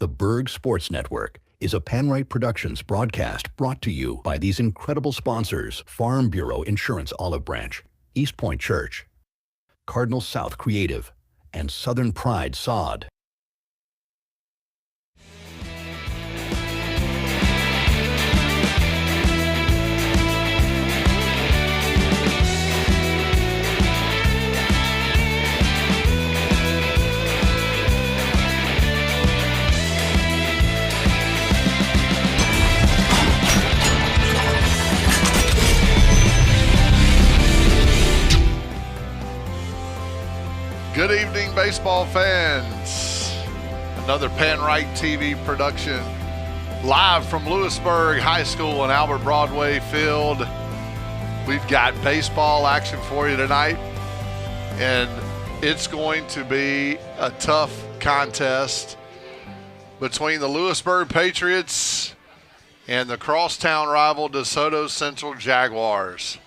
The Berg Sports Network is a PanRight Productions broadcast brought to you by these incredible sponsors: Farm Bureau Insurance Olive Branch, Eastpoint Church, Cardinal South Creative, and Southern Pride Sod. Good evening, baseball fans. Another PanRight TV production live from Lewisburg High School and Albert Broadway Field. We've got baseball action for you tonight, and it's going to be a tough contest between the Lewisburg Patriots and the crosstown rival Desoto Central Jaguars.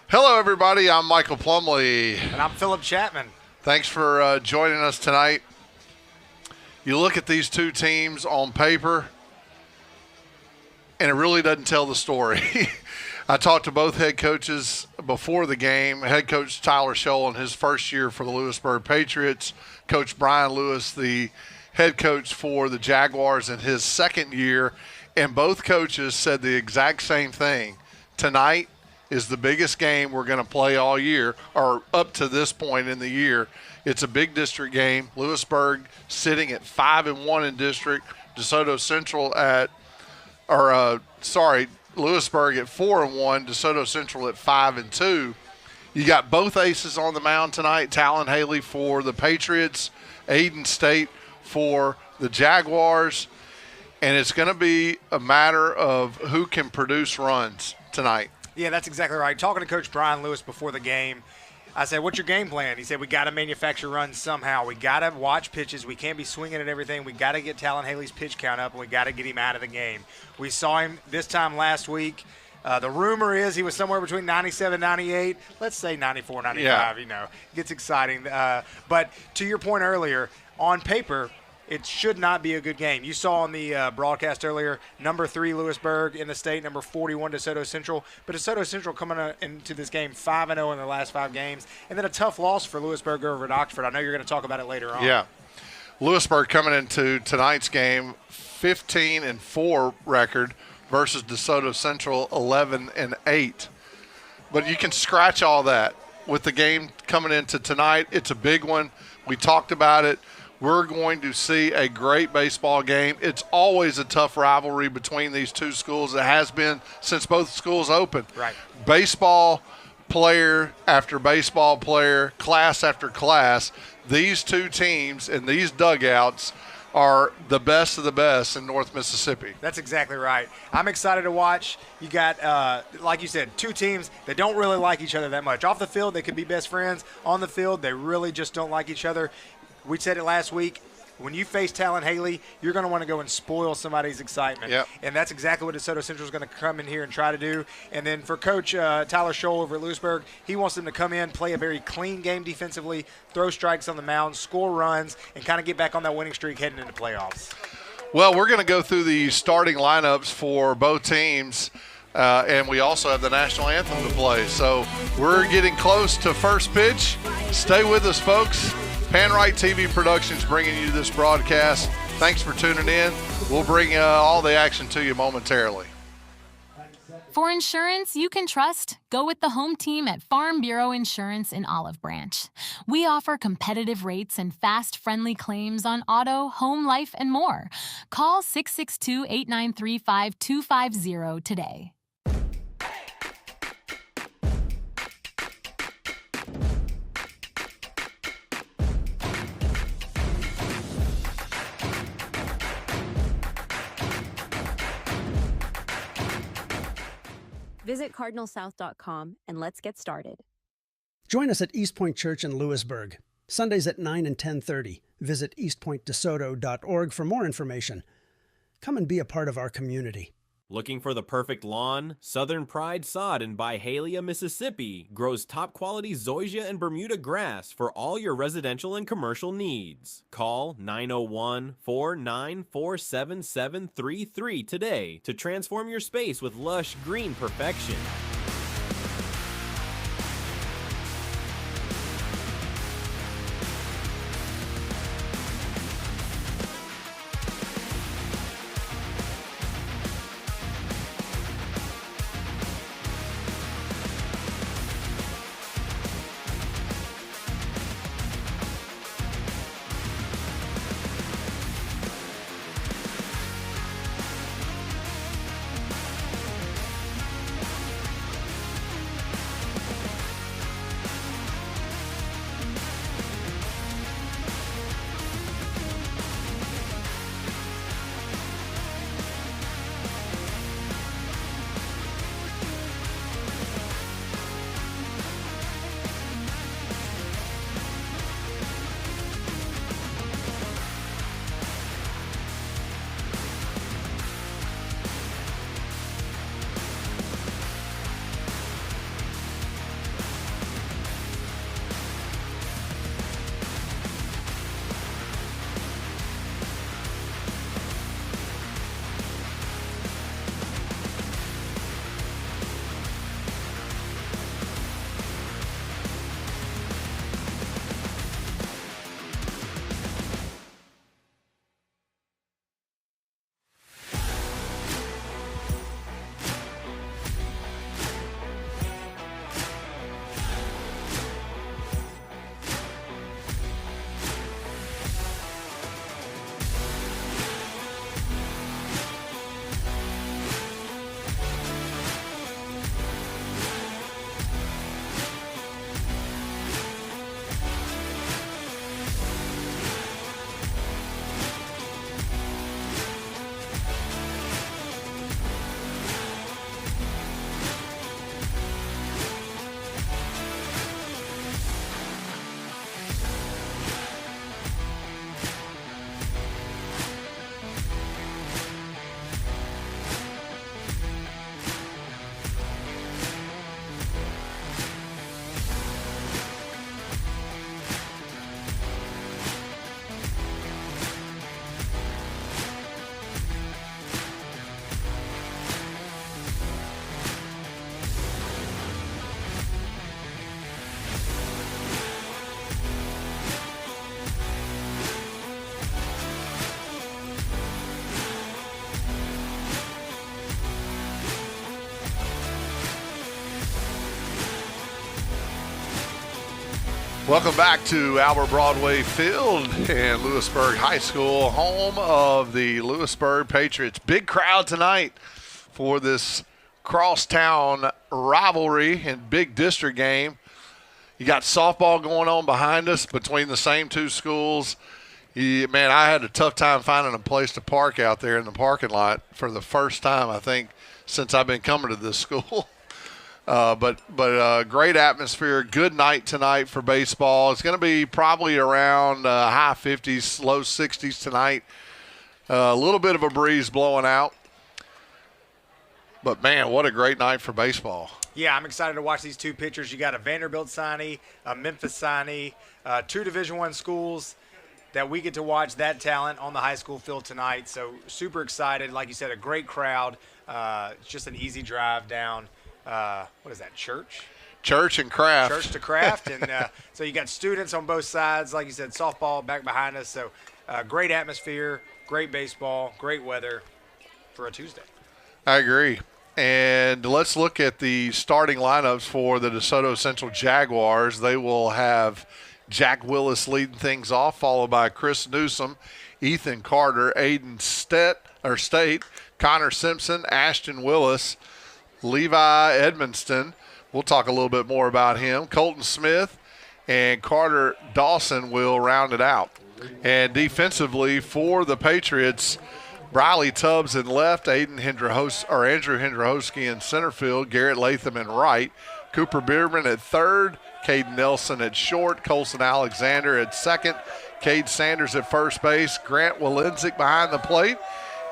Hello, everybody. I'm Michael Plumley. And I'm Philip Chapman. Thanks for joining us tonight. You look at these two teams on paper, and it really doesn't tell the story. I talked to both head coaches before the game. Head coach Tyler Scholl in his first year for the Lewisburg Patriots. Coach Brian Lewis, the head coach for the Jaguars, in his second year. And both coaches said the exact same thing. Tonight is the biggest game we're going to play all year, or up to this point in the year. It's a big district game. Lewisburg sitting at 5-1 in district. DeSoto Central Lewisburg at 4-1. DeSoto Central at 5-2. You got both aces on the mound tonight. Talon Haley for the Patriots, Aiden State for the Jaguars, and it's going to be a matter of who can produce runs tonight. Yeah, that's exactly right. Talking to Coach Brian Lewis before the game, I said, what's your game plan? He said, we got to manufacture runs somehow. We got to watch pitches. We can't be swinging at everything. We got to get Talon Haley's pitch count up, and we got to get him out of the game. We saw him this time last week. The rumor is he was somewhere between 97, 98. Let's say 94, 95. Yeah. You know, it gets exciting. But to your point earlier, on paper, it should not be a good game. You saw on the broadcast earlier, number 3 Lewisburg in the state, number 41 DeSoto Central. But DeSoto Central coming into this game 5-0 in their last 5 games, and then a tough loss for Lewisburg over at Oxford. I know you're going to talk about it later on. Yeah. Lewisburg coming into tonight's game 15-4 record versus DeSoto Central 11-8. But you can scratch all that with the game coming into tonight. It's a big one. We talked about it. We're going to see a great baseball game. It's always a tough rivalry between these two schools. It has been since both schools opened. Right. Baseball player after baseball player, class after class, these two teams and these dugouts are the best of the best in North Mississippi. That's exactly right. I'm excited to watch. You got, like you said, two teams that don't really like each other that much. Off the field, they could be best friends. On the field, they really just don't like each other. We said it last week. When you face Talon Haley, you're going to want to go and spoil somebody's excitement. Yep. And that's exactly what DeSoto Central is going to come in here and try to do. And then for Coach Tyler Scholl over at Lewisburg, he wants them to come in, play a very clean game defensively, throw strikes on the mound, score runs, and kind of get back on that winning streak heading into playoffs. Well, we're going to go through the starting lineups for both teams, and we also have the national anthem to play. So we're getting close to first pitch. Stay with us, folks. PanRight TV Productions bringing you this broadcast. Thanks for tuning in. We'll bring all the action to you momentarily. For insurance you can trust, go with the home team at Farm Bureau Insurance in Olive Branch. We offer competitive rates and fast, friendly claims on auto, home, life, and more. Call 662-893-5250 today. Visit cardinalsouth.com and let's get started. Join us at Eastpoint Church in Lewisburg, Sundays at 9 and 10:30. Visit eastpointdesoto.org for more information. Come and be a part of our community. Looking for the perfect lawn? Southern Pride Sod in Byhalia, Mississippi grows top-quality zoysia and Bermuda grass for all your residential and commercial needs. Call 901-494-7733 today to transform your space with lush green perfection. Welcome back to Albert Broadway Field in Lewisburg High School, home of the Lewisburg Patriots. Big crowd tonight for this crosstown rivalry and big district game. You got softball going on behind us between the same two schools. Man, I had a tough time finding a place to park out there in the parking lot for the first time, I think, since I've been coming to this school. But great atmosphere, good night tonight for baseball. It's going to be probably around high 50s, low 60s tonight. A little bit of a breeze blowing out. But, man, what a great night for baseball. Yeah, I'm excited to watch these two pitchers. You got a Vanderbilt signee, a Memphis signee, two Division I schools that we get to watch that talent on the high school field tonight. So super excited. Like you said, a great crowd. It's just an easy drive down. What is that, Church and Craft. Church to Craft. And so you got students on both sides. Like you said, softball back behind us. So great atmosphere, great baseball, great weather for a Tuesday. I agree. And let's look at the starting lineups for the DeSoto Central Jaguars. They will have Jack Willis leading things off, followed by Chris Newsom, Ethan Carter, Aiden State, Connor Simpson, Ashton Willis, Levi Edmonston. We'll talk a little bit more about him. Colton Smith and Carter Dawson will round it out. And defensively for the Patriots, Briley Tubbs in left, Andrew Hendrehosky in center field, Garrett Latham in right, Cooper Bierman at third, Caden Nelson at short, Colson Alexander at second, Cade Sanders at first base, Grant Walensik behind the plate,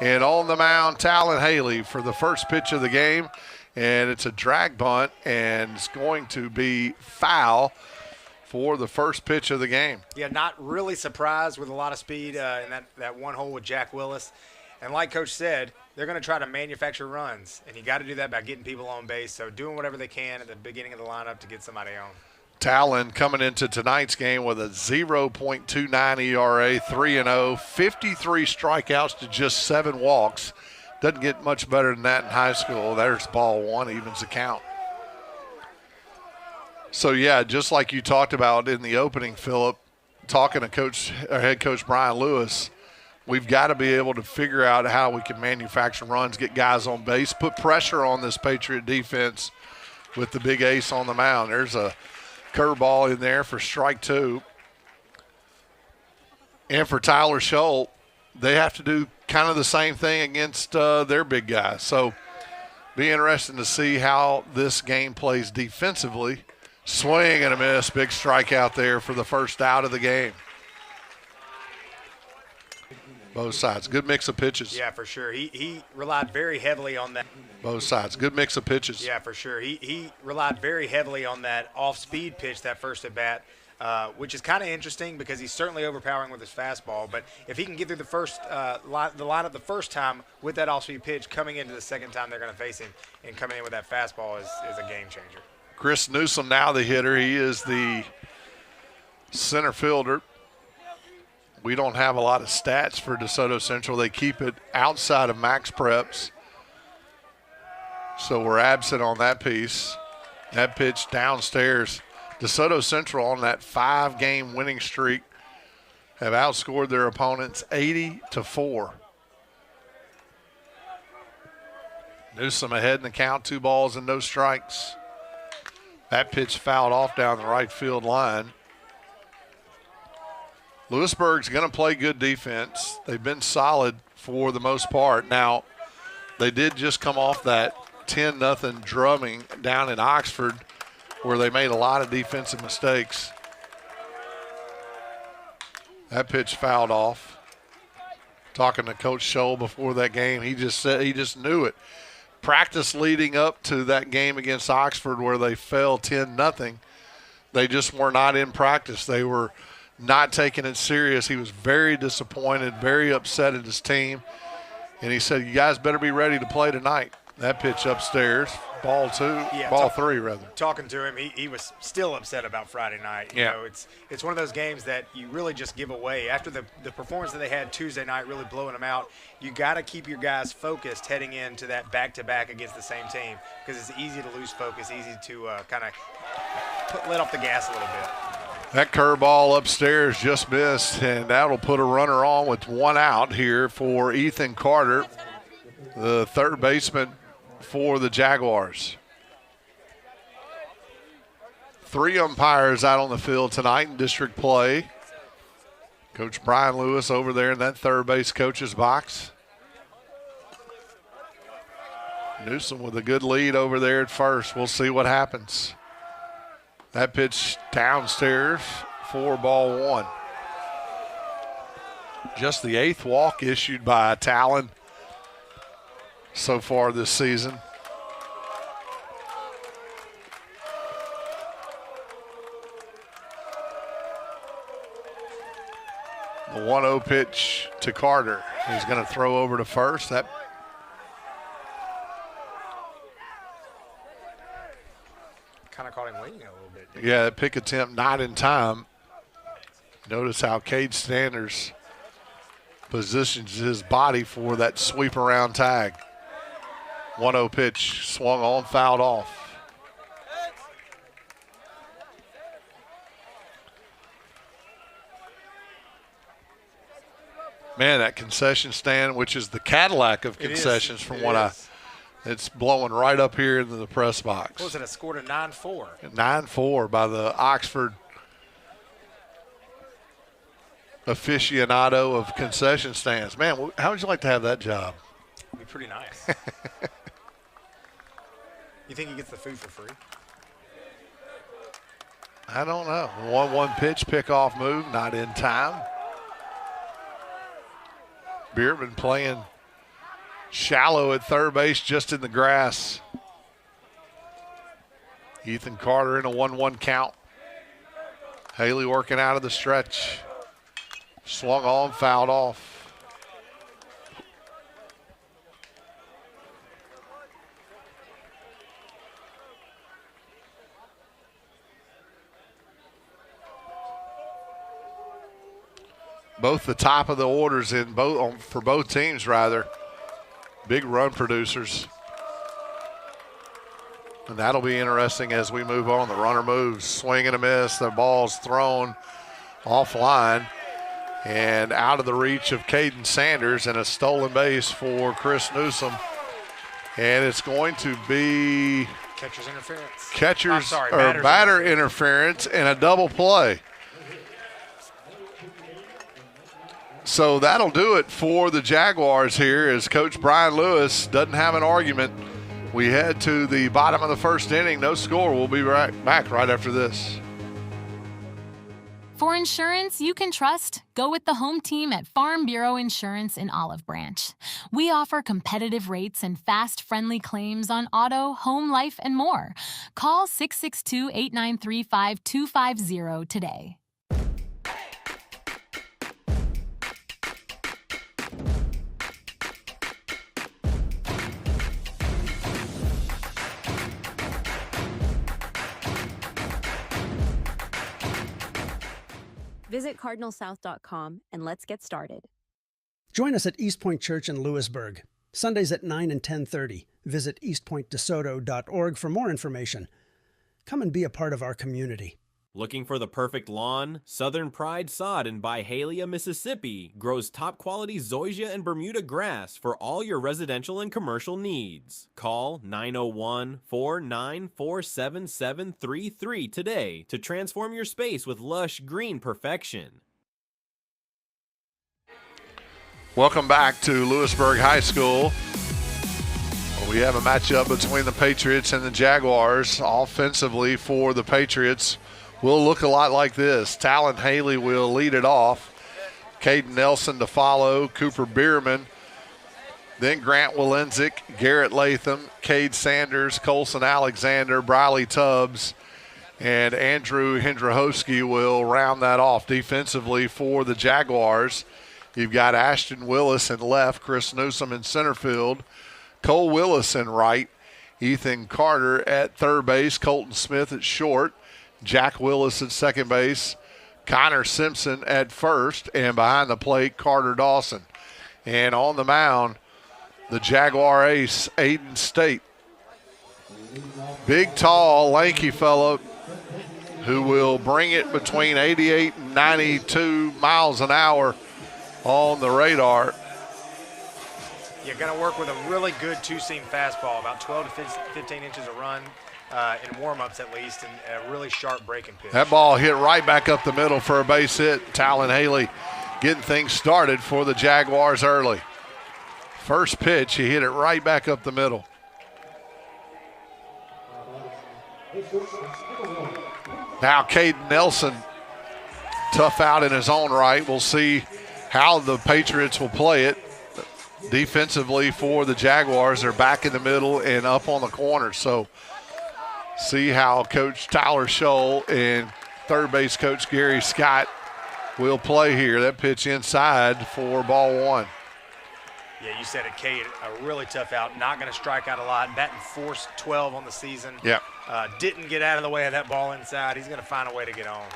And on the mound, Talon Haley for the first pitch of the game. And it's a drag bunt, and it's going to be foul for the first pitch of the game. Yeah, not really surprised with a lot of speed in that one hole with Jack Willis. And like Coach said, they're going to try to manufacture runs, and you got to do that by getting people on base. So doing whatever they can at the beginning of the lineup to get somebody on. Talon coming into tonight's game with a 0.29 ERA, 3-0, 53 strikeouts to just 7 walks. Doesn't get much better than that in high school. There's ball one, evens the count. So, yeah, just like you talked about in the opening, Phillip, talking to head coach Brian Lewis, we've got to be able to figure out how we can manufacture runs, get guys on base, put pressure on this Patriot defense with the big ace on the mound. There's a curveball in there for strike 2. And for Tyler Schultz, they have to do kind of the same thing against their big guys. So be interesting to see how this game plays defensively. Swing and a miss, big strikeout there for the first out of the game. Both sides, good mix of pitches. Yeah, for sure. He relied very heavily on that. Both sides, good mix of pitches. Yeah, for sure. He relied very heavily on that off-speed pitch, that first at bat. Which is kind of interesting because he's certainly overpowering with his fastball. But if he can get through the lineup the first time with that off-speed pitch, coming into the second time they're going to face him and coming in with that fastball is a game changer. Chris Newsom now the hitter. He is the center fielder. We don't have a lot of stats for DeSoto Central. They keep it outside of max preps. So we're absent on that piece. That pitch downstairs. DeSoto Central on that 5-game winning streak have outscored their opponents 80-4. Newsom ahead in the count, 2 balls and no strikes. That pitch fouled off down the right field line. Lewisburg's going to play good defense. They've been solid for the most part. Now, they did just come off that 10-0 drumming down in Oxford, where they made a lot of defensive mistakes. That pitch fouled off. Talking to Coach Scholl before that game, he just said he just knew it. Practice leading up to that game against Oxford where they fell 10-0, they just were not in practice. They were not taking it serious. He was very disappointed, very upset at his team. And he said, you guys better be ready to play tonight. That pitch upstairs, ball 3 rather. Talking to him, he was still upset about Friday night. You know, it's one of those games that you really just give away. After the performance that they had Tuesday night, really blowing them out, you got to keep your guys focused heading into that back-to-back against the same team because it's easy to lose focus, easy to kind of let off the gas a little bit. That curveball upstairs just missed, and that'll put a runner on with 1 out here for Ethan Carter, the third baseman for the Jaguars. 3 umpires out on the field tonight in district play. Coach Brian Lewis over there in that third base coach's box. Newsom with a good lead over there at first. We'll see what happens. That pitch downstairs for ball 1. Just the 8th walk issued by Talon so far this season. The 1-0 pitch to Carter. He's going to throw over to first. That kind of caught him waiting a little bit. Yeah, that pick attempt not in time. Notice how Cade Standers positions his body for that sweep around tag. 1-0 pitch, swung on, fouled off. Man, that concession stand, which is the Cadillac of concessions from what it's blowing right up here into the press box. What was it, a score to 9-4? 9-4 by the Oxford aficionado of concession stands. Man, how would you like to have that job? It'd be pretty nice. You think he gets the food for free? I don't know. 1-1 pitch, pickoff move, not in time. Beer been playing Shallow at third base, just in the grass. Ethan Carter in a 1-1 count. Haley working out of the stretch. Swung on, fouled off. Both the top of the orders in for both teams, rather. Big run producers. And that'll be interesting as we move on. The runner moves, swing and a miss. The ball's thrown offline and out of the reach of Caden Sanders, and a stolen base for Chris Newsom. And it's going to be catcher's interference. Batter interference and a double play. So that'll do it for the Jaguars here, as Coach Brian Lewis doesn't have an argument. We head to the bottom of the first inning. No score. We'll be back right after this. For insurance you can trust, go with the home team at Farm Bureau Insurance in Olive Branch. We offer competitive rates and fast, friendly claims on auto, home, life, and more. Call 662-893-5250 today. Visit cardinalsouth.com and let's get started. Join us at Eastpoint Church in Lewisburg, Sundays at 9 and 10:30. Visit eastpointdesoto.org for more information. Come and be a part of our community. Looking for the perfect lawn? Southern Pride Sod in Byhalia, Mississippi grows top-quality zoysia and Bermuda grass for all your residential and commercial needs. Call 901-494-7733 today to transform your space with lush green perfection. Welcome back to Lewisburg High School. We have a matchup between the Patriots and the Jaguars. Offensively for the Patriots will look a lot like this. Talon Haley will lead it off. Caden Nelson to follow. Cooper Bierman. Then Grant Walenzik, Garrett Latham, Cade Sanders, Colson Alexander, Briley Tubbs, and Andrew Hendrahowski will round that off. Defensively for the Jaguars, you've got Ashton Willis in left, Chris Newsom in center field, Cole Willis in right, Ethan Carter at third base, Colton Smith at short, Jack Willis at second base, Connor Simpson at first, and behind the plate, Carter Dawson. And on the mound, the Jaguar ace, Aiden State. Big, tall, lanky fellow who will bring it between 88 and 92 miles an hour on the radar. You're going to work with a really good two-seam fastball, about 12 to 15 inches a run. In warm-ups at least, and a really sharp breaking pitch. That ball hit right back up the middle for a base hit. Talon Haley getting things started for the Jaguars early. First pitch, he hit it right back up the middle. Now Caden Nelson, tough out in his own right. We'll see how the Patriots will play it. Defensively for the Jaguars, they're back in the middle and up on the corner. So see how Coach Tyler Scholl and third base coach Gary Scott will play here. That pitch inside for ball one. Yeah, you said it, Cade. A really tough out. Not going to strike out a lot. Batting .412 on the season. Yeah. Didn't get out of the way of that ball inside. He's going to find a way to get on.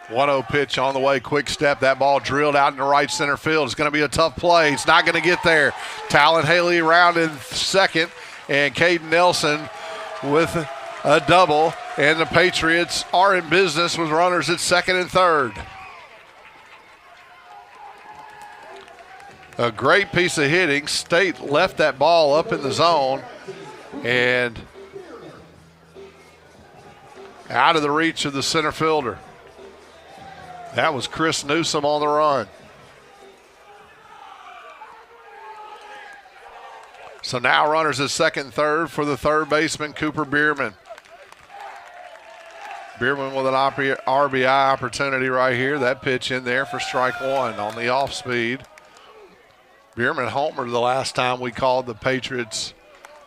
1-0 pitch on the way, quick step. That ball drilled out in the right center field. It's going to be a tough play. It's not going to get there. Talon Haley around in second, and Caden Nelson with a double. And the Patriots are in business with runners at second and third. A great piece of hitting. State left that ball up in the zone and out of the reach of the center fielder. That was Chris Newsom on the run. So now runners at second and third for the third baseman, Cooper Bierman. Bierman with an RBI opportunity right here. That pitch in there for strike one on the off speed. Bierman homered the last time we called the Patriots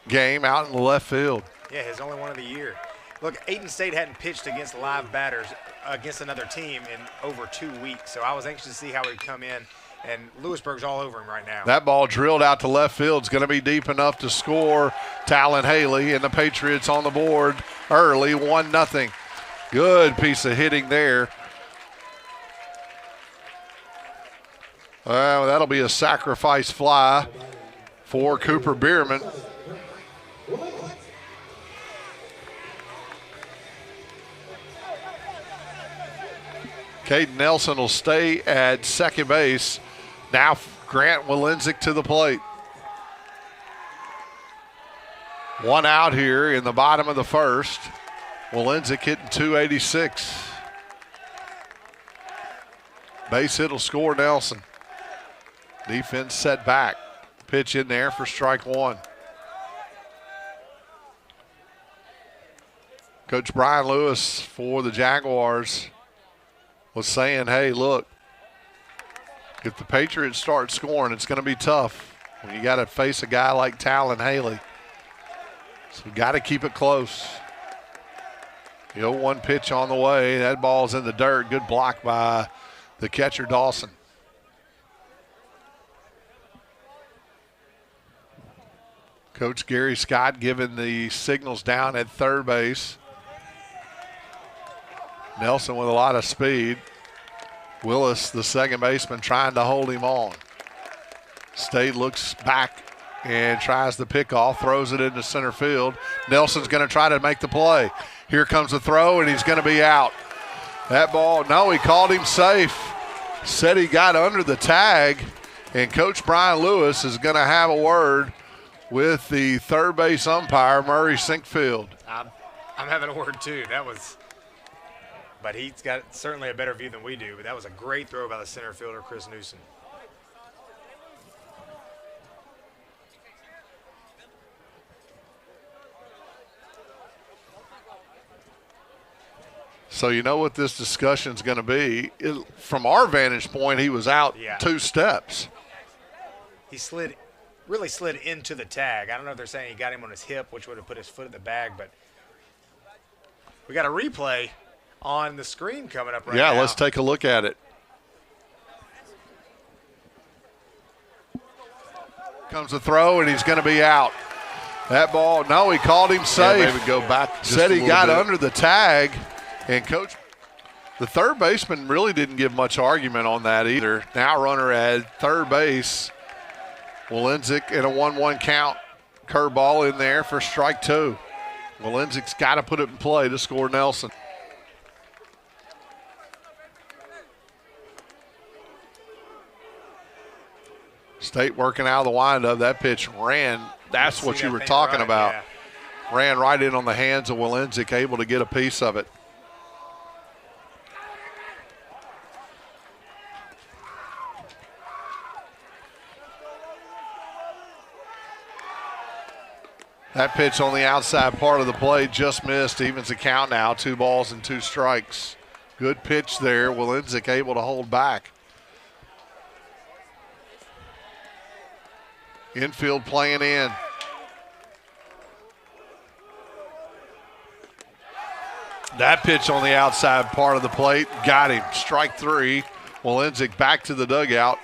game out in the left field. Yeah, his only one of the year. Look, Ayton State hadn't pitched against live batters against another team in over 2 weeks, so I was anxious to see how he'd come in, and Lewisburg's all over him right now. That ball drilled out to left field is going to be deep enough to score Talon Haley, and the Patriots on the board early, 1-0. Good piece of hitting there. Well, that'll be a sacrifice fly for Cooper Bierman. Caden Nelson will stay at second base. Now Grant Walenzik to the plate. One out here in the bottom of the first. Walenzik hitting 286. Base hit will score Nelson. Defense set back. Pitch in there for strike one. Coach Brian Lewis for the Jaguars was saying, hey, look, if the Patriots start scoring, it's going to be tough when you got to face a guy like Talon Haley. So we got to keep it close. The 0-1 pitch on the way. That ball's in the dirt. Good block by the catcher, Dawson. Coach Gary Scott giving the signals down at third base. Nelson with a lot of speed. Willis, the second baseman, trying to hold him on. State looks back and tries the pickoff, throws it into center field. Nelson's going to try to make the play. Here comes the throw, and he's going to be out. That ball, no, he called him safe. Said he got under the tag, and Coach Brian Lewis is going to have a word with the third base umpire, Murray Sinkfield. I'm having a word too. But he's got certainly a better view than we do. But that was a great throw by the center fielder, Chris Newsom. So you know what this discussion's going to be. From our vantage point, he was out 2 steps. He really slid into the tag. I don't know if they're saying he got him on his hip, which would have put his foot in the bag, but we got a replay on the screen coming up right now. Yeah, let's take a look at it. Comes the throw, and he's going to be out. That ball, no, he called him safe. Yeah, maybe go back just Said a he little got bit. under the tag, and Coach, the third baseman really didn't give much argument on that either. Now runner at third base. Walenzik in a 1-1 count. Curveball in there for strike two. Walenzik's got to put it in play to score Nelson. State working out of the windup. That pitch ran. That's what you were talking about. Yeah. Ran right in on the hands of Walenzik, able to get a piece of it. That pitch on the outside part of the plate just missed. Evens the count now. 2 balls and 2 strikes. Good pitch there. Walenzik able to hold back. Infield playing in. That pitch on the outside part of the plate got him. Strike 3. Walenzik back to the dugout.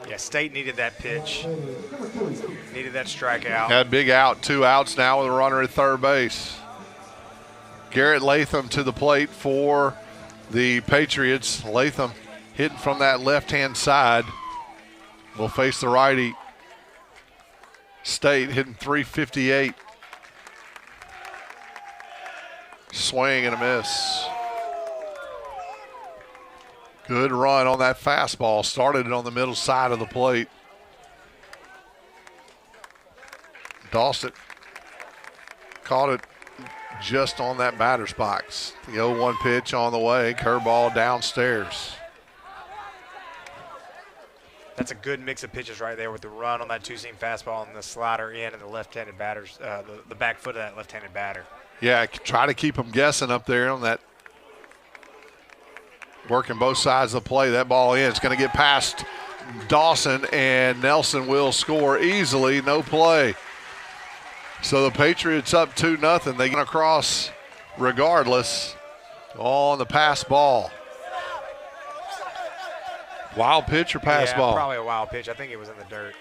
Yeah, State needed that pitch. Needed that strikeout. Had big out. 2 outs now with a runner at third base. Garrett Latham to the plate for the Patriots. Latham hitting from that left-hand side. Will face the righty. State hitting .358. Swing and a miss. Good run on that fastball. Started it on the middle side of the plate. Dawson caught it just on that batter's box. The 0-1 pitch on the way. Curveball downstairs. That's a good mix of pitches right there with the run on that two-seam fastball and the slider in and the left-handed batter's the back foot of that left-handed batter. Yeah, try to keep them guessing up there on that. Working both sides of the play. That ball in. It's going to get past Dawson, and Nelson will score easily. No play. So the Patriots up 2-0. They get across regardless on the pass ball. Wild pitch or pass ball? Probably a wild pitch. I think it was in the dirt.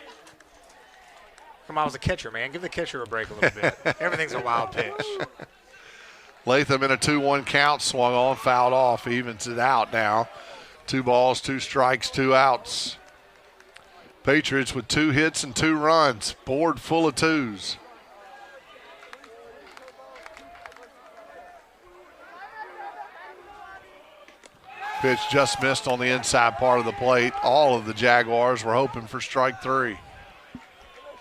Come on, I was a catcher, man. Give the catcher a break a little bit. Everything's a wild pitch. Latham in a 2-1 count, swung on, fouled off, evens it out now. 2 balls, 2 strikes, 2 outs. Patriots with 2 hits and 2 runs. Board full of 2s. Pitch just missed on the inside part of the plate. All of the Jaguars were hoping for strike 3.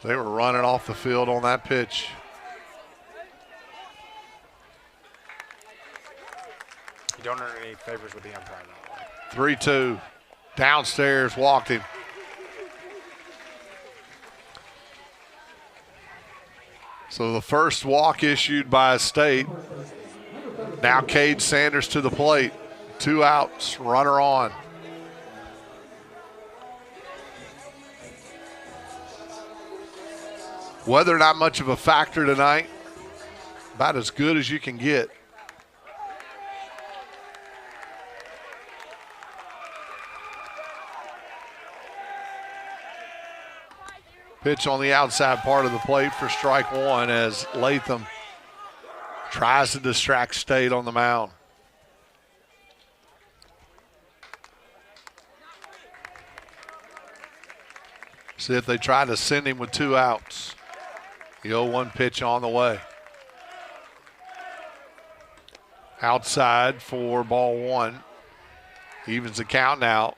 They were running off the field on that pitch. You don't earn any favors with the umpire. 3-2. Downstairs, walked him. So the first walk issued by State. Now Cade Sanders to the plate. 2 outs, runner on. Weather not much of a factor tonight. About as good as you can get. Pitch on the outside part of the plate for strike 1 as Latham tries to distract State on the mound. See if they try to send him with 2 outs. The 0-1 pitch on the way. Outside for ball 1. Evens the count now.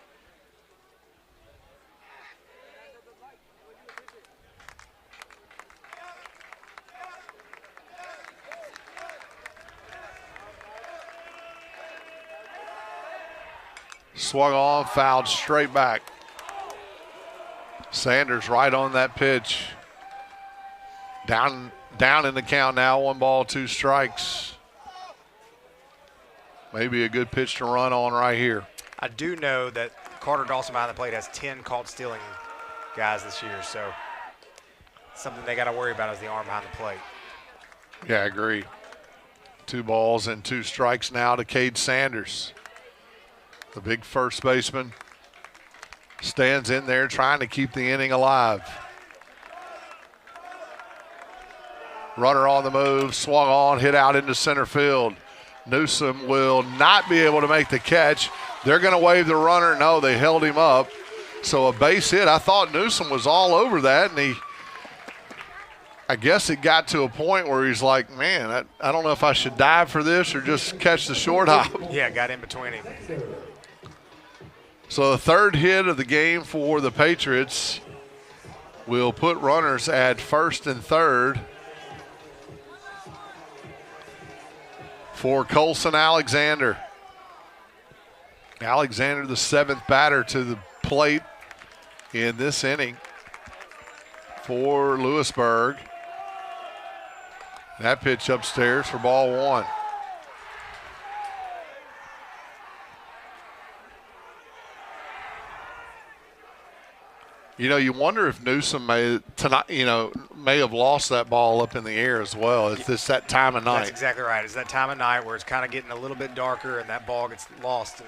Swung on, fouled straight back. Sanders right on that pitch. Down in the count now. 1 ball, 2 strikes. Maybe a good pitch to run on right here. I do know that Carter Dawson behind the plate has 10 caught stealing guys this year, so something they got to worry about is the arm behind the plate. Yeah, I agree. 2 balls and 2 strikes now to Cade Sanders. The big first baseman stands in there trying to keep the inning alive. Runner on the move, swung on, hit out into center field. Newsom will not be able to make the catch. They're going to wave the runner. No, they held him up. So a base hit. I thought Newsom was all over that, and I guess it got to a point where he's like, man, I don't know if I should dive for this or just catch the short hop. Yeah, got in between him. So the 3rd hit of the game for the Patriots will put runners at 1st and 3rd for Colson Alexander. Alexander, the 7th batter to the plate in this inning for Lewisburg. That pitch upstairs for ball 1. You know, you wonder if Newsom may have lost that ball up in the air as well. If it's that time of night. That's exactly right. It's that time of night where it's kind of getting a little bit darker and that ball gets lost.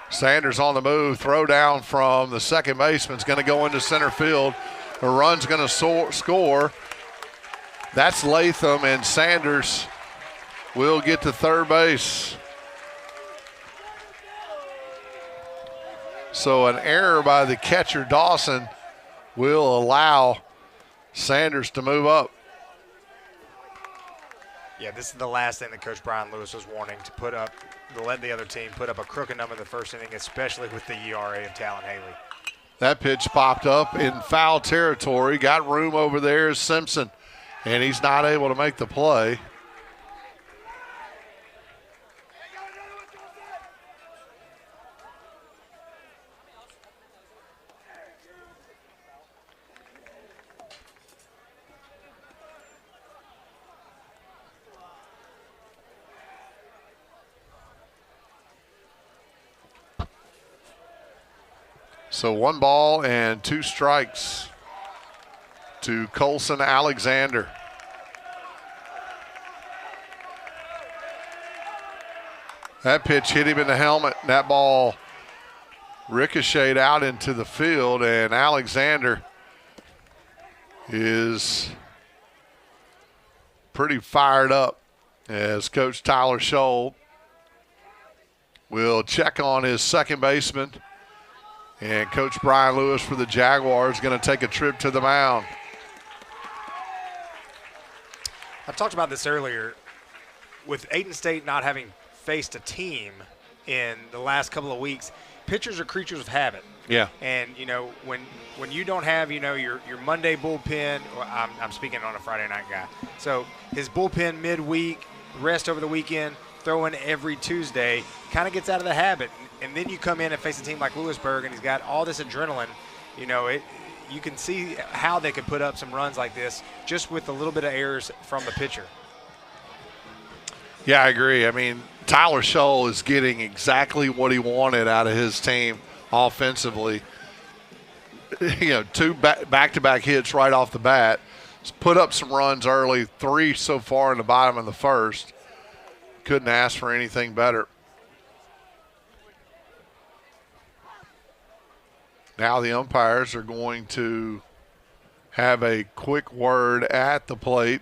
Sanders on the move. Throw down from the second baseman's going to go into center field. A run's going to score. That's Latham, and Sanders will get to third base. So an error by the catcher, Dawson, will allow Sanders to move up. Yeah, this is the last thing that Coach Brian Lewis was wanting, to let the other team put up a crooked number in the first inning, especially with the ERA of Talon Haley. That pitch popped up in foul territory. Got room over there is Simpson, and he's not able to make the play. So 1 ball and 2 strikes to Colson Alexander. That pitch hit him in the helmet. That ball ricocheted out into the field, and Alexander is pretty fired up as Coach Tyler Scholl will check on his second baseman. And Coach Brian Lewis for the Jaguars is going to take a trip to the mound. I talked about this earlier. With Aiden State not having faced a team in the last couple of weeks, pitchers are creatures of habit. Yeah. And, when you don't have, your Monday bullpen, I'm speaking on a Friday night guy. So his bullpen midweek, rest over the weekend, throw in every Tuesday, kind of gets out of the habit. And then you come in and face a team like Lewisburg, and he's got all this adrenaline. You can see how they could put up some runs like this just with a little bit of errors from the pitcher. Yeah, I agree. I mean, Tyler Scholl is getting exactly what he wanted out of his team offensively. 2 back-to-back hits right off the bat. He's put up some runs early, 3 so far in the bottom of the first. Couldn't ask for anything better. Now the umpires are going to have a quick word at the plate.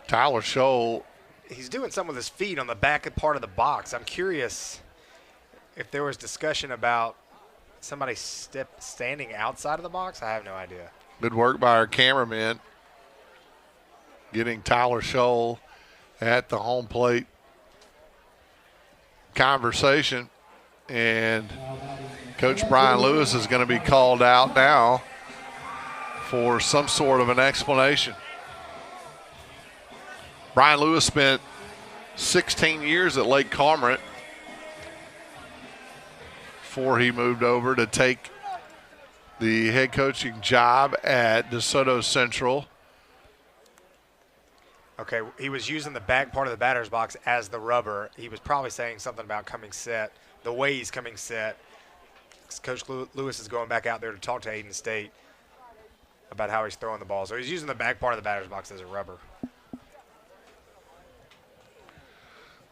Tyler Scholl. He's doing something with his feet on the back part of the box. I'm curious if there was discussion about somebody standing outside of the box. I have no idea. Good work by our cameraman getting Tyler Scholl at the home plate conversation. And Coach Brian Lewis is going to be called out now for some sort of an explanation. Brian Lewis spent 16 years at Lake Cormorant before he moved over to take the head coaching job at DeSoto Central. Okay, he was using the back part of the batter's box as the rubber. He was probably saying something about coming set, the way he's coming set. Coach Lewis is going back out there to talk to Aiden State about how he's throwing the ball. So he's using the back part of the batter's box as a rubber.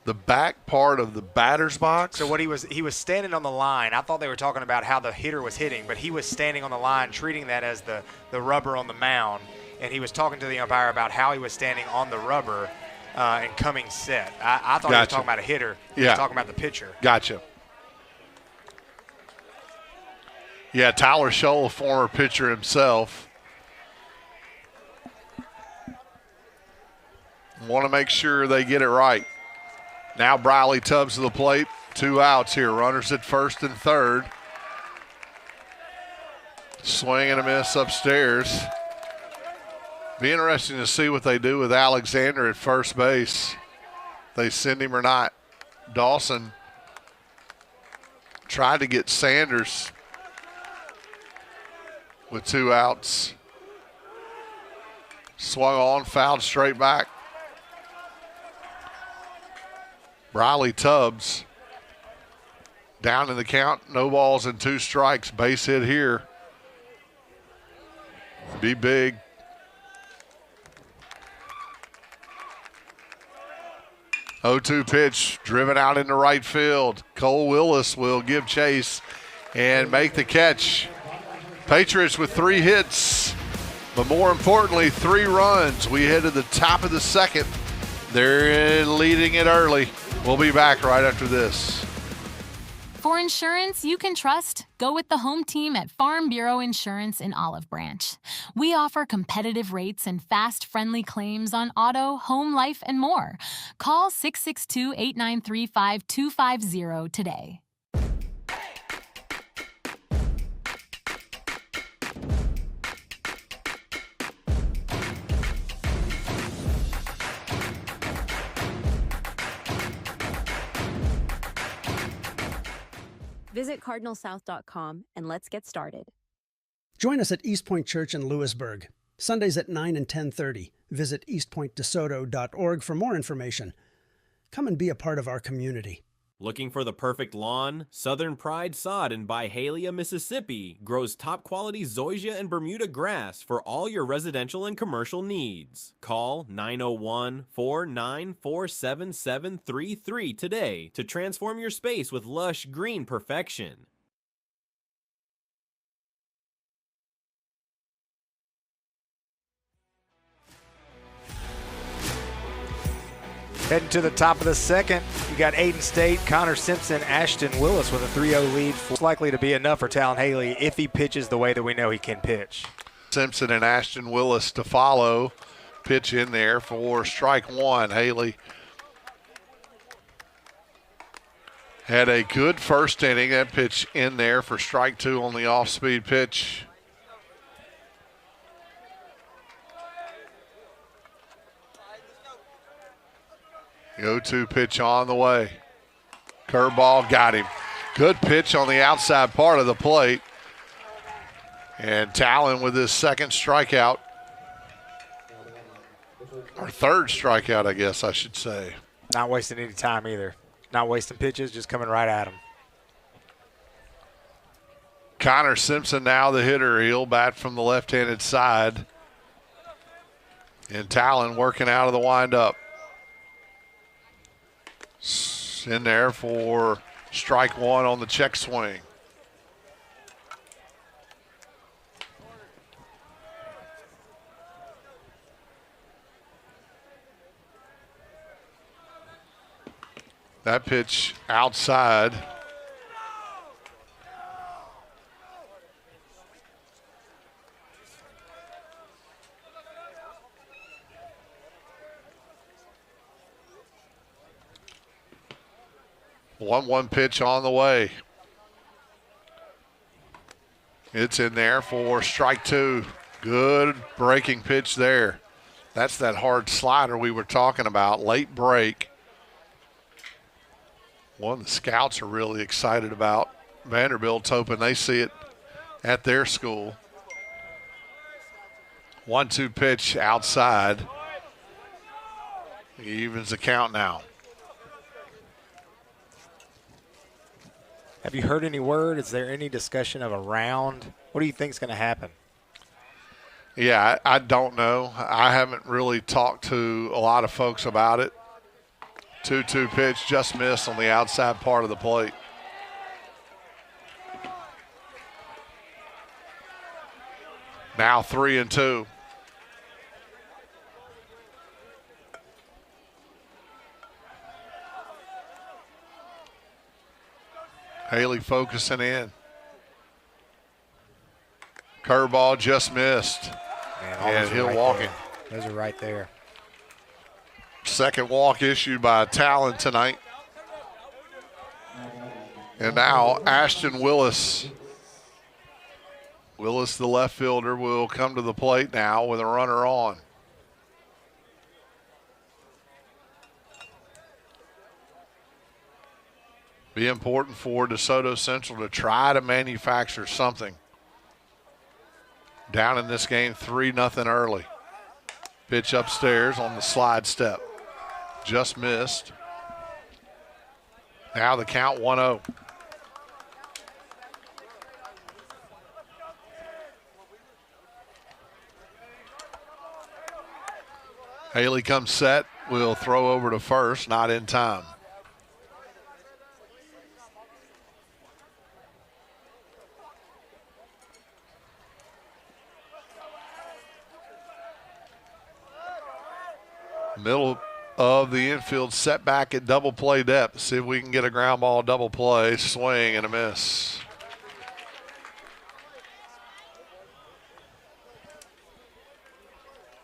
The back part of the batter's box? So what he was standing on the line. I thought they were talking about how the hitter was hitting, but he was standing on the line treating that as the rubber on the mound. And he was talking to the umpire about how he was standing on the rubber and coming set. I thought he was talking about a hitter. He was talking about the pitcher. Gotcha. Yeah, Tyler Scholl, a former pitcher himself. Want to make sure they get it right. Now Briley Tubbs to the plate. 2 outs here. Runners at first and third. Swing and a miss upstairs. Be interesting to see what they do with Alexander at first base. They send him or not. Dawson tried to get Sanders with 2 outs. Swung on, fouled straight back. Briley Tubbs down in the count. No balls and 2 strikes. Base hit here. Be big. Oh-2 pitch driven out into right field. Cole Willis will give chase and make the catch. Patriots with 3 hits, but more importantly, 3 runs. We head to the top of the second. They're leading it early. We'll be back right after this. For insurance you can trust, go with the home team at Farm Bureau Insurance in Olive Branch. We offer competitive rates and fast, friendly claims on auto, home, life, and more. Call 662-893-5250 today. Visit cardinalsouth.com and let's get started. Join us at Eastpoint Church in Lewisburg, Sundays at 9 and 10:30. Visit eastpointdesoto.org for more information. Come and be a part of our community. Looking for the perfect lawn? Southern Pride Sod in Byhalia, Mississippi grows top quality zoysia and Bermuda grass for all your residential and commercial needs. Call 901-494-7733 today to transform your space with lush green perfection. Heading to the top of the second, you got Aiden State, Connor Simpson, Ashton Willis with a 3-0 lead. It's likely to be enough for Talon Haley if he pitches the way that we know he can pitch. Simpson and Ashton Willis to follow. Pitch in there for strike one. Haley had a good first inning. That pitch in there for strike two on the off-speed pitch. Go-to pitch on the way. Curveball got him. Good pitch on the outside part of the plate. And Talon with his second strikeout. Or third strikeout, I guess I should say. Not wasting any time either. Not wasting pitches, just coming right at him. Connor Simpson now the hitter. He'll bat from the left-handed side. And Talon working out of the windup. In there for strike one on the check swing. That pitch outside. One pitch on the way. It's in there for strike two. Good breaking pitch there. That's that hard slider we were talking about. Late break. One the scouts are really excited about. Vanderbilt's hoping they see it at their school. 1-2 pitch outside. He evens the count now. Have you heard any word? Is there any discussion of a round? What do you think is going to happen? Yeah, I don't know. I haven't really talked to a lot of folks about it. 2-2 pitch, just missed on the outside part of the plate. Now 3-2. Haley focusing in. Curveball just missed. Man, and he'll walk it. Those are right there. Second walk issued by Talon tonight. And now Ashton Willis. Willis, the left fielder, will come to the plate now with a runner on. Be important for DeSoto Central to try to manufacture something. Down in this game, 3-0 early. Pitch upstairs on the slide step. Just missed. Now the count 1-0. Haley comes set. Will throw over to first, not in time. Middle of the infield set back at double play depth. See if we can get a ground ball double play, swing and a miss.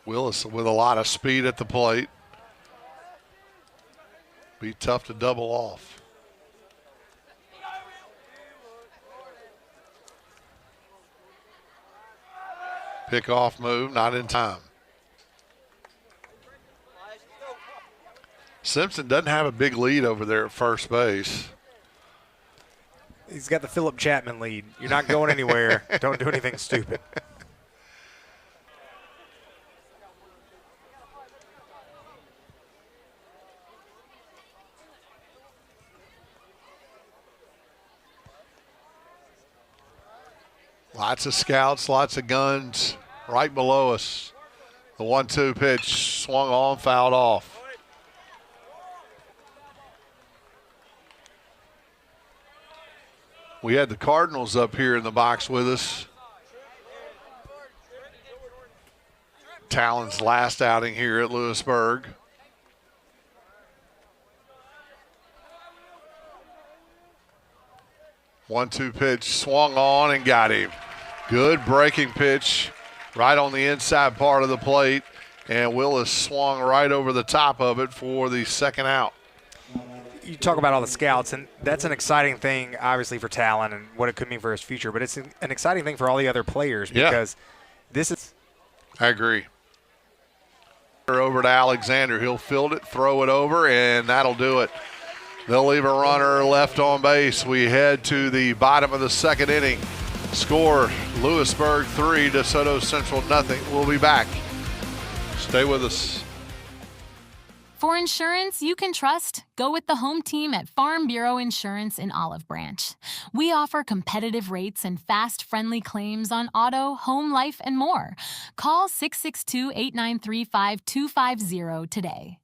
Willis with a lot of speed at the plate. Be tough to double off. Pick-off move, not in time. Simpson doesn't have a big lead over there at first base. He's got the Phillip Chapman lead. You're not going anywhere. Don't do anything stupid. Lots of scouts, lots of guns right below us. The 1-2 pitch swung on, fouled off. We had the Cardinals up here in the box with us. Talon's last outing here at Lewisburg. One-two pitch swung on and got him. Good breaking pitch right on the inside part of the plate, and Willis swung right over the top of it for the second out. You talk about all the scouts, and that's an exciting thing, obviously, for Talon and what it could mean for his future, but it's an exciting thing for all the other players because this is. I agree. Over to Alexander. He'll field it, throw it over, and that'll do it. They'll leave a runner left on base. We head to the bottom of the second inning. Score, Lewisburg 3, Desoto Central nothing. We'll be back. Stay with us. For insurance you can trust, go with the home team at Farm Bureau Insurance in Olive Branch. We offer competitive rates and fast, friendly claims on auto, home, life, and more. Call 662-893-5250 today.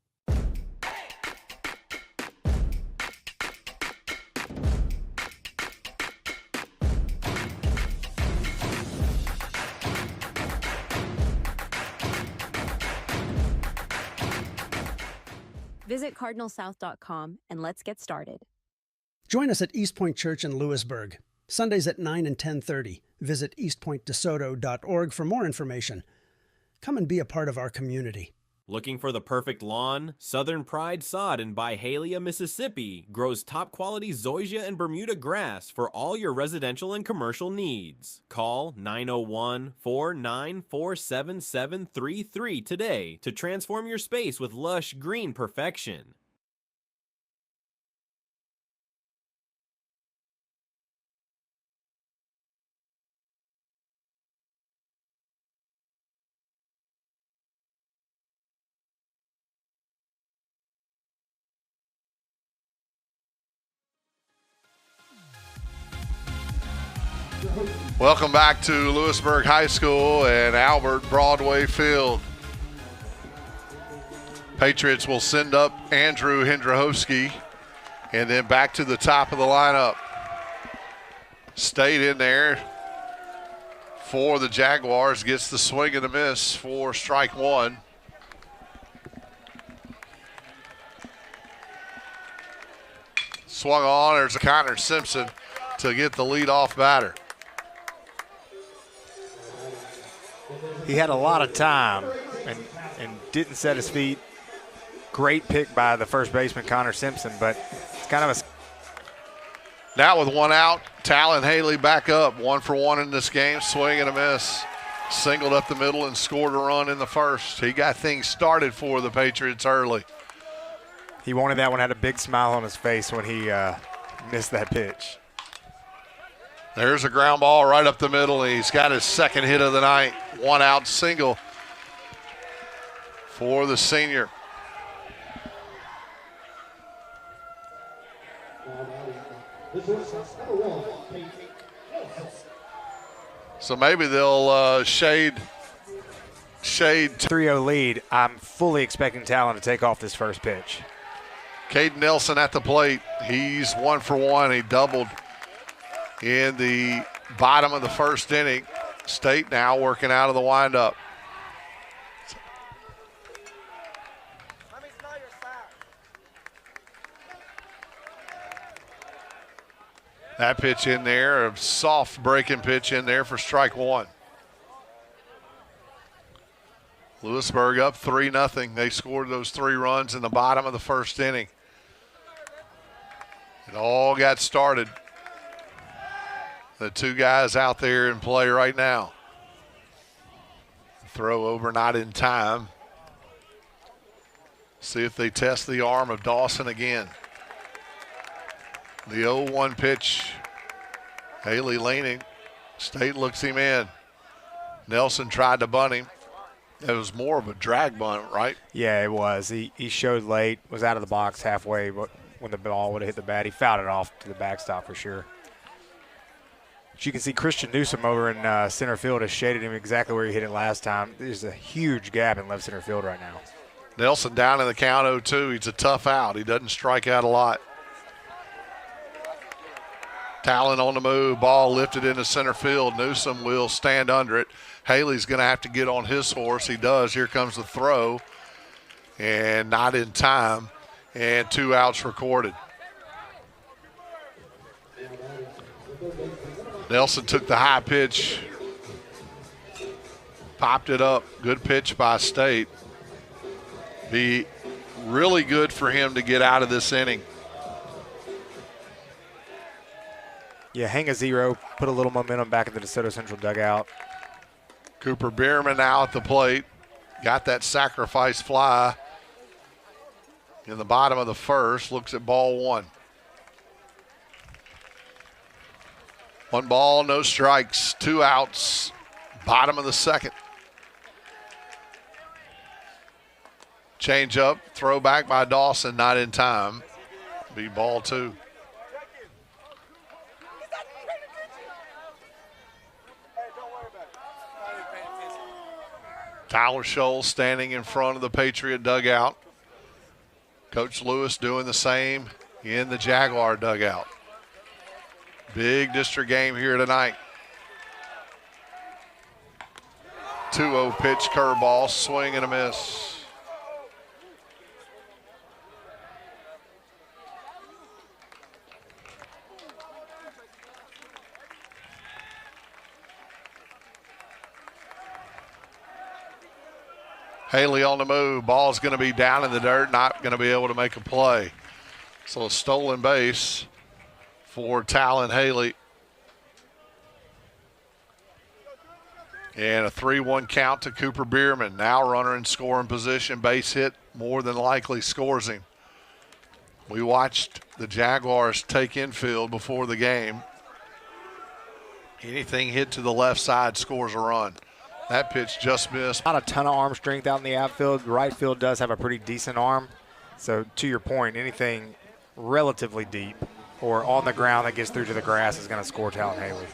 Visit cardinalsouth.com and let's get started. Join us at Eastpoint Church in Lewisburg, Sundays at 9 and 10:30. Visit eastpointdesoto.org for more information. Come and be a part of our community. Looking for the perfect lawn? Southern Pride Sod in Byhalia, Mississippi grows top-quality zoysia and Bermuda grass for all your residential and commercial needs. Call 901-494-7733 today to transform your space with lush green perfection. Welcome back to Lewisburg High School and Albert Broadway Field. Patriots will send up Andrew Hendrowski and then back to the top of the lineup. Stayed in there for the Jaguars, gets the swing and a miss for strike one. Swung on, there's a Connor Simpson to get the leadoff batter. He had a lot of time and didn't set his feet. Great pick by the first baseman, Connor Simpson, but it's kind of a. Now with one out, Talon Haley back up. 1 for 1 in this game, swing and a miss. Singled up the middle and scored a run in the first. He got things started for the Patriots early. He wanted that one, had a big smile on his face when he missed that pitch. There's a ground ball right up the middle. He's got his second hit of the night. 1 out single for the senior. So maybe they'll shade 3-0 lead. I'm fully expecting Talon to take off this first pitch. Caden Nelson at the plate. He's 1 for 1. He doubled in the bottom of the first inning. State now working out of the windup. That pitch in there, a soft breaking pitch in there for strike one. Lewisburg up 3-0. They scored those 3 runs in the bottom of the first inning. It all got started. The 2 guys out there in play right now. Throw over, not in time. See if they test the arm of Dawson again. The 0-1 pitch. Haley leaning. State looks him in. Nelson tried to bunt him. It was more of a drag bunt, right? Yeah, it was. He showed late, was out of the box halfway, but when the ball would have hit the bat, he fouled it off to the backstop for sure. But you can see Christian Newsom over in center field has shaded him exactly where he hit it last time. There's a huge gap in left center field right now. Nelson down in the count 0-2. He's a tough out. He doesn't strike out a lot. Talon on the move. Ball lifted into center field. Newsom will stand under it. Haley's going to have to get on his horse. He does. Here comes the throw. And not in time. And 2 outs recorded. Nelson took the high pitch. Popped it up. Good pitch by State. Be really good for him to get out of this inning. Yeah, hang a 0, put a little momentum back in the DeSoto Central dugout. Cooper Bierman now at the plate. Got that sacrifice fly in the bottom of the first. Looks at ball 1. 1 ball, no strikes, 2 outs. Bottom of the second. Change up, throw back by Dawson, not in time. Be ball 2. Tyler Scholl standing in front of the Patriot dugout. Coach Lewis doing the same in the Jaguar dugout. Big district game here tonight. 2-0 pitch, curveball, swing and a miss. Haley on the move. Ball's going to be down in the dirt, not going to be able to make a play. So a stolen base for Talon Haley. And a 3-1 count to Cooper Bierman. Now runner in scoring position. Base hit more than likely scores him. We watched the Jaguars take infield before the game. Anything hit to the left side scores a run. That pitch just missed. Not a ton of arm strength out in the outfield. Right field does have a pretty decent arm. So to your point, anything relatively deep or on the ground that gets through to the grass is going to score Talon Haley.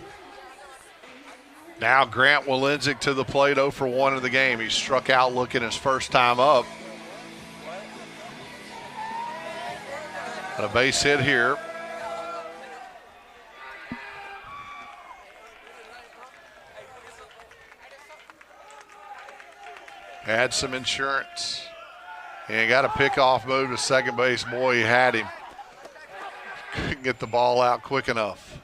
Now Grant Walenzik to the plate, 0 for 1 in the game. He struck out looking his first time up. And a base hit here. Had some insurance. And got a pickoff move to second base. Boy, he had him. Couldn't get the ball out quick enough.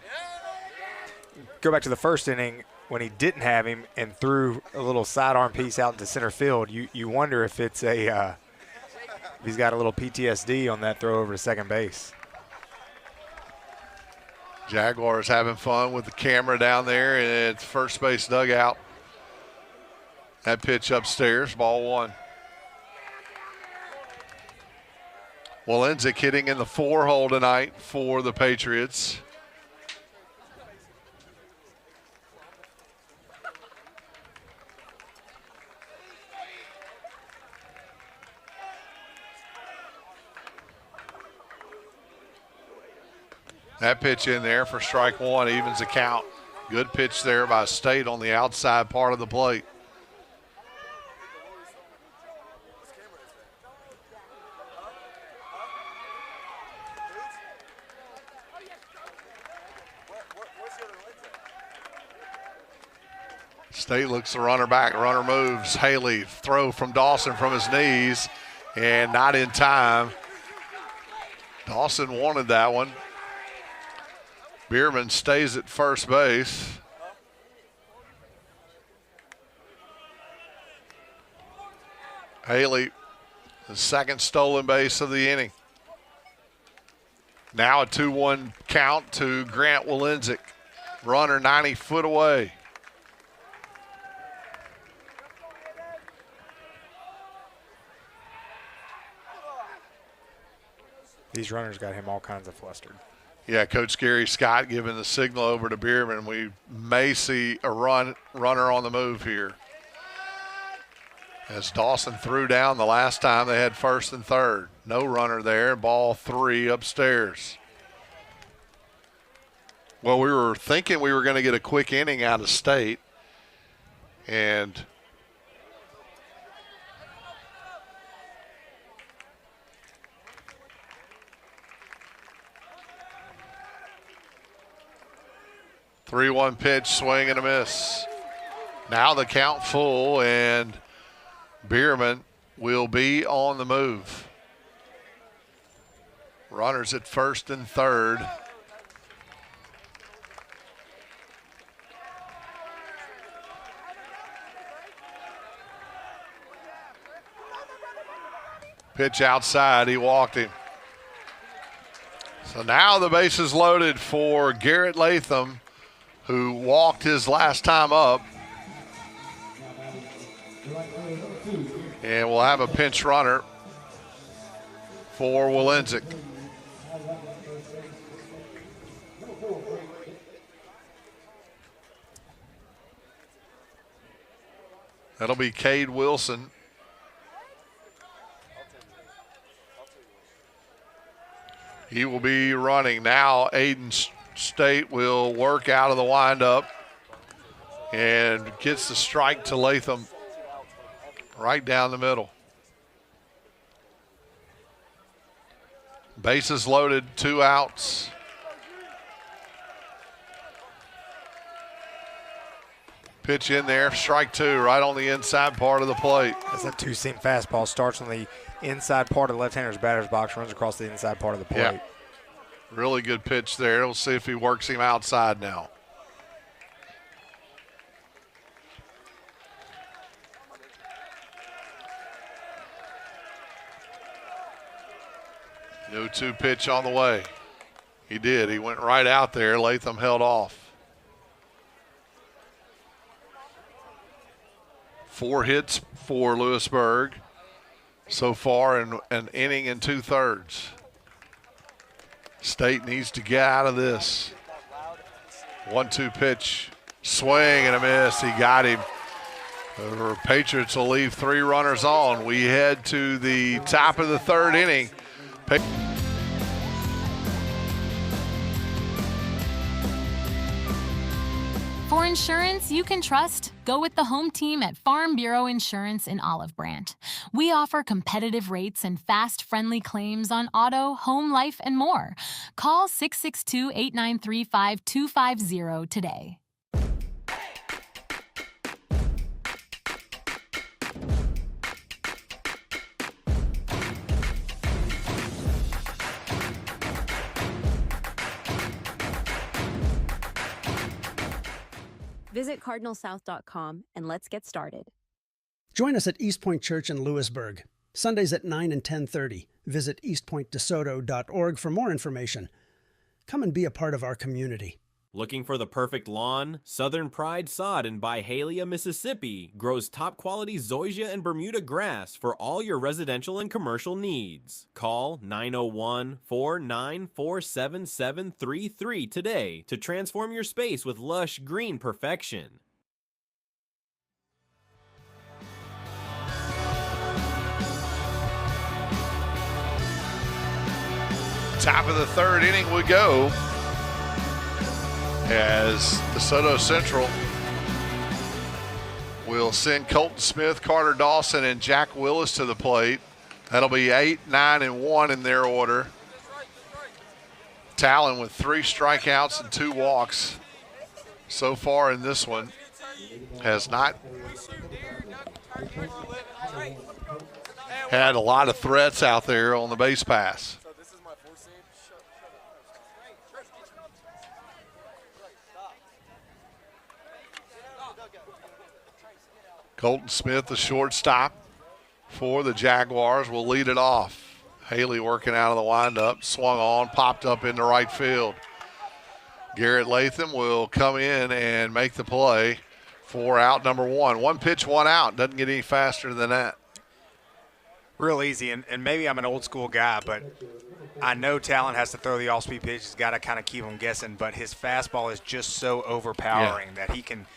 Go back to the first inning when he didn't have him and threw a little sidearm piece out into center field. You wonder if it's if he's got a little PTSD on that throw over to second base. Jaguars having fun with the camera down there at the first base dugout. That pitch upstairs, ball 1. Walenzik hitting in the 4-hole tonight for the Patriots. That pitch in there for strike 1 evens the count. Good pitch there by State on the outside part of the plate. State looks the runner back. Runner moves. Haley throw from Dawson from his knees and not in time. Dawson wanted that one. Bierman stays at first base. Haley, the second stolen base of the inning. Now a 2-1 count to Grant Walenzik. Runner 90 foot away. These runners got him all kinds of flustered. Yeah, Coach Gary Scott giving the signal over to Bierman. We may see a runner on the move here. As Dawson threw down the last time they had first and third. No runner there. Ball 3 upstairs. Well, we were thinking we were going to get a quick inning out of State, and three-one pitch, swing and a miss. Now the count full, and Bierman will be on the move. Runners at first and third. Pitch outside, he walked him. So now the base is loaded for Garrett Latham, who walked his last time up. And we'll have a pinch runner for Walenzik. That'll be Cade Wilson. He will be running. Now Aiden State will work out of the windup and gets the strike to Latham right down the middle. Bases loaded, 2 outs. Pitch in there, strike 2, right on the inside part of the plate. That's a two-seam fastball. Starts on the inside part of the left-hander's batter's box, runs across the inside part of the plate. Yeah. Really good pitch there. We'll see if he works him outside now. No 2 pitch on the way. He did. He went right out there. Latham held off. 4 hits for Lewisburg so far in an inning and 2/3. State needs to get out of this. 1-2 pitch, swing and a miss. He got him. The Patriots will leave 3 runners on. We head to the top of the 3rd inning. For insurance you can trust, go with the home team at Farm Bureau Insurance in Olive Branch. We offer competitive rates and fast, friendly claims on auto, home, life, and more. Call 662-893-5250 today. Visit cardinalsouth.com and let's get started. Join us at Eastpoint Church in Lewisburg, Sundays at 9 and 10:30. Visit eastpointdesoto.org for more information. Come and be a part of our community. Looking for the perfect lawn? Southern Pride Sod in Byhalia, Mississippi grows top quality zoysia and Bermuda grass for all your residential and commercial needs. Call 901-494-7733 today to transform your space with lush green perfection. Top of the 3rd inning we go, as Desoto Central will send Colton Smith, Carter Dawson, and Jack Willis to the plate. That'll be 8, 9, and 1 in their order. Talon with 3 strikeouts and 2 walks so far in this one. Has not had a lot of threats out there on the base pass. Colton Smith, the shortstop for the Jaguars, will lead it off. Haley working out of the windup, swung on, popped up into right field. Garrett Latham will come in and make the play for out number 1. 1 pitch, 1 out. Doesn't get any faster than that. Real easy, and maybe I'm an old school guy, but I know Talon has to throw the off-speed pitch. He's got to kind of keep him guessing, but his fastball is just so overpowering that he can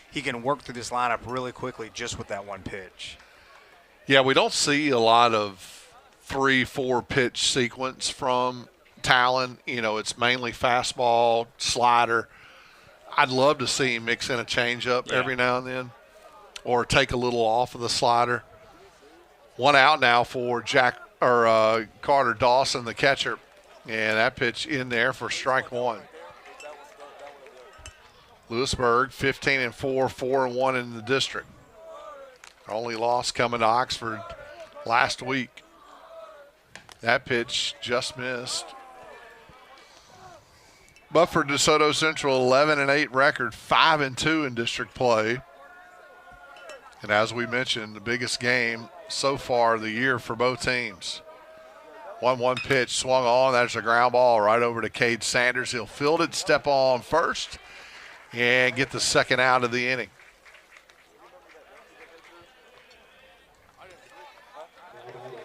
work through this lineup really quickly just with that 1 pitch. Yeah, we don't see a lot of 3-4 pitch sequence from Talon. You know, it's mainly fastball, slider, I'd love to see him mix in a changeup every now and then, or take a little off of the slider. One out now for Carter Dawson, the catcher, and that pitch in there for strike one. Lewisburg 15-4, 4-1 in the district. Our only loss coming to Oxford last week. That pitch just missed. But for DeSoto Central, 11-8 record, 5-2 in district play. And as we mentioned, the biggest game so far of the year for both teams. 1-1 pitch swung on. That's a ground ball right over to Cade Sanders. He'll field it, step on first, and get the second out of the inning.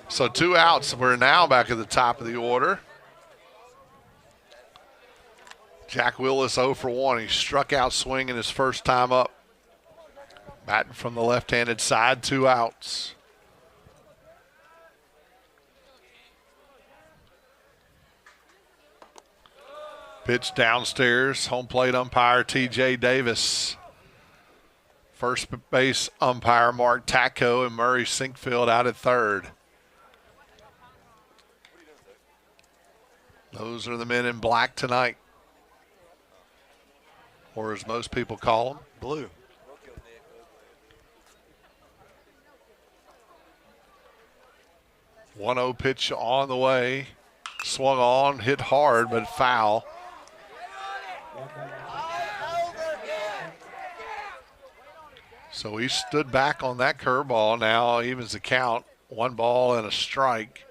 So 2 outs. We're now back at the top of the order. Jack Willis 0 for 1. He struck out swinging his first time up. Batting from the left-handed side, 2 outs. Pitch downstairs, home plate umpire T.J. Davis. First base umpire Mark Tacko and Murray Sinkfield out at third. Those are the men in black tonight. Or as most people call them, blue. One 1-0 pitch on the way. Swung on, hit hard, but foul. So he stood back on that curveball. Now evens the count. 1 ball and a strike.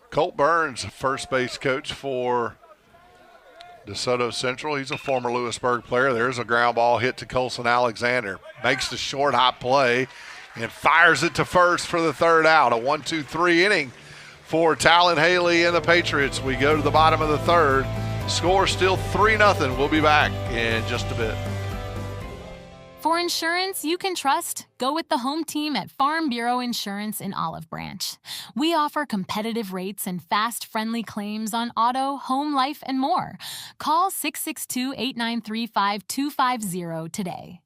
Colt Burns, first base coach for DeSoto Central. He's a former Lewisburg player. There's a ground ball hit to Colson Alexander. Makes the short hop play and fires it to first for the third out. A 1-2-3 inning for Talon Haley and the Patriots. We go to the bottom of the third. Score still 3-0. We'll be back in just a bit. For insurance you can trust, go with the home team at Farm Bureau Insurance in Olive Branch. We offer competitive rates and fast, friendly claims on auto, home, life, and more. Call 662-893-5250 today.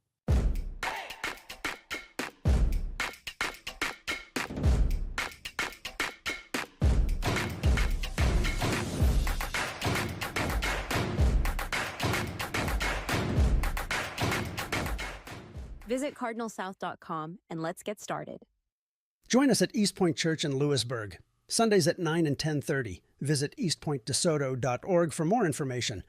Visit cardinalsouth.com and let's get started. Join us at Eastpoint Church in Lewisburg, Sundays at 9 and 10:30. Visit eastpointdesoto.org for more information.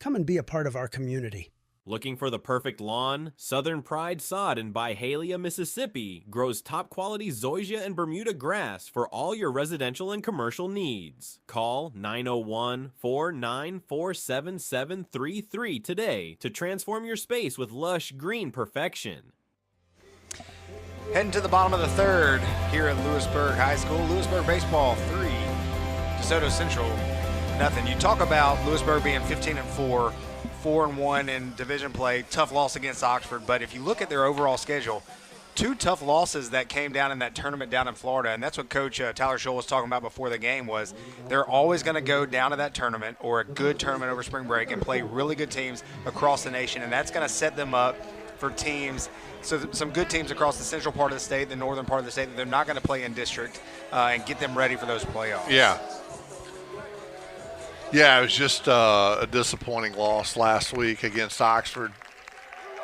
Come and be a part of our community. Looking for the perfect lawn? Southern Pride Sod in Byhalia, Mississippi grows top quality zoysia and Bermuda grass for all your residential and commercial needs. Call 901-494-7733 today to transform your space with lush green perfection. Heading to the bottom of the third here at Lewisburg High School. Lewisburg baseball 3, DeSoto Central nothing. You talk about Lewisburg being 15-4. 4-1 in division play, tough loss against Oxford. But if you look at their overall schedule, 2 tough losses that came down in that tournament down in Florida, and that's what Coach Tyler Scholl was talking about before the game was they're always going to go down to that tournament or a good tournament over spring break and play really good teams across the nation, and that's going to set them up for teams, so some good teams across the central part of the state, the northern part of the state that they're not going to play in district and get them ready for those playoffs. Yeah, it was just a disappointing loss last week against Oxford.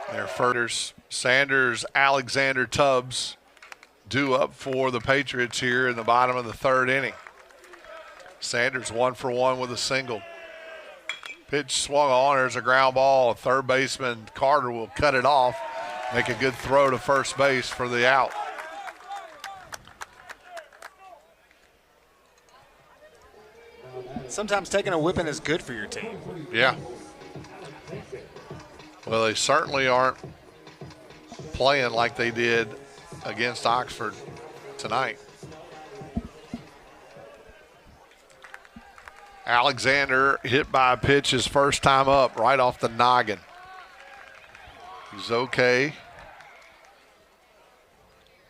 Their first Sanders, Alexander, Tubbs due up for the Patriots here in the bottom of the third inning. Sanders 1 for 1 with a single. Pitch swung on. There's a ground ball. Third baseman Carter will cut it off, make a good throw to first base for the out. Sometimes taking a whipping is good for your team. Yeah. Well, they certainly aren't playing like they did against Oxford tonight. Alexander hit by a pitch his first time up, right off the noggin. He's okay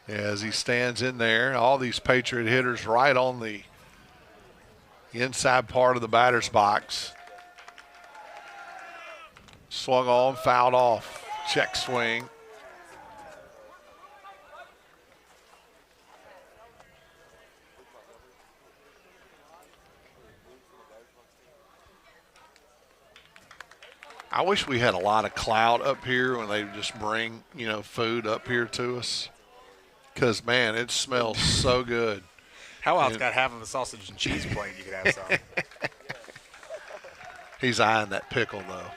as he stands in there. All these Patriot hitters right on the inside part of the batter's box. Swung on, fouled off. Check swing. I wish we had a lot of clout up here when they just bring, food up here to us. Because, man, it smells so good. How else got half of a sausage and cheese plate? You could have some. He's eyeing that pickle, though.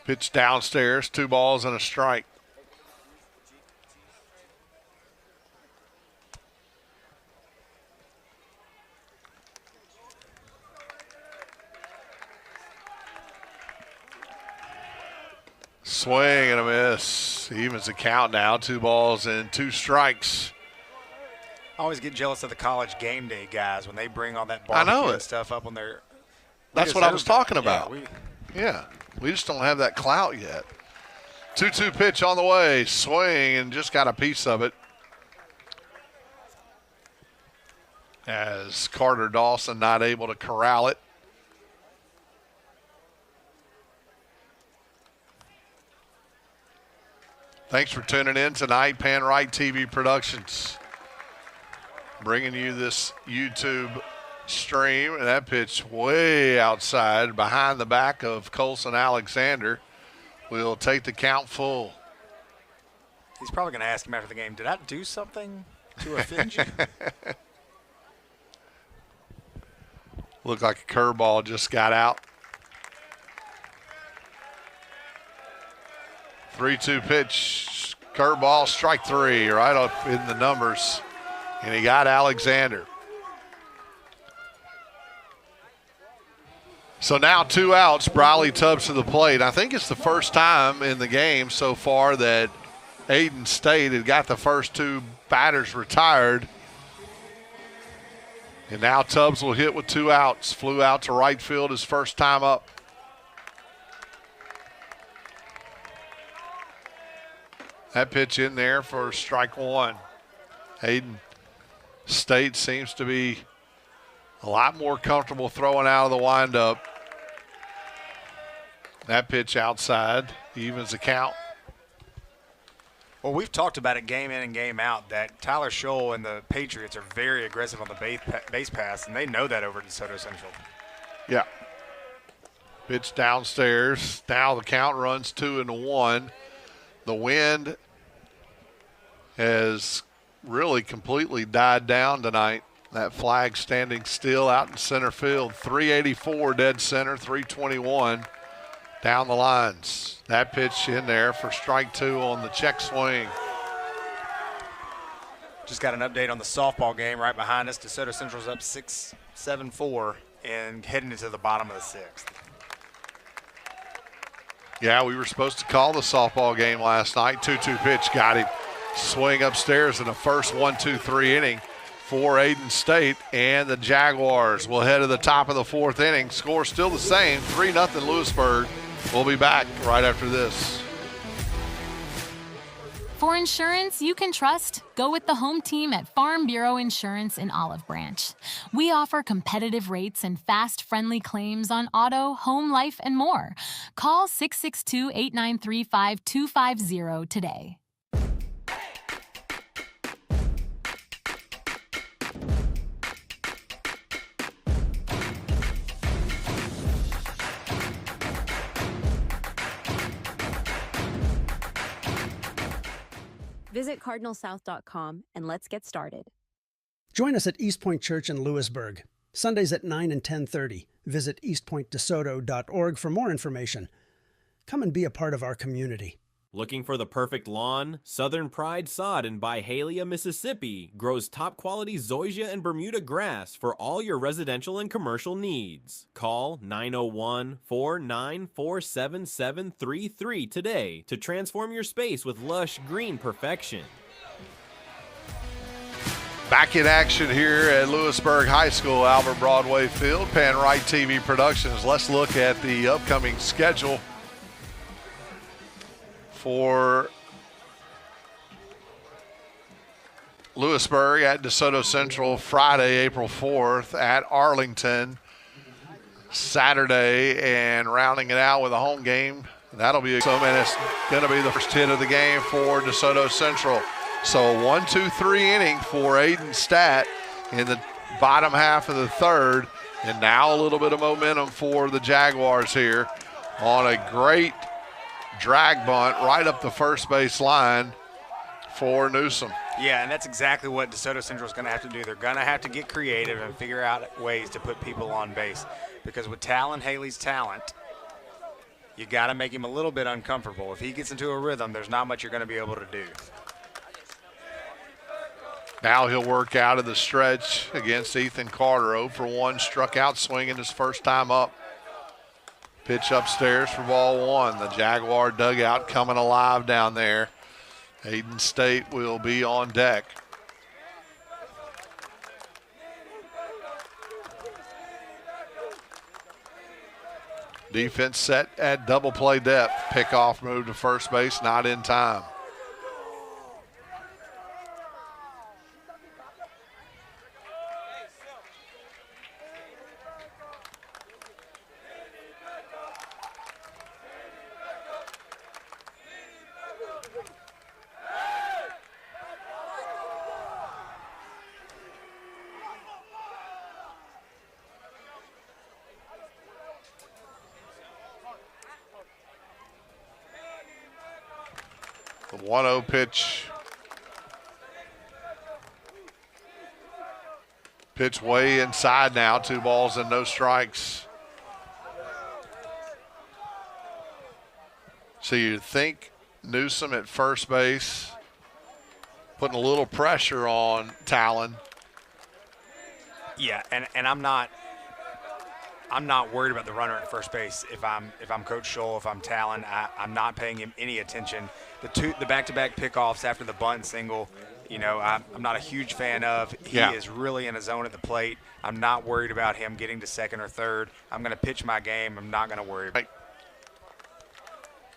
Pitch downstairs, 2 balls and a strike. Swing and a miss. Evens the count now. 2 balls and 2 strikes. I always get jealous of the college game day guys when they bring all that I know barbecue it. and stuff up on their. That's what I was talking Yeah, about. We just don't have that clout yet. 2-2 pitch on the way. Swing and just got a piece of it. As Carter Dawson not able to corral it. Thanks for tuning in tonight. PanRight TV Productions bringing you this YouTube stream. And that pitch way outside behind the back of Colson Alexander will take the count full. He's probably going to ask him after the game, did I do something to offend you? Looked like a curveball just got out. 3-2 pitch, curveball, strike 3, right up in the numbers. And he got Alexander. So now 2 outs, Briley Tubbs to the plate. I think it's the first time in the game so far that Aiden State had got the first 2 batters retired. And now Tubbs will hit with 2 outs. Flew out to right field his first time up. That pitch in there for strike 1. Aiden State seems to be a lot more comfortable throwing out of the windup. That pitch outside evens the count. Well, we've talked about it game in and game out that Tyler Scholl and the Patriots are very aggressive on the base pass, and they know that over at DeSoto Central. Yeah. Pitch downstairs. Now the count runs 2-1. The wind has really completely died down tonight. That flag standing still out in center field. 384 dead center, 321 down the lines. That pitch in there for strike 2 on the check swing. Just got an update on the softball game right behind us. DeSoto Central's up 6-7-4 and heading into the bottom of the 6th. Yeah, we were supposed to call the softball game last night. 2-2 pitch got him. Swing upstairs in the first 1-2-3 inning for Aiden State, and the Jaguars will head to the top of the 4th inning. Score still the same, 3-0 Lewisburg. We'll be back right after this. For insurance you can trust, go with the home team at Farm Bureau Insurance in Olive Branch. We offer competitive rates and fast, friendly claims on auto, home, life, and more. Call 662-893-5250 today. Visit cardinalsouth.com and let's get started. Join us at Eastpoint Church in Lewisburg, Sundays at 9 and 10:30. Visit eastpointdesoto.org for more information. Come and be a part of our community. Looking for the perfect lawn? Southern Pride Sod in Byhalia, Mississippi grows top quality zoysia and Bermuda grass for all your residential and commercial needs. Call 901-494-7733 today to transform your space with lush green perfection. Back in action here at Lewisburg High School, Albert Broadway Field, PanRight TV Productions. Let's look at the upcoming schedule for Lewisburg at Desoto Central Friday, April 4th at Arlington Saturday, and rounding it out with a home game. That'll be so, man, it's going to be the first hit of the game for Desoto Central. So 1-2-3 inning for Aiden Stat in the bottom half of the third, and now a little bit of momentum for the Jaguars here on a great drag bunt right up the first base line for Newsom. Yeah, and that's exactly what DeSoto Central is going to have to do. They're going to have to get creative and figure out ways to put people on base, because with Talon Haley's talent, you got to make him a little bit uncomfortable. If he gets into a rhythm, there's not much you're going to be able to do. Now he'll work out of the stretch against Ethan Carter. 0 for 1, struck out swinging his first time up. Pitch upstairs for ball one. The Jaguar dugout coming alive down there. Aiden State will be on deck. Defense set at double play depth. Pickoff move to first base, not in time. The 1-0 pitch. Pitch way inside now. 2 balls and no strikes. So you think Newsom at first base, putting a little pressure on Talon. Yeah, and I'm not worried about the runner at first base. If I'm Coach Scholl, if I'm Talon, I'm not paying him any attention. The back-to-back pickoffs after the bunt single, I'm not a huge fan of. He is really in a zone at the plate. I'm not worried about him getting to second or third. I'm going to pitch my game. I'm not going to worry about it.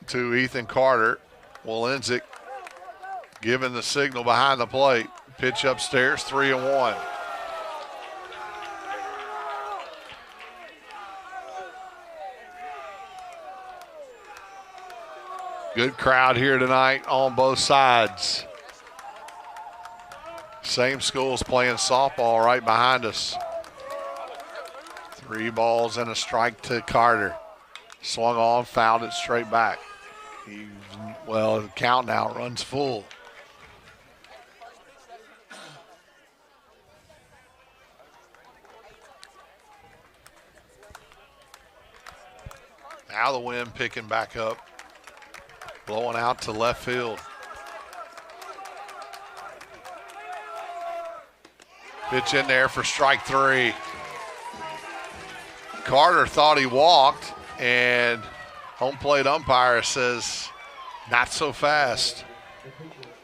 To Ethan Carter. Walenzik giving the signal behind the plate. Pitch upstairs, 3-1. Good crowd here tonight on both sides. Same schools playing softball right behind us. 3 balls and a strike to Carter. Swung on, fouled it straight back. The count now runs full. Now the wind picking back up. Blowing out to left field. Pitch in there for strike 3. Carter thought he walked, and home plate umpire says not so fast.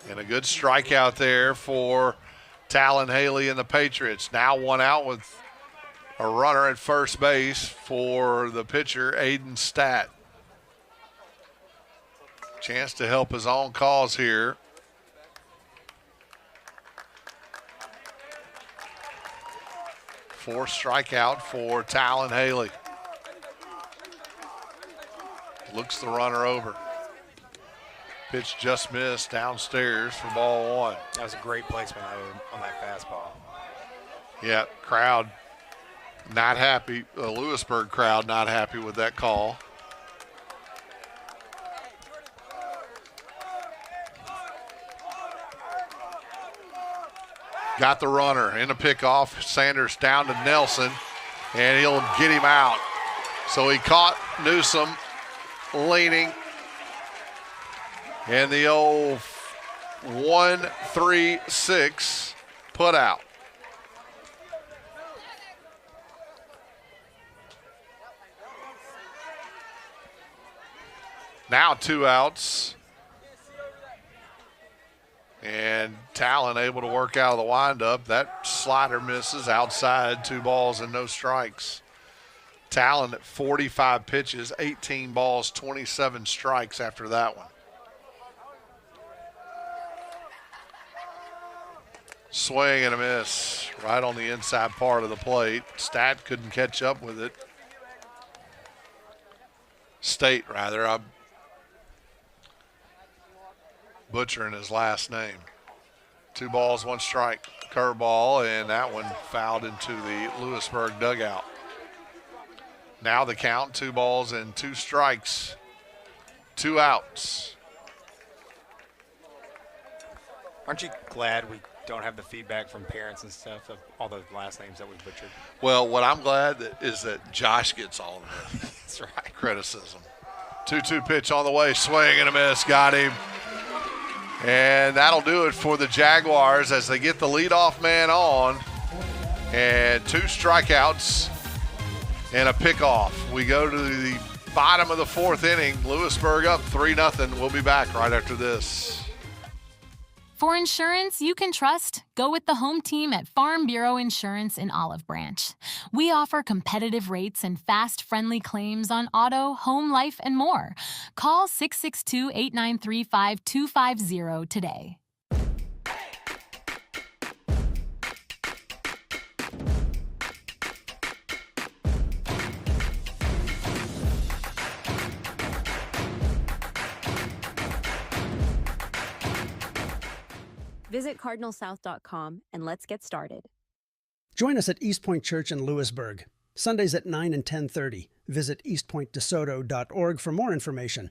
And a good strikeout there for Talon Haley and the Patriots. Now 1 out with a runner at first base for the pitcher, Aiden Stat. Chance to help his own cause here. Fourth strikeout for Talon Haley. Looks the runner over. Pitch just missed downstairs for ball one. That was a great placement on that fastball. Yeah, crowd not happy. The Lewisburg crowd not happy with that call. Got the runner in a pickoff. Sanders down to Nelson, and he'll get him out. So he caught Newsom leaning. And the old 1-3-6 put out. Now 2 outs. And Talon able to work out of the windup. That slider misses outside. 2 balls and no strikes. Talon at 45 pitches, 18 balls, 27 strikes after that one. Swing and a miss right on the inside part of the plate. Stat couldn't catch up with it. State, rather. I'm butchering his last name. 2 balls, 1 strike. Curveball, and that one fouled into the Lewisburg dugout. Now the count, 2 balls and 2 strikes. 2 outs. Aren't you glad we don't have the feedback from parents and stuff of all those last names that we butchered? Well, what I'm glad is that Josh gets all of it. That's right. Criticism. 2-2 pitch on the way. Swing and a miss. Got him. And that'll do it for the Jaguars as they get the leadoff man on. And 2 strikeouts and a pickoff. We go to the bottom of the 4th inning. Lewisburg up 3-0. We'll be back right after this. For insurance you can trust, go with the home team at Farm Bureau Insurance in Olive Branch. We offer competitive rates and fast, friendly claims on auto, home, life, and more. Call 662-893-5250 today. Visit cardinalsouth.com and let's get started. Join us at Eastpoint Church in Lewisburg, Sundays at 9 and 10:30. Visit eastpointdesoto.org for more information.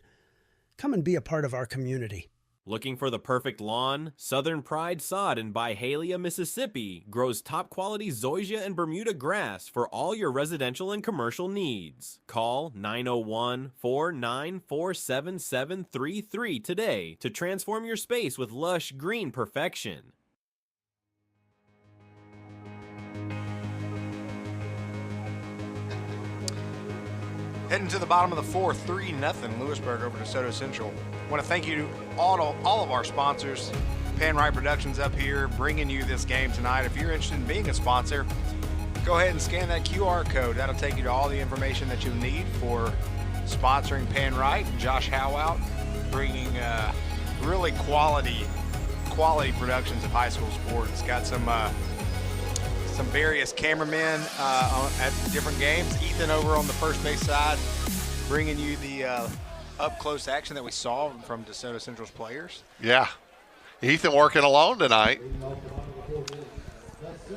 Come and be a part of our community. Looking for the perfect lawn? Southern Pride Sod in Byhalia, Mississippi grows top-quality zoysia and Bermuda grass for all your residential and commercial needs. Call 901-494-7733 today to transform your space with lush green perfection. Heading to the bottom of the 4th, 3-0 Lewisburg over Desoto Central. I want to thank you to all of our sponsors. PanRight Productions up here bringing you this game tonight. If you're interested in being a sponsor, go ahead and scan that QR code. That'll take you to all the information that you need for sponsoring PanRight. Josh Howout bringing really quality productions of high school sports. Got some various cameramen at different games. Ethan over on the first base side bringing you the up-close action that we saw from DeSoto Central's players. Yeah. Ethan working alone tonight.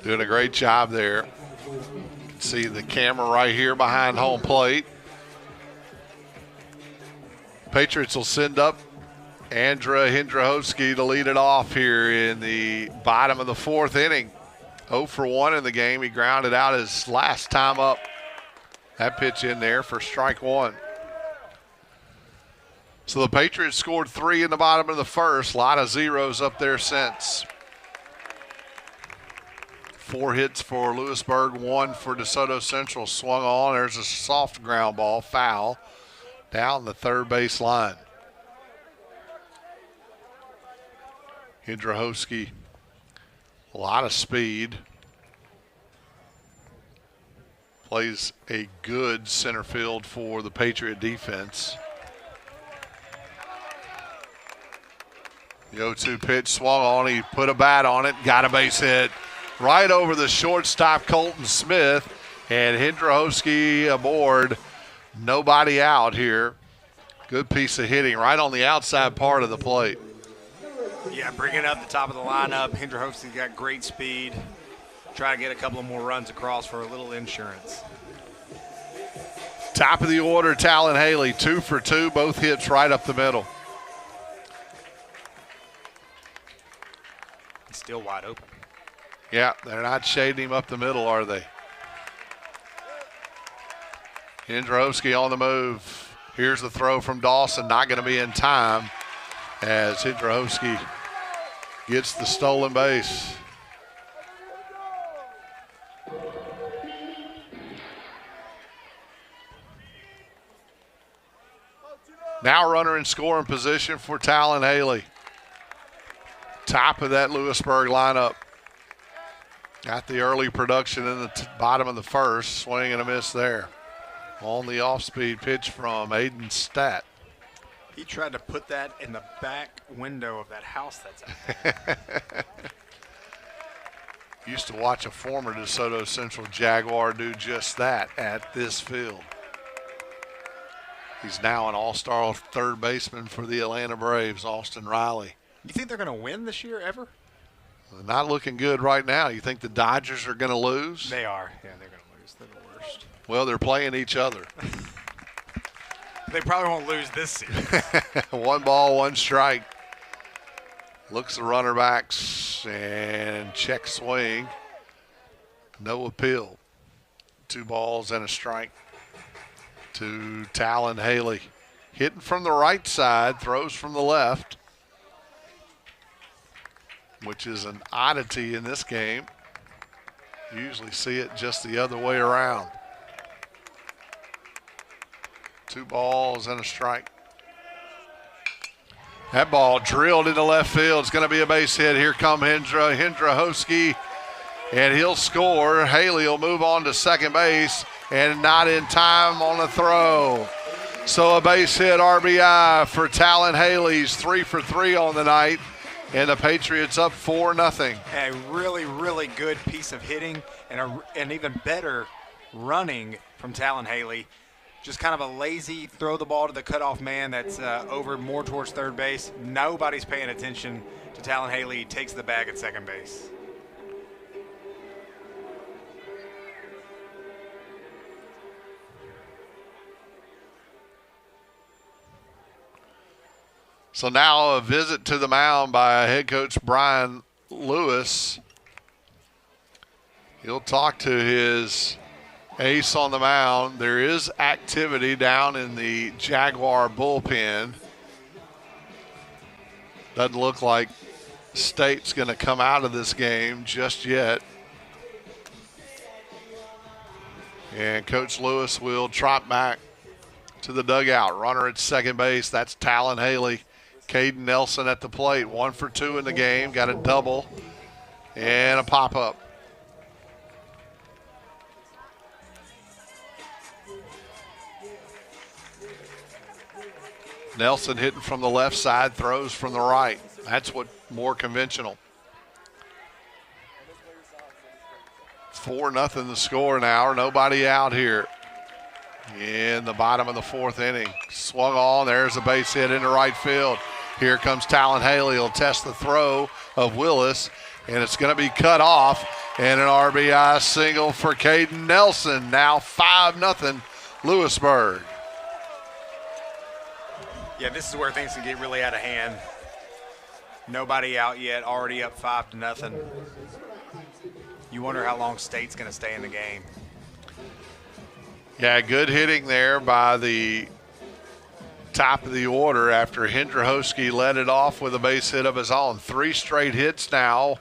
Doing a great job there. You can see the camera right here behind home plate. Patriots will send up Andra Hindrahovsky to lead it off here in the bottom of the 4th inning. 0 for 1 in the game. He grounded out his last time up. That pitch in there for strike 1. So the Patriots scored 3 in the bottom of the 1st. A lot of zeros up there since. 4 hits for Lewisburg, 1 for DeSoto Central. Swung on. There's a soft ground ball, foul, down the 3rd base line. Hindrahovsky, a lot of speed. Plays a good center field for the Patriot defense. The 0-2 pitch swung on. He put a bat on it, got a base hit right over the shortstop, Colton Smith. And Hindrahovsky aboard. Nobody out here. Good piece of hitting right on the outside part of the plate. Yeah, bringing up the top of the lineup. Hindrahovsky got great speed. Try to get a couple of more runs across for a little insurance. Top of the order, Talon Haley, 2 for 2, both hits right up the middle. He's still wide open. Yeah, they're not shading him up the middle, are they? Hindrahovsky on the move. Here's the throw from Dawson, not going to be in time as Hindrahovsky gets the stolen base. Now runner in scoring position for Talon Haley. Top of that Lewisburg lineup. Got the early production in the bottom of the 1st. Swing and a miss there. On the off-speed pitch from Aiden Stat. He tried to put that in the back window of that house that's out there. Used to watch a former DeSoto Central Jaguar do just that at this field. He's now an all-star third baseman for the Atlanta Braves, Austin Riley. You think they're going to win this year ever? Not looking good right now. You think the Dodgers are going to lose? They are. Yeah, they're going to lose. They're the worst. Well, they're playing each other. They probably won't lose this season. 1 ball, 1 strike. Looks the runner backs and check swing. No appeal. 2 balls and a strike to Talon Haley. Hitting from the right side, throws from the left, which is an oddity in this game. You usually see it just the other way around. 2 balls and a strike. That ball drilled into left field. It's going to be a base hit. Here come Hendra Hosky, and he'll score. Haley will move on to second base, and not in time on the throw. So a base hit, RBI for Talon Haley. He's 3 for 3 on the night, and the Patriots up 4-0. A really, really good piece of hitting and even better running from Talon Haley. Just kind of a lazy throw the ball to the cutoff man that's over more towards third base. Nobody's paying attention to Talon Haley. He takes the bag at second base. So now a visit to the mound by head coach Brian Lewis. He'll talk to his ace on the mound. There is activity down in the Jaguar bullpen. Doesn't look like State's going to come out of this game just yet. And Coach Lewis will trot back to the dugout. Runner at second base, that's Talon Haley. Caden Nelson at the plate, 1 for 2 in the game. Got a double and a pop-up. Nelson hitting from the left side, throws from the right. That's what more conventional. 4-0 the score now. Nobody out here in the bottom of the 4th inning. Swung on. There's a base hit into right field. Here comes Talon Haley. He'll test the throw of Willis, and it's going to be cut off. And an RBI single for Caden Nelson. Now 5-0 Lewisburg. Yeah, this is where things can get really out of hand. Nobody out yet, already up 5-0. You wonder how long State's going to stay in the game. Yeah, good hitting there by the top of the order after Hendrahosky led it off with a base hit of his own. 3 straight hits now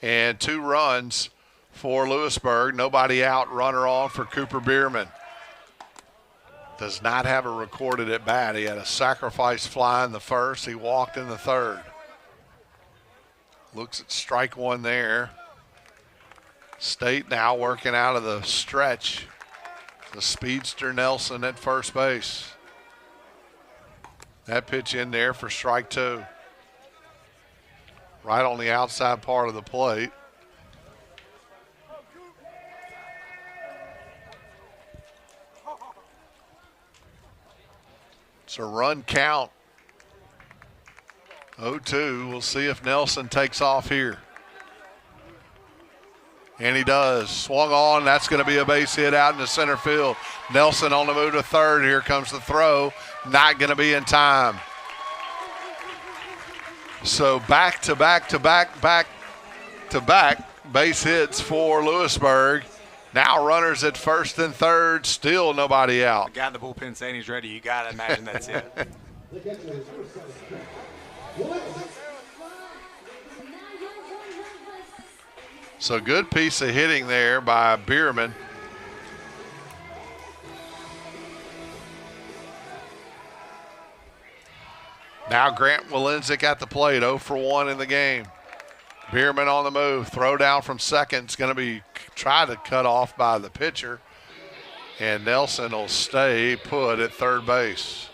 and 2 runs for Lewisburg. Nobody out, runner on for Cooper Bierman. Does not have a recorded at bat. He had a sacrifice fly in the first. He walked in the third. Looks at strike 1 there. State now working out of the stretch. The speedster Nelson at first base. That pitch in there for strike 2. Right on the outside part of the plate. It's a run count. 0-2. We'll see if Nelson takes off here. And he does. Swung on. That's going to be a base hit out in the center field. Nelson on the move to third. Here comes the throw. Not going to be in time. So back to back base hits for Lewisburg. Now runners at first and third. Still nobody out. The guy in the bullpen saying he's ready. You got to imagine that's it. So good piece of hitting there by Bierman. Now Grant Walenzik at the plate, 0 for 1 in the game. Bierman on the move, throw down from second. It's going to be tried to cut off by the pitcher. And Nelson will stay put at third base.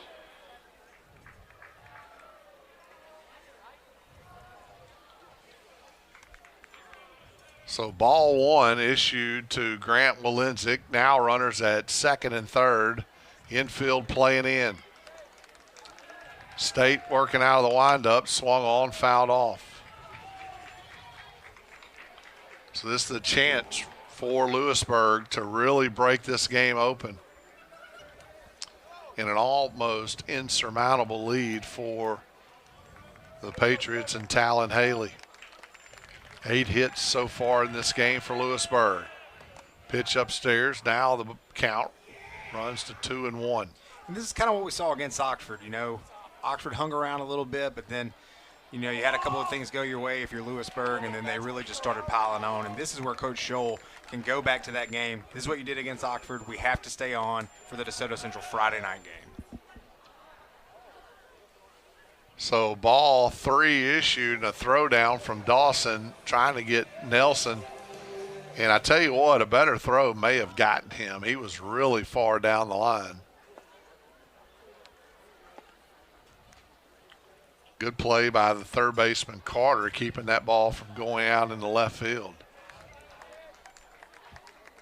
So ball one issued to Grant Walenzik. Now runners at second and third. Infield playing in. State working out of the windup, swung on, fouled off. So this is the chance for Lewisburg to really break this game open in an almost insurmountable lead for the Patriots and Talon Haley. 8 hits so far in this game for Lewisburg. Pitch upstairs. Now the count runs to 2-1. And this is kind of what we saw against Oxford. Oxford hung around a little bit, but then, you had a couple of things go your way if you're Lewisburg, and then they really just started piling on. And this is where Coach Scholl can go back to that game. This is what you did against Oxford. We have to stay on for the DeSoto Central Friday night game. So ball 3 issued and a throwdown from Dawson trying to get Nelson. And I tell you what, a better throw may have gotten him. He was really far down the line. Good play by the third baseman, Carter, keeping that ball from going out in the left field,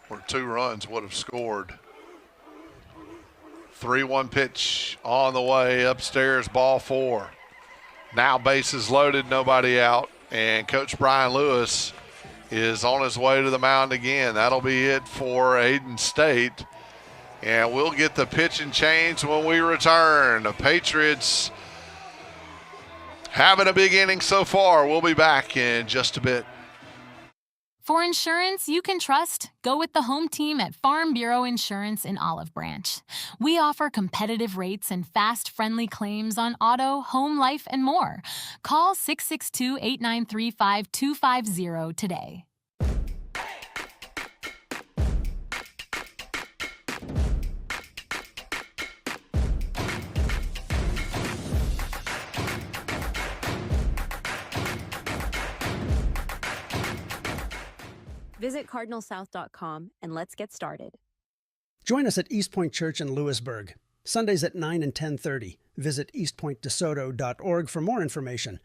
where 2 runs would have scored. 3-1 pitch on the way upstairs, ball 4. Now bases loaded, nobody out, and Coach Brian Lewis is on his way to the mound again. That'll be it for Aden State, and we'll get the pitch and change when we return. The Patriots having a big inning so far. We'll be back in just a bit. For insurance you can trust, go with the home team at Farm Bureau Insurance in Olive Branch. We offer competitive rates and fast, friendly claims on auto, home, life, and more. Call 662-893-5250 today. Visit cardinalsouth.com and let's get started. Join us at Eastpoint Church in Lewisburg, Sundays at 9 and 10:30. Visit eastpointdesoto.org for more information.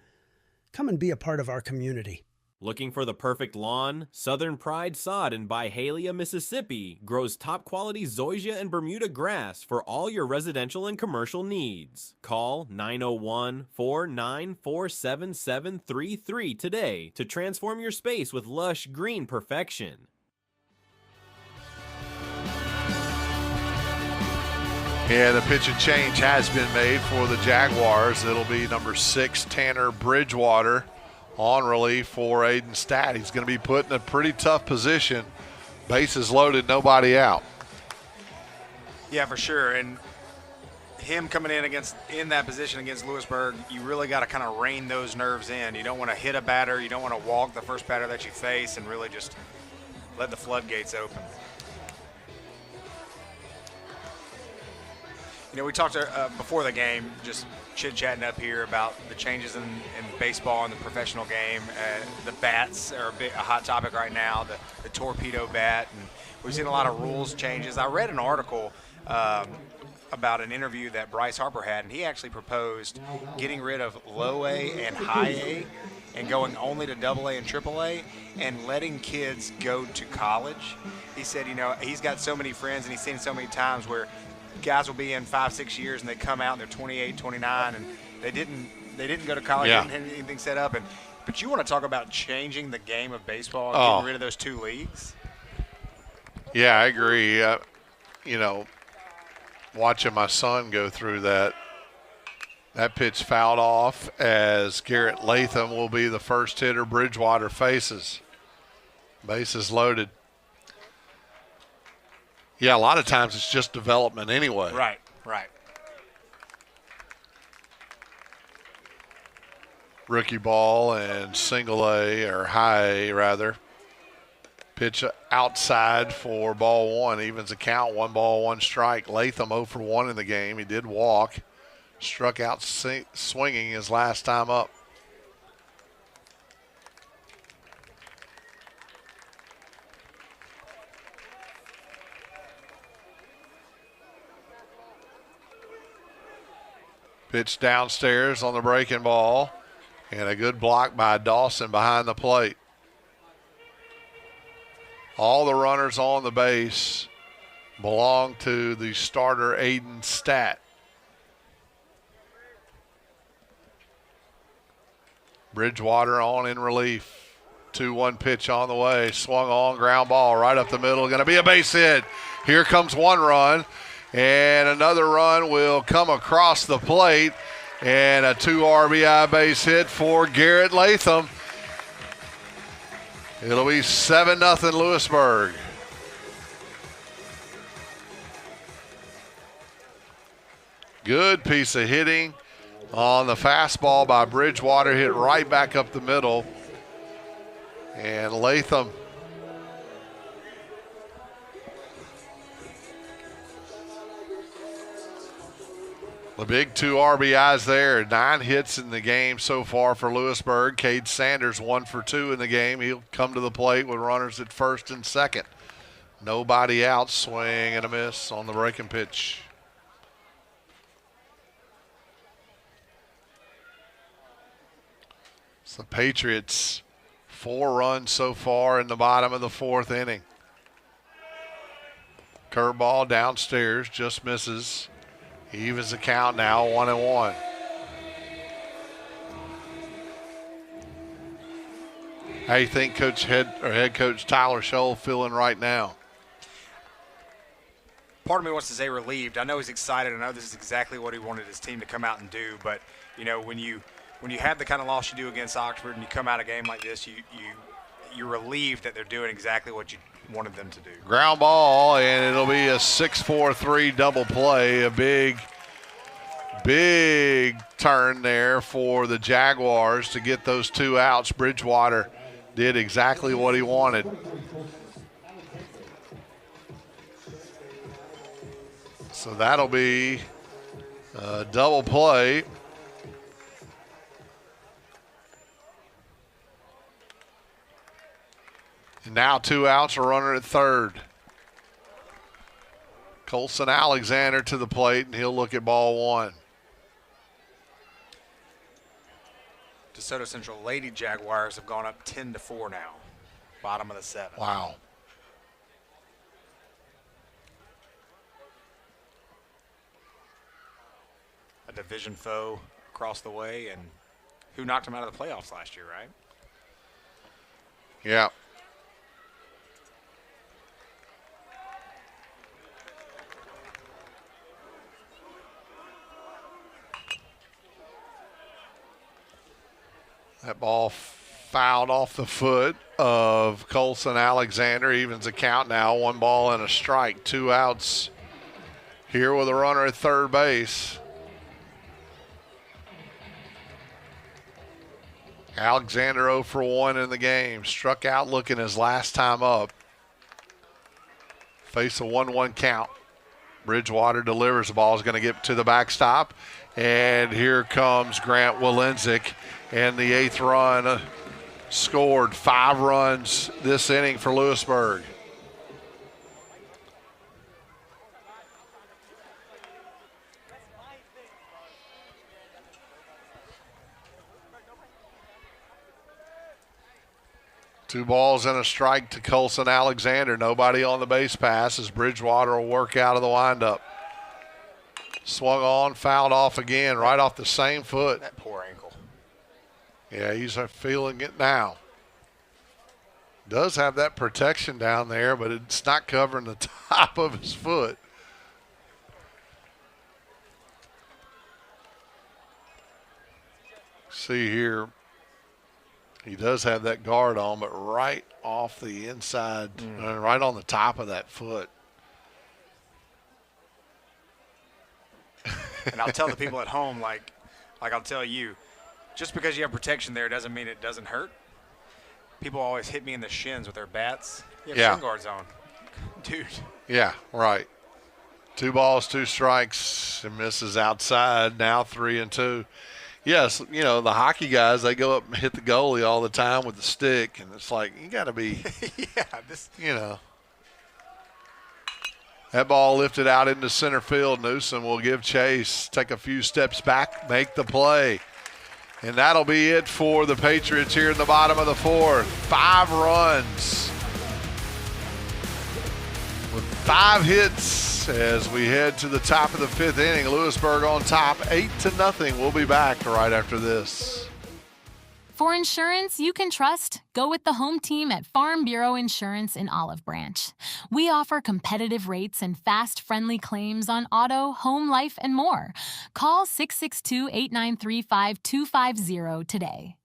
Come and be a part of our community. Looking for the perfect lawn? Southern Pride Sod in Byhalia, Mississippi grows top-quality zoysia and Bermuda grass for all your residential and commercial needs. Call 901-494-7733 today to transform your space with lush green perfection. Yeah, the pitch and change has been made for the Jaguars. It'll be number 6, Tanner Bridgewater, on relief for Aden State. He's going to be put in a pretty tough position. Bases loaded, nobody out. Yeah, for sure. And him coming in that position against Lewisburg, you really got to kind of rein those nerves in. You don't want to hit a batter. You don't want to walk the first batter that you face and really just let the floodgates open. We talked before the game, just chit-chatting up here about the changes in baseball and the professional game. The bats are a hot topic right now, the torpedo bat, and we've seen a lot of rules changes. I read an article about an interview that Bryce Harper had, and he actually proposed getting rid of low A and high A and going only to double A and triple A and letting kids go to college. He said, he's got so many friends and he's seen so many times where guys will be in 5-6 years and they come out and they're 28, 29, and they didn't go to college, didn't have anything set up. But you want to talk about changing the game of baseball and getting rid of those 2 leagues? Yeah, I agree. Watching my son go through that pitch fouled off as Garrett Latham will be the first hitter Bridgewater faces. Bases loaded. Yeah, a lot of times it's just development anyway. Right. Rookie ball and single A, or high A rather. Pitch outside for ball 1, evens the count, 1 ball, 1 strike. Latham 0 for 1 in the game. He did walk, struck out swinging his last time up. Pitch downstairs on the breaking ball, and a good block by Dawson behind the plate. All the runners on the base belong to the starter, Aiden Stat. Bridgewater on in relief. 2-1 pitch on the way. Swung on, ground ball right up the middle. Going to be a base hit. Here comes one run. And another run will come across the plate. And a 2 RBI base hit for Garrett Latham. It'll be 7-0 Lewisburg. Good piece of hitting on the fastball by Bridgewater, hit right back up the middle. And Latham the big 2 RBIs there. 9 hits in the game so far for Lewisburg. Cade Sanders 1 for 2 in the game. He'll come to the plate with runners at first and second. Nobody out. Swing and a miss on the breaking pitch. The Patriots 4 runs so far in the bottom of the 4th inning. Curveball downstairs, just misses. Evens the count now, 1-1. How you think head coach Tyler Scholl feeling right now? Part of me wants to say relieved. I know he's excited. I know this is exactly what he wanted his team to come out and do. But you know, when you have the kind of loss you do against Oxford and you come out a game like this, you're relieved that they're doing exactly what you wanted them to do. Ground ball, and it'll be a 6-4-3 double play. A big turn there for the Jaguars to get those 2 outs. Bridgewater did exactly what he wanted. So that'll be a double play. And now 2 outs, a runner at third. Colson Alexander to the plate, and he'll look at ball 1. DeSoto Central Lady Jaguars have gone up 10-4 now, bottom of the 7th. Wow. A division foe across the way, and who knocked them out of the playoffs last year, right? Yeah. That ball fouled off the foot of Colson Alexander. Evens the count now. 1 ball and a strike. 2 outs here with a runner at third base. Alexander 0 for 1 in the game. Struck out looking his last time up. Face a 1-1 count. Bridgewater delivers. The ball is going to get to the backstop. And here comes Grant Walensik. And the 8th run scored. 5 runs this inning for Lewisburg. Two balls and a strike to Colson Alexander. Nobody on the base pass as Bridgewater will work out of the windup. Swung on, fouled off again, right off the same foot. That poor ankle. Yeah, he's feeling it now. Does have that protection down there, but it's not covering the top of his foot. See here, he does have that guard on, but right off the inside, right on the top of that foot. And I'll tell the people at home, like I'll tell you, just because you have protection there doesn't mean it doesn't hurt. People always hit me in the shins with their bats. You have shin guards on. Dude. Yeah, right. 2 balls, 2 strikes, and misses outside. Now 3-2. Yes, you know, the hockey guys, they go up and hit the goalie all the time with the stick, and it's like, you got to be, you know. That ball lifted out into center field. Newsom will give chase, take a few steps back, make the play. And that'll be it for the Patriots here in the bottom of the 4th. 5 runs 5 hits as we head to the top of the 5th inning. Lewisburg on top, 8-0. We'll be back right after this. For insurance you can trust, go with the home team at Farm Bureau Insurance in Olive Branch. We offer competitive rates and fast, friendly claims on auto, home, life, and more. Call 662-893-5250 today.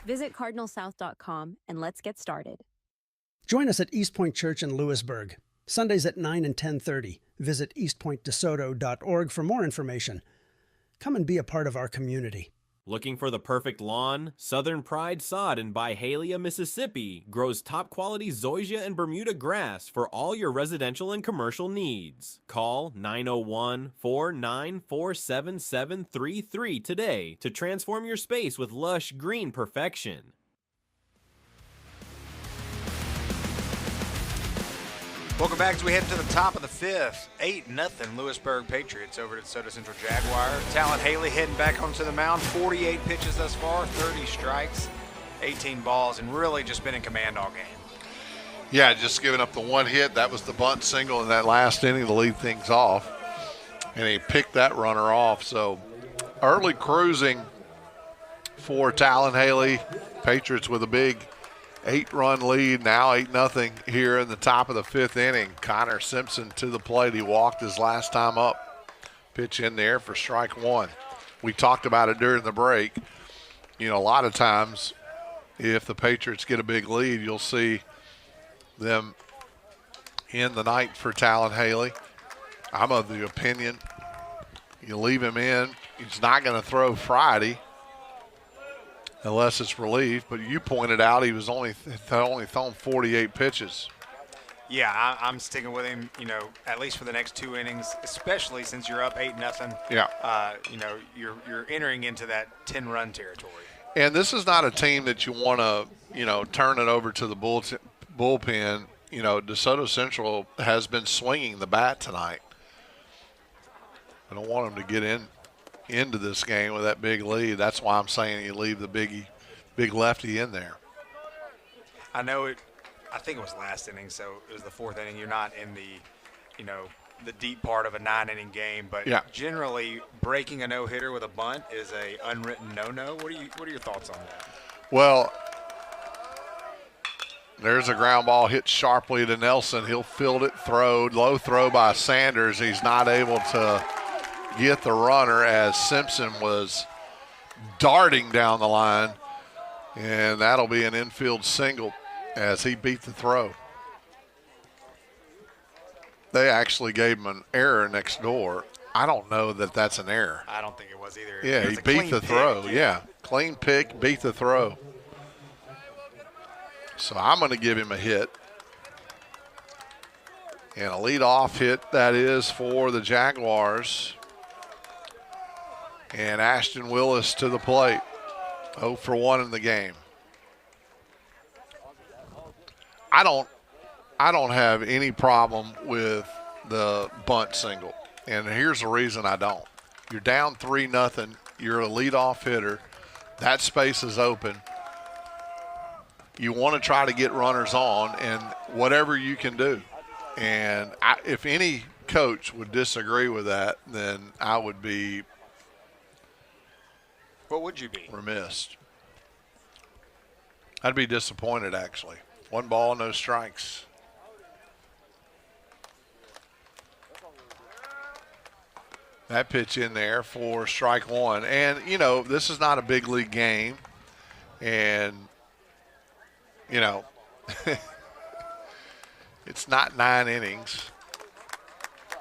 Visit cardinalsouth.com and let's get started. Join us at Eastpoint Church in Lewisburg, Sundays at 9 and 10:30. Visit eastpointdesoto.org for more information. Come and be a part of our community. Looking for the perfect lawn? Southern Pride Sod in Byhalia, Mississippi grows top-quality zoysia and Bermuda grass for all your residential and commercial needs. Call 901-494-7733 today to transform your space with lush green perfection. Welcome back as we head to the top of the 5th. 8-0 Lewisburg Patriots over at Desoto Central Jaguars. Talon Haley heading back onto the mound. 48 pitches thus far, 30 strikes, 18 balls, and really just been in command all game. Yeah, just giving up the 1 hit. That was the bunt single in that last inning to lead things off. And he picked that runner off. So early cruising for Talon Haley. Patriots with a big 8-run lead, now 8-0 here in the top of the 5th inning. Connor Simpson to the plate. He walked his last time up. Pitch in there for strike 1. We talked about it during the break. You know, a lot of times if the Patriots get a big lead, you'll see them in the night for Talon Haley. I'm of the opinion you leave him in. He's not going to throw Friday unless it's relief, but you pointed out he was only thrown 48 pitches. Yeah, I'm sticking with him, you know, at least for the next 2 innings, especially since you're up 8-0. Yeah. You know, you're entering into that 10-run territory. And this is not a team that you want to, you know, turn it over to the bullpen. You know, DeSoto Central has been swinging the bat tonight. I don't want them to get into this game with that big lead. That's why I'm saying you leave the big lefty in there. I know it. I think it was last inning, so it was the 4th inning. You're not in the, you know, the deep part of a 9-inning game, but yeah, generally breaking a no-hitter with a bunt is a unwritten no-no. What are your thoughts on that? Well, there's a ground ball hit sharply to Nelson. He'll field it, low throw by Sanders. He's not able to get the runner as Simpson was darting down the line, and that'll be an infield single as he beat the throw. They actually gave him an error next door. I don't know that that's an error. I don't think it was either. Yeah, he beat the throw. Yeah, clean pick, beat the throw. So I'm going to give him a hit. And a leadoff hit that is for the Jaguars. And Ashton Willis to the plate. 0 for 1 in the game. I don't have any problem with the bunt single. And here's the reason I don't. You're down 3-0. You're a leadoff hitter. That space is open. You want to try to get runners on, and whatever you can do. And if any coach would disagree with that, then I would be. What would you be? Remiss. I'd be disappointed, actually. 1 ball, no strikes. That pitch in there for strike 1. And, you know, this is not a big league game. And, you know, it's not 9 innings.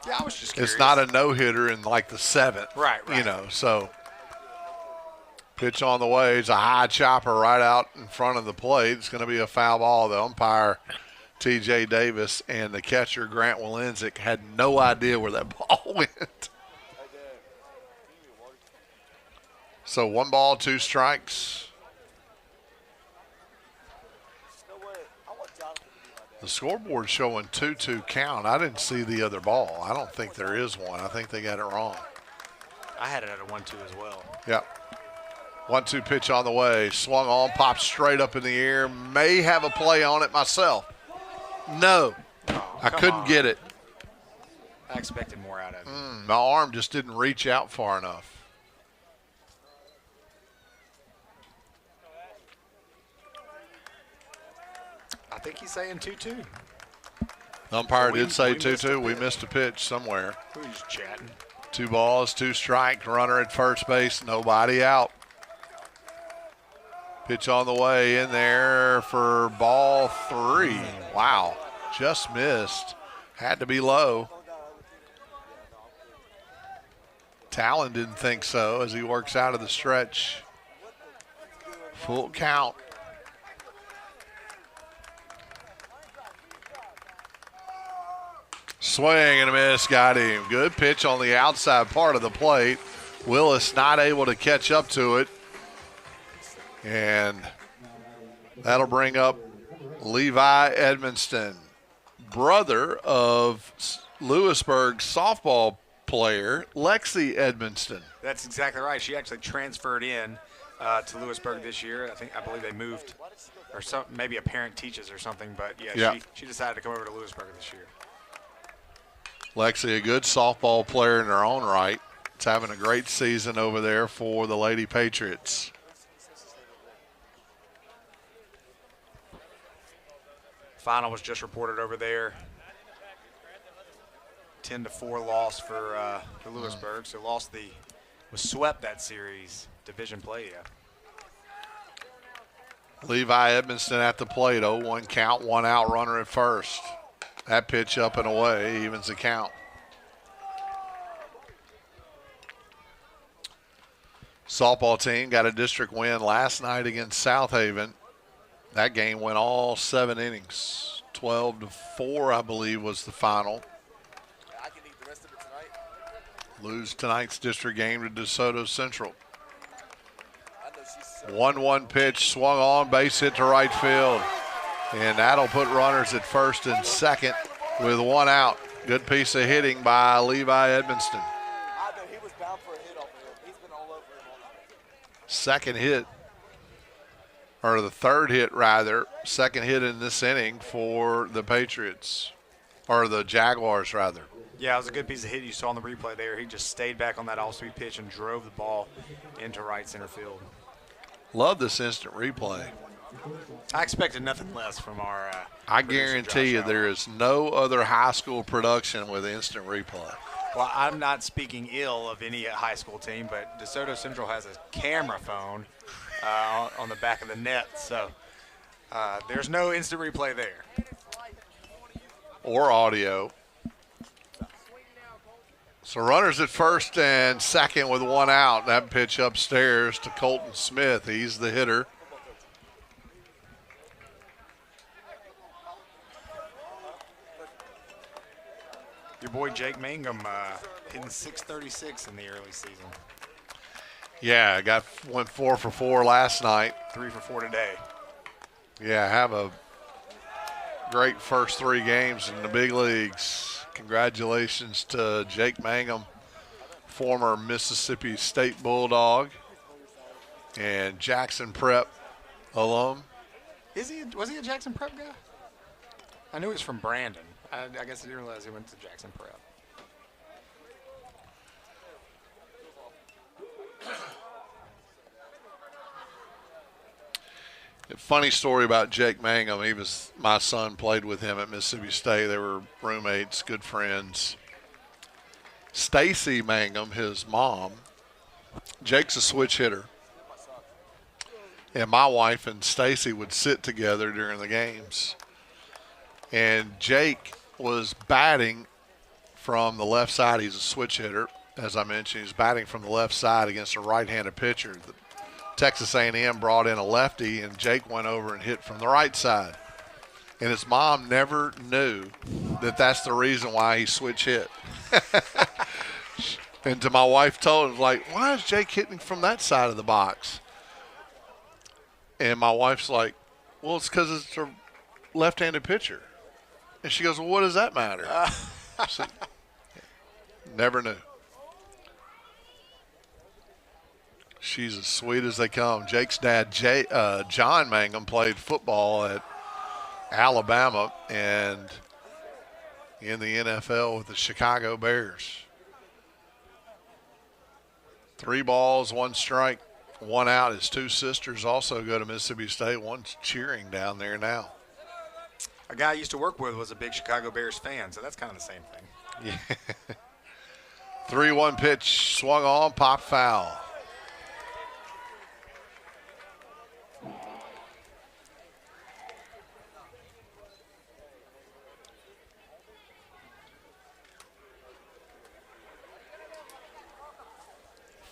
Yeah, I was just curious. It's not a no-hitter in like the 7th. Right. You know, so pitch on the way. It's a high chopper right out in front of the plate. It's going to be a foul ball. The umpire, T.J. Davis, and the catcher, Grant Walenzik, had no idea where that ball went. So 1 ball, 2 strikes. The scoreboard showing 2-2 count. I didn't see the other ball. I don't think there is one. I think they got it wrong. I had it at a 1-2 as well. Yep. 1-2 pitch on the way. Swung on, popped straight up in the air. May have a play on it myself. No. I couldn't get it. I expected more out of it. My arm just didn't reach out far enough. I think he's saying 2-2. Umpire did say we missed 2-2. a We pitch. missed a pitch somewhere. We were just chatting. 2 balls, 2 strikes. Runner at first base. Nobody out. Pitch on the way in there for ball 3. Wow. Just missed. Had to be low. Talon didn't think so as he works out of the stretch. Full count. Swing and a miss, got him. Good pitch on the outside part of the plate. Willis not able to catch up to it. And that'll bring up Levi Edmonston, brother of Lewisburg softball player Lexi Edmonston. That's exactly right. She actually transferred in to Lewisburg this year. I believe they moved, or some, maybe a parent teaches or something. But yeah. She decided to come over to Lewisburg this year. Lexi, a good softball player in her own right. It's having a great season over there for the Lady Patriots. Final was just reported over there. 10-4 loss for Lewisburg. So was swept that series. Division play, yeah. Levi Edmonston at the plate. 0-1 count, 1 out, runner at first. That pitch up and away evens the count. Softball team got a district win last night against South Haven. That game went all 7 innings. 12-4, I believe, was the final. Lose tonight's district game to DeSoto Central. 1-1 pitch, swung on, base hit to right field. And that'll put runners at first and second with 1 out. Good piece of hitting by Levi Edmonston. Second hit, or the third hit rather, second hit in this inning for the Patriots, or the Jaguars rather. Yeah, it was a good piece of hit you saw on the replay there. He just stayed back on that off-speed pitch and drove the ball into right center field. Love this instant replay. I expected nothing less from our I producer, guarantee Josh you Allen. there is no other high school production with instant replay. Well, I'm not speaking ill of any high school team, but DeSoto Central has a camera phone on the back of the net, so there's no instant replay there. Or audio. So runners at first and second with 1 out. That pitch upstairs to Colton Smith. He's the hitter. Your boy Jake Mangum hitting .636 in the early season. Yeah, went 4 for 4 last night. 3 for 4 today. Yeah, have a great first 3 games in the big leagues. Congratulations to Jake Mangum, former Mississippi State Bulldog and Jackson Prep alum. Was he a Jackson Prep guy? I knew he was from Brandon. I guess I didn't realize he went to Jackson Prep. A funny story about Jake Mangum. My son played with him at Mississippi State. They were roommates, good friends. Stacy Mangum, his mom, Jake's a switch hitter. And my wife and Stacy would sit together during the games. And Jake was batting from the left side. He's a switch hitter. As I mentioned, he's batting from the left side against a right-handed pitcher. Texas A&M brought in a lefty, and Jake went over and hit from the right side. And his mom never knew that that's the reason why he switch hit. And to my wife told him, like, why is Jake hitting from that side of the box? And my wife's like, well, it's because it's a left-handed pitcher. And she goes, well, what does that matter? I said, never knew. She's as sweet as they come. Jake's dad, John Mangum, played football at Alabama and in the NFL with the Chicago Bears. 3 balls, 1 strike, 1 out. His 2 sisters also go to Mississippi State. One's cheering down there now. A guy I used to work with was a big Chicago Bears fan, so that's kind of the same thing. Yeah. 3-1 pitch, swung on, pop foul.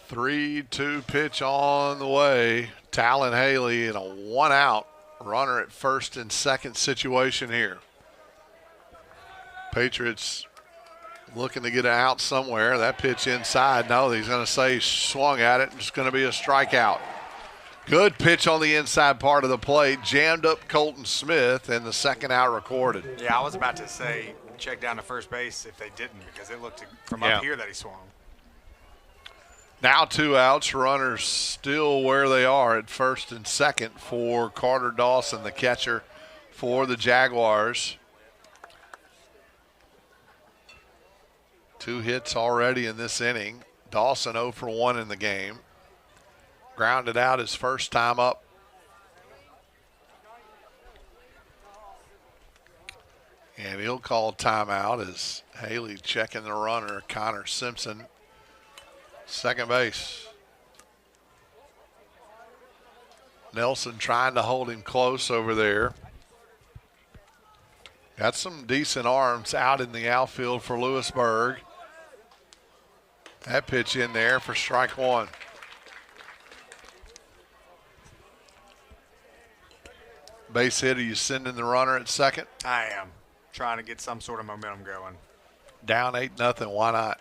Three-two pitch on the way. Talon Haley in a 1-out runner at first and second situation here. Patriots looking to get it out somewhere. That pitch inside. No, he's going to say swung at it. It's going to be a strikeout. Good pitch on the inside part of the plate. Jammed up Colton Smith, and the second out recorded. Yeah, I was about to say check down to first base if they didn't, because it looked from up here that he swung. Now 2 outs, runners still where they are at first and second for Carter Dawson, the catcher for the Jaguars. 2 hits already in this inning. Dawson 0 for 1 in the game. Grounded out his first time up. And he'll call timeout as Haley checking the runner, Connor Simpson. Second base. Nelson trying to hold him close over there. Got some decent arms out in the outfield for Lewisburg. That pitch in there for strike 1. Base hit, are you sending the runner at second? I am. Trying to get some sort of momentum going. Down 8-0, why not?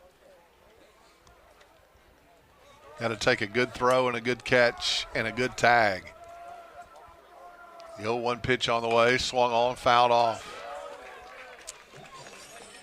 Got to take a good throw and a good catch and a good tag. The 0-1 pitch on the way, swung on, fouled off.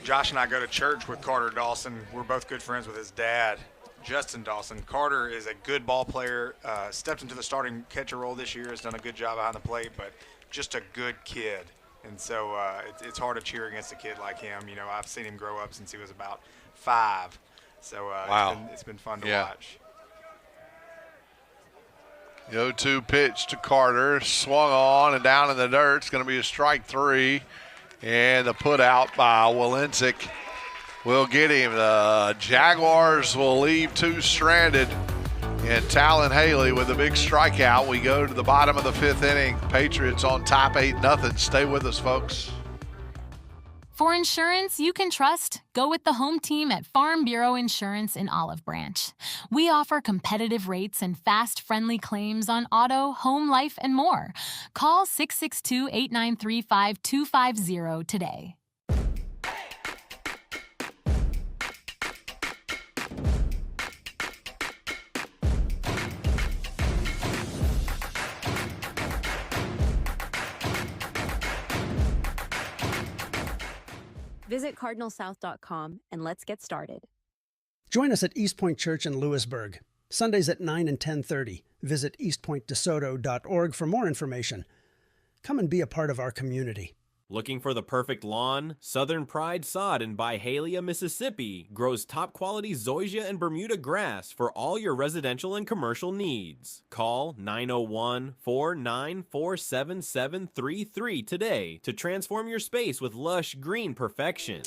Josh and I go to church with Carter Dawson. We're both good friends with his dad, Justin Dawson. Carter is a good ball player, stepped into the starting catcher role this year, has done a good job behind the plate, but just a good kid. And so it's hard to cheer against a kid like him. You know, I've seen him grow up since he was about 5. So wow. It's been fun to watch. The 0-2 pitch to Carter, swung on and down in the dirt. It's going to be a strike 3. And the put out by Walensik will get him. The Jaguars will leave 2 stranded. And Talon Haley with a big strikeout. We go to the bottom of the 5th inning. Patriots on top 8-0. Stay with us, folks. For insurance you can trust, go with the home team at Farm Bureau Insurance in Olive Branch. We offer competitive rates and fast, friendly claims on auto, home, life, and more. Call 662-893-5250 today. Visit cardinalsouth.com and let's get started. Join us at Eastpoint Church in Lewisburg, Sundays at 9 and 10:30. Visit eastpointdesoto.org for more information. Come and be a part of our community. Looking for the perfect lawn? Southern Pride Sod in Byhalia, Mississippi grows top-quality zoysia and Bermuda grass for all your residential and commercial needs. Call 901-494-7733 today to transform your space with lush green perfection.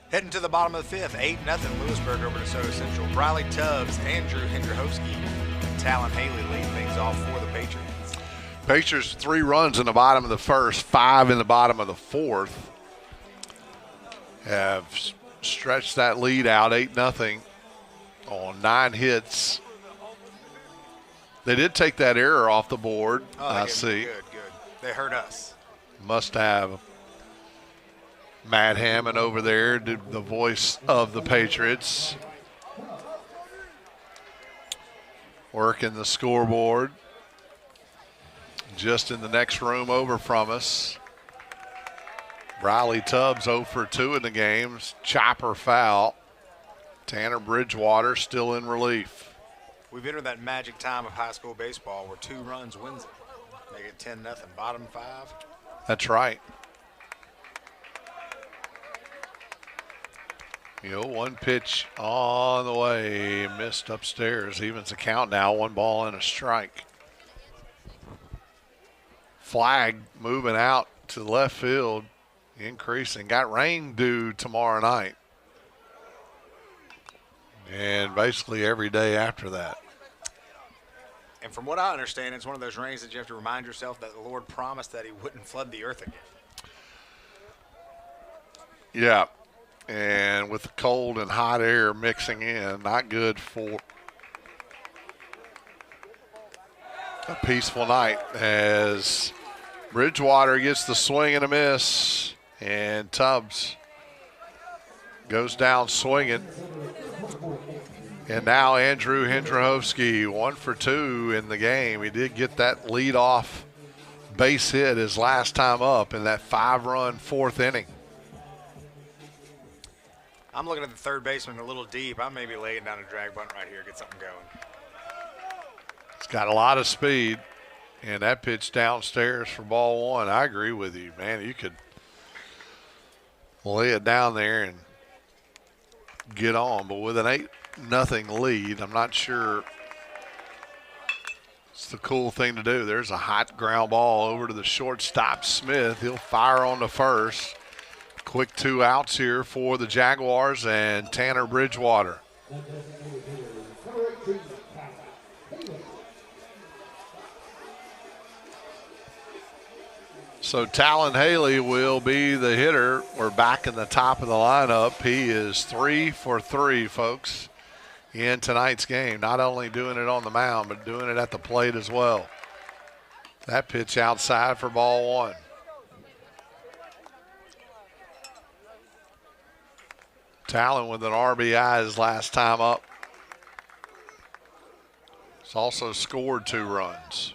Heading to the bottom of the 5th, 8-0 Lewisburg over Desoto Central. Briley Tubbs, Andrew Hendrowski, and Talon Haley lead things off for the Patriots. Patriots 3 runs in the bottom of the 1st, 5 in the bottom of the 4th. Have stretched that lead out 8-0 on 9 hits. They did take that error off the board. I see. Good. They hurt us. Must have Matt Hammond over there, the voice of the Patriots, working the scoreboard. Just in the next room over from us. Riley Tubbs 0 for 2 in the game. Chopper foul. Tanner Bridgewater still in relief. We've entered that magic time of high school baseball where 2 runs wins it. Make it 10-0, bottom 5. That's right. One pitch on the way, missed upstairs. Evens the count now, 1 ball and a strike. Flag moving out to left field, increasing. Got rain due tomorrow night. And basically every day after that. And from what I understand, it's one of those rains that you have to remind yourself that the Lord promised that he wouldn't flood the earth again. Yeah. And with the cold and hot air mixing in, not good for a peaceful night as Bridgewater gets the swing and a miss, and Tubbs goes down swinging. And now Andrew Hendrowski 1 for 2 in the game. He did get that leadoff base hit his last time up in that 5-run 4th inning. I'm looking at the third baseman a little deep. I may be laying down a drag bunt right here, get something going. It's got a lot of speed, and that pitch downstairs for ball 1. I agree with you, man. You could lay it down there and get on, but with an 8-0 lead, I'm not sure it's the cool thing to do. There's a hot ground ball over to the shortstop, Smith. He'll fire on the first. Quick 2 outs here for the Jaguars and Tanner Bridgewater. So Talon Haley will be the hitter. We're back in the top of the lineup. He is 3 for 3, folks, in tonight's game. Not only doing it on the mound, but doing it at the plate as well. That pitch outside for ball 1. Talon with an RBI his last time up. He's also scored 2 runs.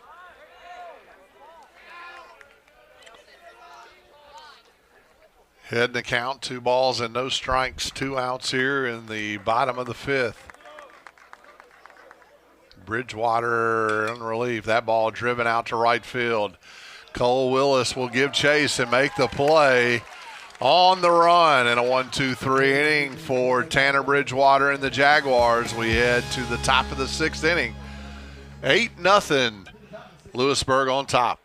Heading the count, 2 balls and no strikes, 2 outs here in the bottom of the 5th. Bridgewater in relief. That ball driven out to right field. Cole Willis will give chase and make the play on the run in a 1-2-3 inning for Tanner Bridgewater and the Jaguars. We head to the top of the 6th inning. 8-0, Lewisburg on top.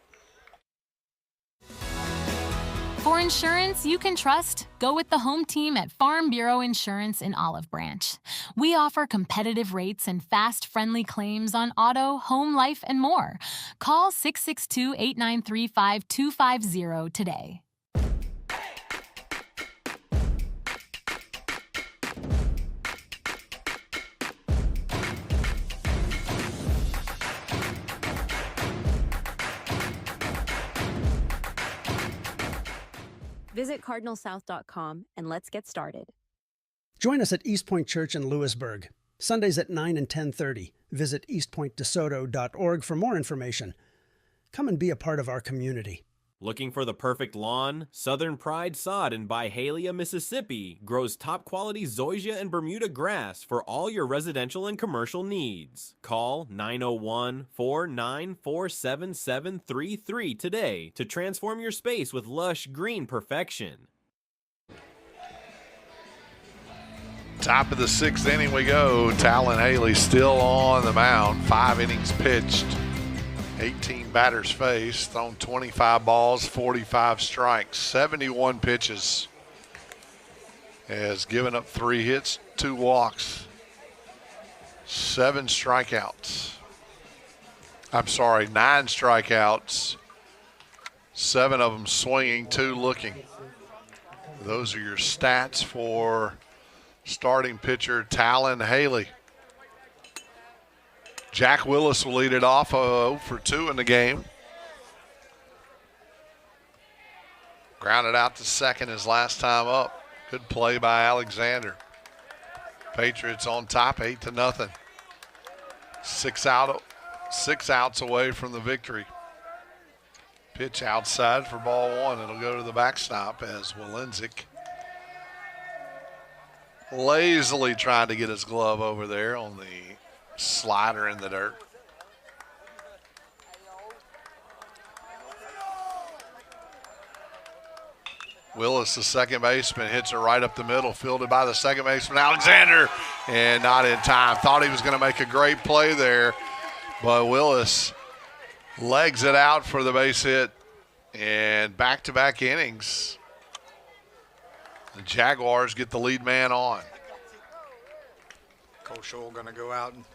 For insurance you can trust, go with the home team at Farm Bureau Insurance in Olive Branch. We offer competitive rates and fast, friendly claims on auto, home, life, and more. Call 662-893-5250 today. Visit cardinalsouth.com and let's get started. Join us at Eastpoint Church in Lewisburg, Sundays at 9 and 10:30. Visit eastpointdesoto.org for more information. Come and be a part of our community. Looking for the perfect lawn? Southern Pride Sod in Byhalia, Mississippi grows top-quality zoysia and Bermuda grass for all your residential and commercial needs. Call 901-494-7733 today to transform your space with lush green perfection. Top of the 6th inning we go. Talon Haley still on the mound. 5 innings pitched. 18 batters faced, thrown 25 balls, 45 strikes, 71 pitches. Has given up 3 hits, 2 walks, 7 strikeouts. 9 strikeouts, 7 of them swinging, 2 looking. Those are your stats for starting pitcher Talon Haley. Jack Willis will lead it off, 0 for 2 in the game. Grounded out to second his last time up. Good play by Alexander. Patriots on top, 8-0. 6 outs away from the victory. Pitch outside for ball one. It'll go to the backstop as Walenzik lazily trying to get his glove over there on the slider in the dirt. Willis, the second baseman, hits it right up the middle, fielded by the second baseman, Alexander, and not in time. Thought he was going to make a great play there, but Willis legs it out for the base hit, and back-to-back innings. The Jaguars get the lead man on. Coach Scholl going to go out and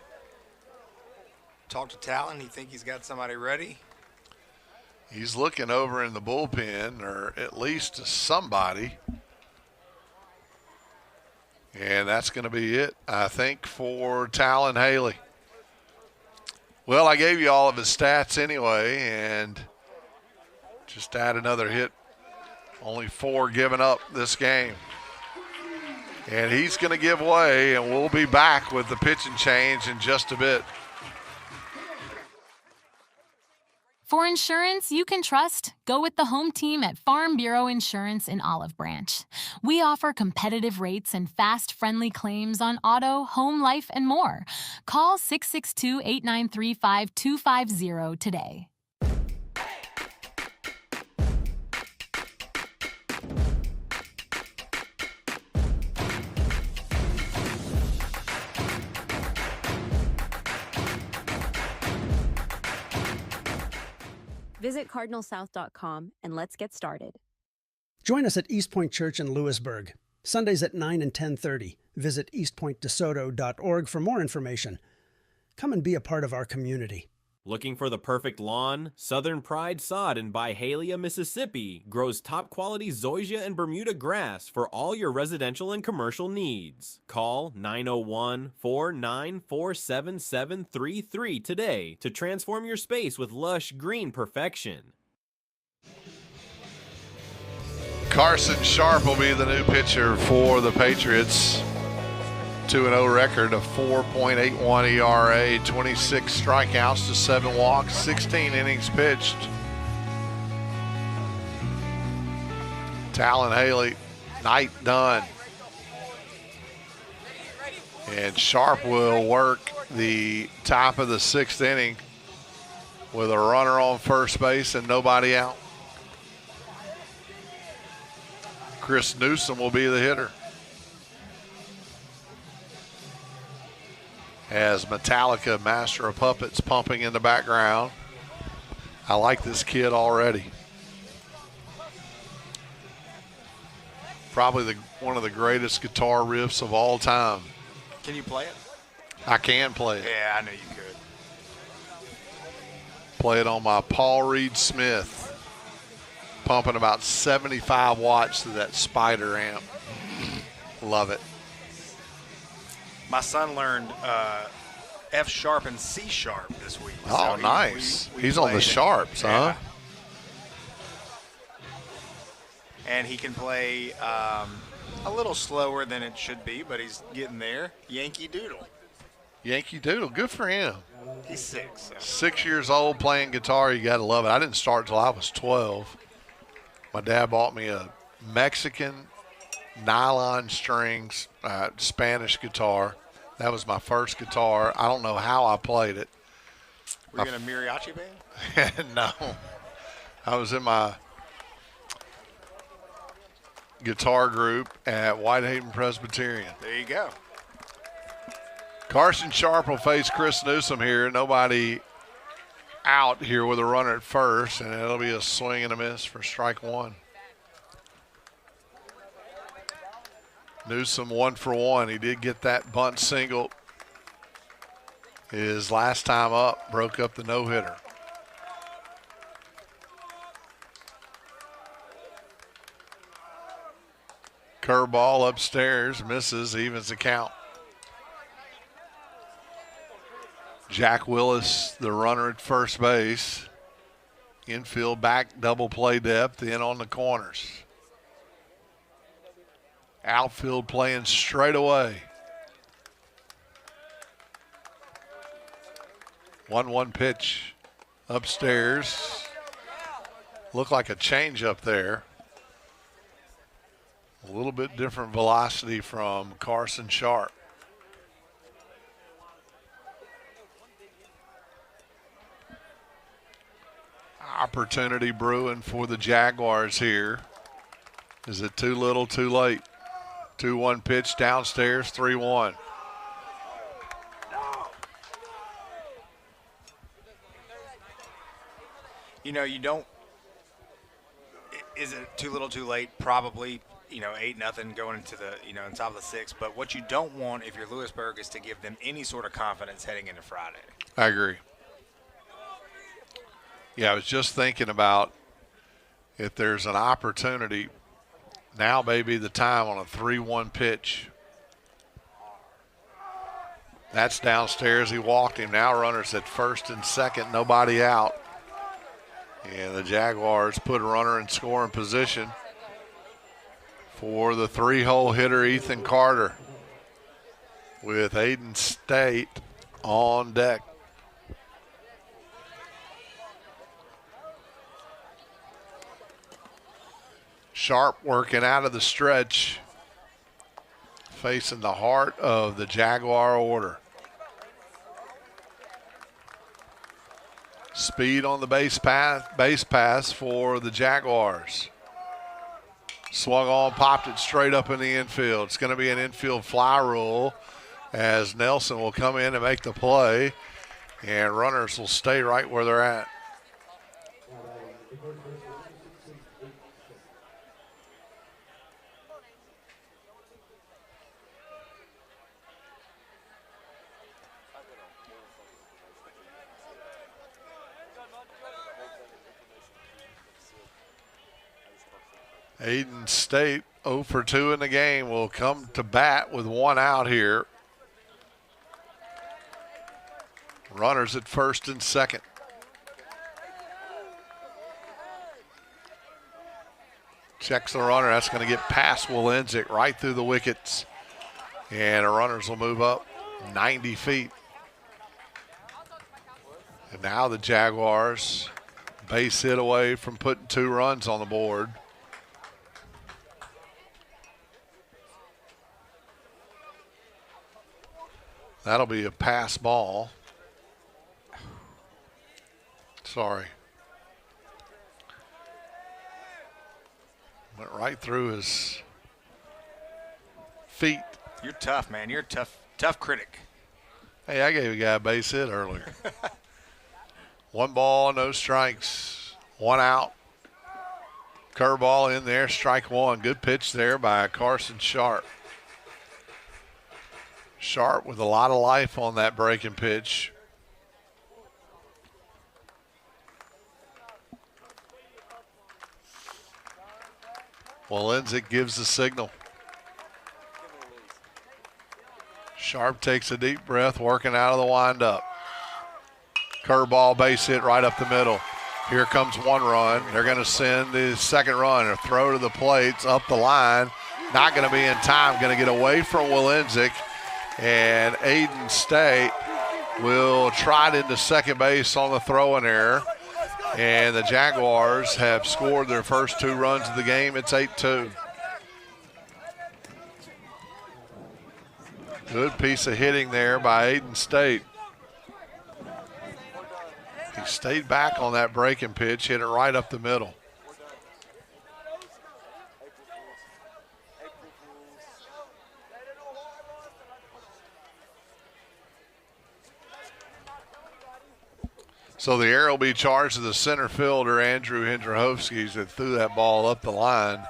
talk to Talon. He think he's got somebody ready. He's looking over in the bullpen, or at least to somebody. And that's going to be it, I think, for Talon Haley. Well, I gave you all of his stats anyway, and just add another hit. Only 4 given up this game. And he's going to give way, and we'll be back with the pitching change in just a bit. For insurance you can trust, go with the home team at Farm Bureau Insurance in Olive Branch. We offer competitive rates and fast, friendly claims on auto, home, life, and more. Call 662-893-5250 today. Visit cardinalsouth.com and let's get started. Join us at Eastpoint Church in Lewisburg, Sundays at 9 and 10:30. Visit eastpointdesoto.org for more information. Come and be a part of our community. Looking for the perfect lawn? Southern Pride Sod in Byhalia, Mississippi grows top-quality zoysia and Bermuda grass for all your residential and commercial needs. Call 901-494-7733 today to transform your space with lush green perfection. Carson Sharp will be the new pitcher for the Patriots. 2-0 record of 4.81 ERA, 26 strikeouts to 7 walks, 16 innings pitched. Talon Haley, night done. And Sharp will work the top of the 6th inning with a runner on first base and nobody out. Chris Newsom will be the hitter. As Metallica, Master of Puppets, pumping in the background. I like this kid already. Probably one of the greatest guitar riffs of all time. Can you play it? I can play it. Yeah, I knew you could. Play it on my Paul Reed Smith. Pumping about 75 watts through that Spider amp. Love it. My son learned F sharp and C sharp this week. Oh, So nice. we He's on the played. sharps, huh? And he can play a little slower than it should be, but he's getting there. Yankee Doodle. Yankee Doodle, good for him. He's 6. So. 6 years old playing guitar, you got to love it. I didn't start till I was 12. My dad bought me a Mexican nylon strings Spanish guitar. That was my first guitar. I don't know how I played it. Were you in a mariachi band? No. I was in my guitar group at Whitehaven Presbyterian. There you go. Carson Sharp will face Chris Newsom here. Nobody out here with a runner at first, and it'll be a swing and a miss for strike one. Newsom 1 for 1. He did get that bunt single his last time up, broke up the no-hitter. Curveball upstairs, misses, evens the count. Jack Willis, the runner at first base. Infield back, double play depth, in on the corners. Outfield playing straight away. 1-1 pitch upstairs. Looked like a change up there. A little bit different velocity from Carson Sharp. Opportunity brewing for the Jaguars here. Is it too little, too late? 2-1 pitch downstairs, 3-1. You know, you don't. Is it too little, too late? Probably. 8-0 going into the, on top of the 6th. But what you don't want if you're Lewisburg is to give them any sort of confidence heading into Friday. I agree. Yeah, I was just thinking about if there's an opportunity, now may be the time on a 3-1 pitch. That's downstairs. He walked him. Now runners at first and second, nobody out. And the Jaguars put a runner in scoring position for the 3-hole hitter, Ethan Carter, with Aiden State on deck. Sharp working out of the stretch, facing the heart of the Jaguar order. Speed on the base pass for the Jaguars. Swung on, popped it straight up in the infield. It's going to be an infield fly rule as Nelson will come in and make the play, and runners will stay right where they're at. Aiden State 0 for 2 in the game will come to bat with 1 out here. Runners at first and second. Checks the runner. That's going to get past Willenzik right through the wickets. And the runners will move up 90 feet. And now the Jaguars base hit away from putting 2 runs on the board. That'll be a pass ball. Sorry. Went right through his feet. You're tough, man. You're a tough critic. Hey, I gave a guy a base hit earlier. 1 ball, no strikes, 1 out. Curveball in there, strike 1. Good pitch there by Carson Sharp. Sharp with a lot of life on that breaking pitch. Willenzik gives the signal. Sharp takes a deep breath, working out of the windup. Curveball, base hit right up the middle. Here comes 1 run. They're going to send the second run. A throw to the plates, up the line. Not going to be in time. Going to get away from Willenzik. And Aiden State will trot into second base on the throwing error. And the Jaguars have scored their first 2 runs of the game. It's 8-2. Good piece of hitting there by Aiden State. He stayed back on that breaking pitch, hit it right up the middle. So the error will be charged to the center fielder, Andrew Hendrowski, that threw that ball up the line.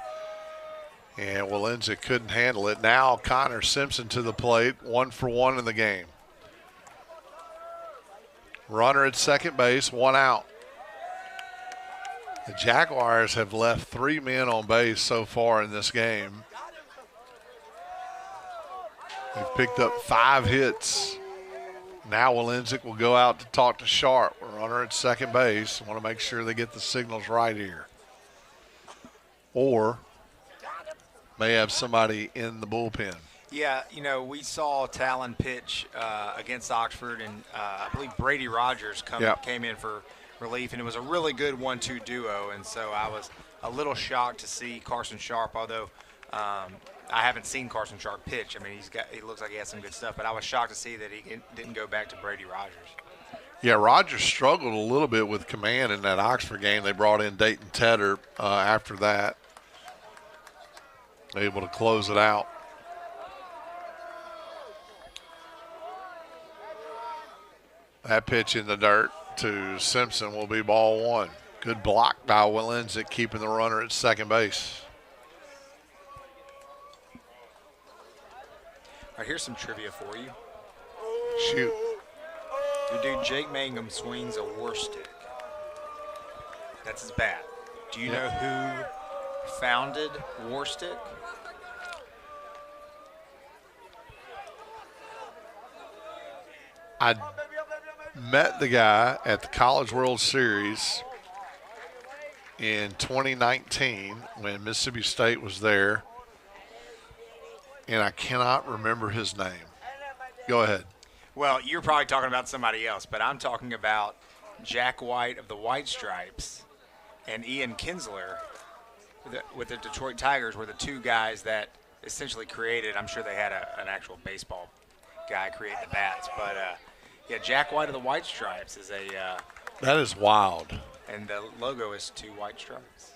And Willenzik couldn't handle it. Now Connor Simpson to the plate, 1 for 1 in the game. Runner at second base, 1 out. The Jaguars have left 3 men on base so far in this game. They've picked up 5 hits. Now Willenzik will go out to talk to Sharp. Runner at second base. Want to make sure they get the signals right here. Or may have somebody in the bullpen. Yeah, we saw Talon pitch against Oxford, and I believe Brady Rogers came in for relief, and it was a really good 1-2 duo. And so I was a little shocked to see Carson Sharp, although I haven't seen Carson Sharp pitch. I mean, he looks like he has some good stuff, but I was shocked to see that he didn't go back to Brady Rogers. Yeah, Rogers struggled a little bit with command in that Oxford game. They brought in Dayton Tedder after that, able to close it out. That pitch in the dirt to Simpson will be ball one. Good block by Willensick, keeping the runner at second base. All right, here's some trivia for you. Shoot. Your dude Jake Mangum swings a war stick. That's his bat. Do you know who founded War Stick? I met the guy at the College World Series in 2019 when Mississippi State was there, and I cannot remember his name. Go ahead. Well, you're probably talking about somebody else, but I'm talking about Jack White of the White Stripes and Ian Kinsler with the Detroit Tigers were the two guys that essentially created. I'm sure they had an actual baseball guy create the bats, but yeah, Jack White of the White Stripes is That is wild. and the logo is two white stripes.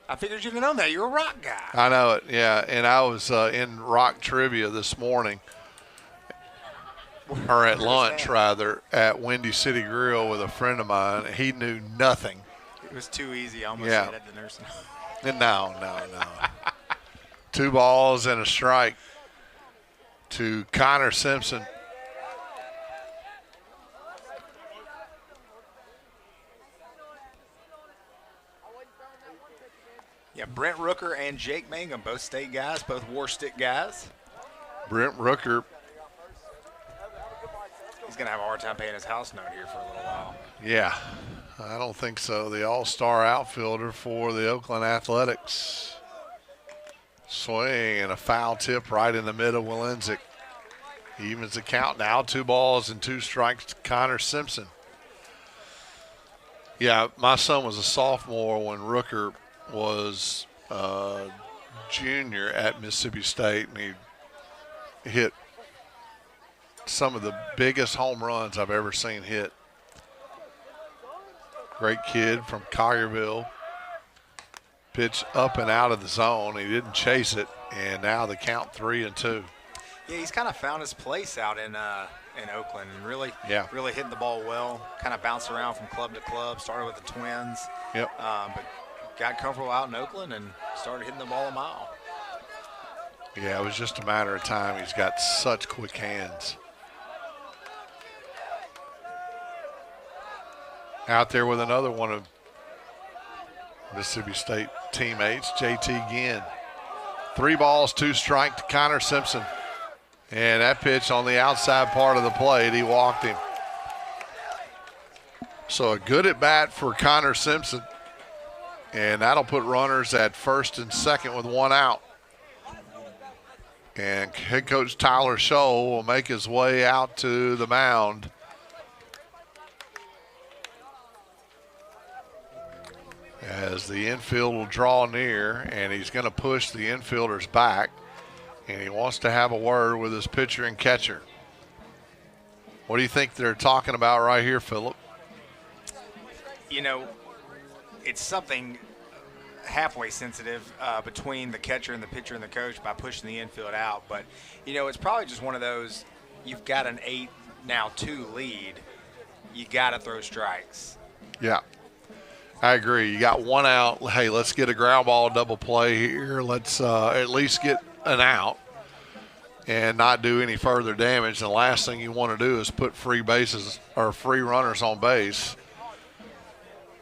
I figured you'd have known that. You're a rock guy. I know it, yeah. And I was in rock trivia this morning, or at lunch rather, at Windy City Grill with a friend of mine. He knew nothing. It was too easy. I almost Yeah. said at the nursing home. And no. 2 balls and a strike to Connor Simpson. Yeah, Brent Rooker and Jake Mangum, both state guys, both War Stick guys. Brent Rooker, He's going to have a hard time paying his house note here for a little while. yeah, I don't think so. The all-star outfielder for the Oakland Athletics. Swing and a foul tip right in the middle. Willensick evens the count now. 2 balls and 2 strikes to Connor Simpson. Yeah, my son was a sophomore when Rooker was junior at Mississippi State, and he hit some of the biggest home runs I've ever seen hit. Great kid from Collierville. Pitch up and out of the zone. He didn't chase it, and now the count 3-2. Yeah, he's kind of found his place out in Oakland and really hitting the ball well. Kind of bounced around from club to club. Started with the Twins. Yep. But got comfortable out in Oakland and started hitting the ball a mile. Yeah, it was just a matter of time. He's got such quick hands. Out there with another one of Mississippi State teammates, JT Ginn. 3 balls, 2 strikes to Connor Simpson. And that pitch on the outside part of the plate, he walked him. So a good at bat for Connor Simpson. And that'll put runners at first and second with 1 out. And head coach Tyler Scholl will make his way out to the mound. As the infield will draw near, and he's going to push the infielders back, and he wants to have a word with his pitcher and catcher. What do you think they're talking about right here, Philip? You know, it's something halfway sensitive between the catcher and the pitcher and the coach by pushing the infield out. But, you know, it's probably just one of those, you've got an 8-2 lead. You got to throw strikes. Yeah. I agree. You got 1 out. Hey, let's get a ground ball double play here. Let's at least get an out and not do any further damage. The last thing you want to do is put free bases or free runners on base.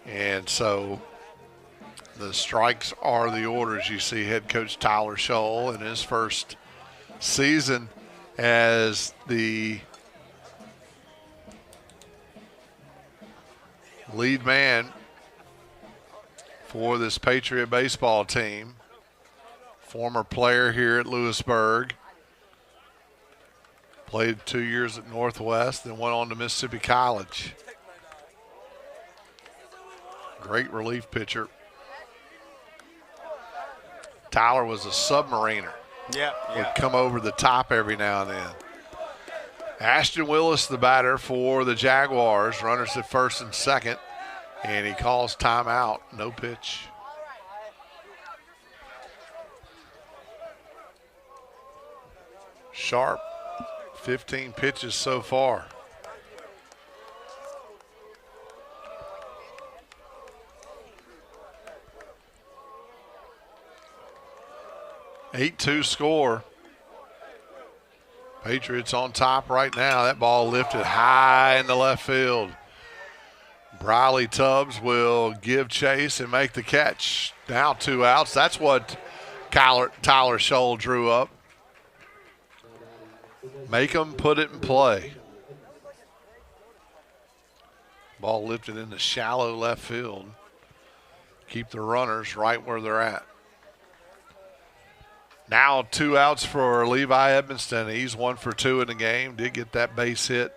And so the strikes are the orders. You see head coach Tyler Scholl in his first season as the lead man for this Patriot baseball team. Former player here at Lewisburg. Played 2 years at Northwest, then went on to Mississippi College. Great relief pitcher. Tyler was a submariner. Would come over the top every now and then. Ashton Willis, the batter for the Jaguars. Runners at first and second. And he calls timeout. No pitch. Sharp, 15 pitches so far. Eight-2 score. Patriots on top right now. That ball lifted high in the left field. Briley Tubbs will give chase and make the catch. Now 2 outs. That's what Tyler Scholl drew up. Make them put it in play. Ball lifted in the shallow left field. Keep the runners right where they're at. Now 2 outs for Levi Edmonston. He's 1 for 2 in the game. Did get that base hit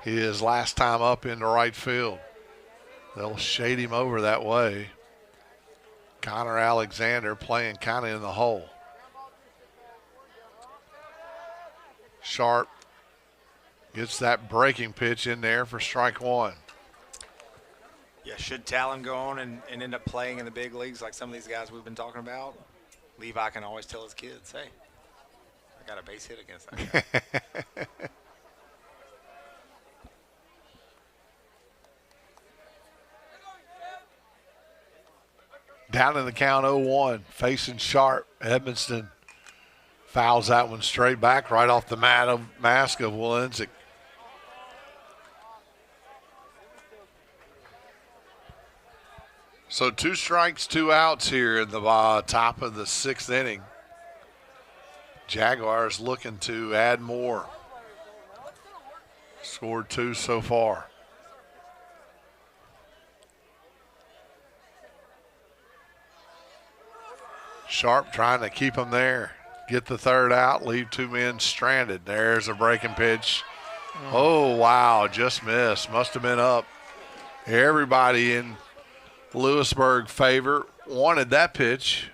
his last time up into right field. They'll shade him over that way. Connor Alexander playing kind of in the hole. Sharp gets that breaking pitch in there for strike 1. Yeah, should Talon go on and end up playing in the big leagues like some of these guys we've been talking about, Levi can always tell his kids, hey, I got a base hit against that guy. Down in the count 0-1, facing Sharp. Edmonston fouls that one straight back right off the mask of Walensik. So 2 strikes, 2 outs here in the top of the 6th inning. Jaguars looking to add more. Scored 2 so far. Sharp trying to keep them there. Get the 3rd out, leave 2 men stranded. There's a breaking pitch. Oh, wow, just missed. Must have been up. Everybody in Lewisburg favor wanted that pitch.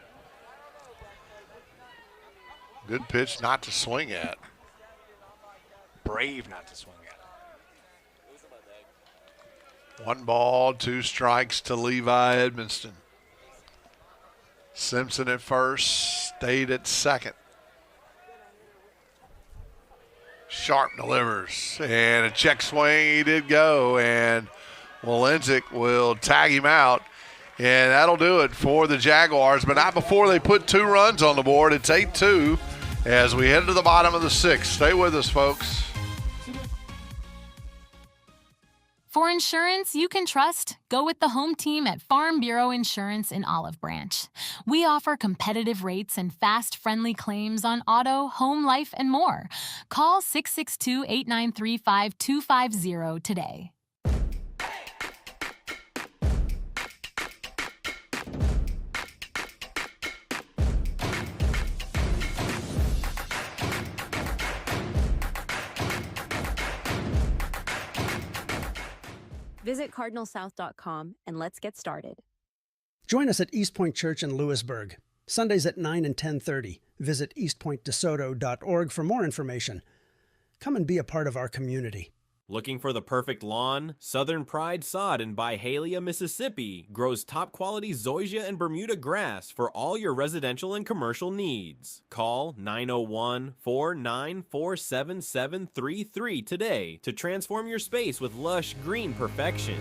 Good pitch not to swing at. Brave not to swing at. 1 ball, 2 strikes to Levi Edmonston. Simpson at first, stayed at second. Sharp delivers, and a check swing, he did go, and Walensik will tag him out, and that'll do it for the Jaguars, but not before they put 2 runs on the board. It's 8-2 as we head to the bottom of the 6th. Stay with us, folks. For insurance you can trust, go with the home team at Farm Bureau Insurance in Olive Branch. We offer competitive rates and fast, friendly claims on auto, home, life, and more. Call 662-893-5250 today. Visit cardinalsouth.com and let's get started. Join us at Eastpoint Church in Lewisburg, Sundays at 9 and 10:30. Visit eastpointdesoto.org for more information. Come and be a part of our community. Looking for the perfect lawn? Southern Pride Sod in Byhalia, Mississippi grows top-quality zoysia and Bermuda grass for all your residential and commercial needs. Call 901-494-7733 today to transform your space with lush green perfection.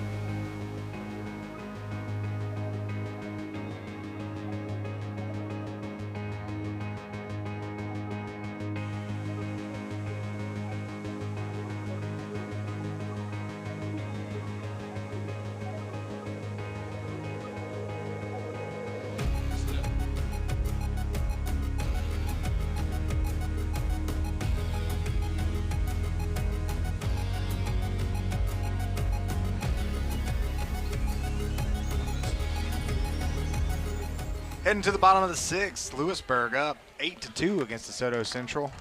Heading to the bottom of the 6th, Lewisburg up 8-2 against DeSoto Central.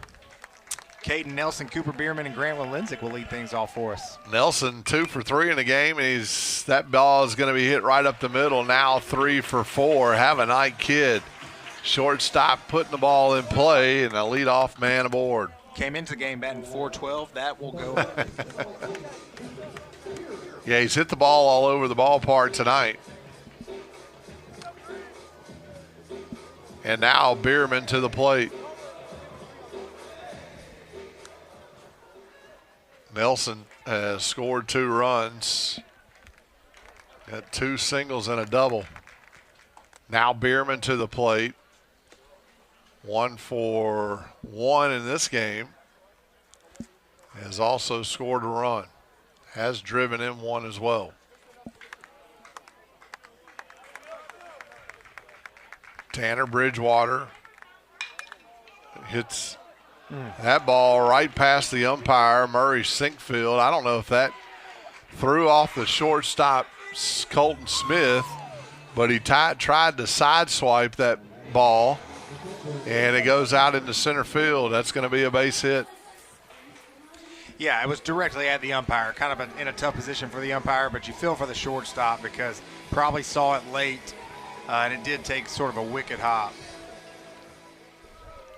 Caden Nelson, Cooper Bierman, and Grant Walenzik will lead things off for us. Nelson 2 for 3 in the game, and that ball is going to be hit right up the middle. Now 3 for 4. Have a night kid. Shortstop putting the ball in play, and a leadoff man aboard. Came into the game batting .412. That will go up. Yeah, he's hit the ball all over the ballpark tonight. And now Bierman to the plate. Nelson has scored 2 runs. Got 2 singles and a double. Now Bierman to the plate. 1 for 1 in this game. Has also scored a run. Has driven in 1 as well. Tanner Bridgewater hits that ball right past the umpire, Murray Sinkfield. I don't know if that threw off the shortstop, Colton Smith, but he tried to sideswipe that ball, and it goes out into center field. That's going to be a base hit. Yeah, it was directly at the umpire. Kind of in a tough position for the umpire, but you feel for the shortstop because probably saw it late, and it did take sort of a wicked hop.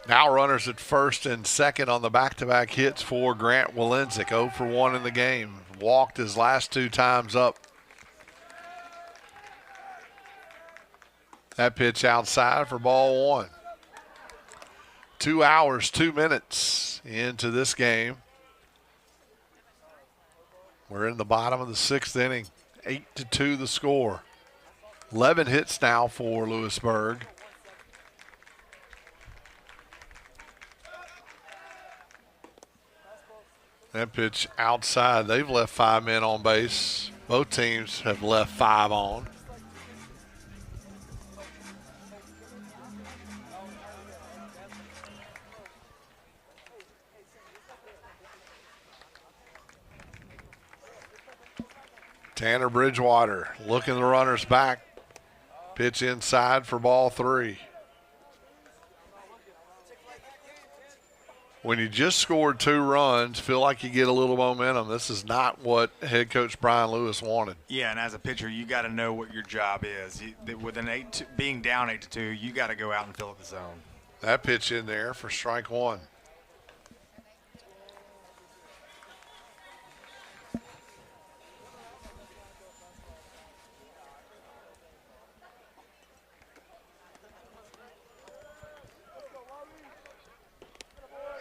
Now runners at first and second on the back-to-back hits for Grant Walenzik. 0 for 1 in the game. Walked his last 2 times up. That pitch outside for ball 1. 2 hours, 2 minutes into this game. We're in the bottom of the 6th inning. 8-2 the score. 11 hits now for Lewisburg. That pitch outside. They've left 5 men on base. Both teams have left 5 on. Tanner Bridgewater looking the runners back. Pitch inside for ball 3. When you just scored 2 runs, feel like you get a little momentum. This is not what head coach Brian Lewis wanted. Yeah, and as a pitcher, you got to know what your job is. With being down 8-2, you got to go out and fill up the zone. That pitch in there for strike 1.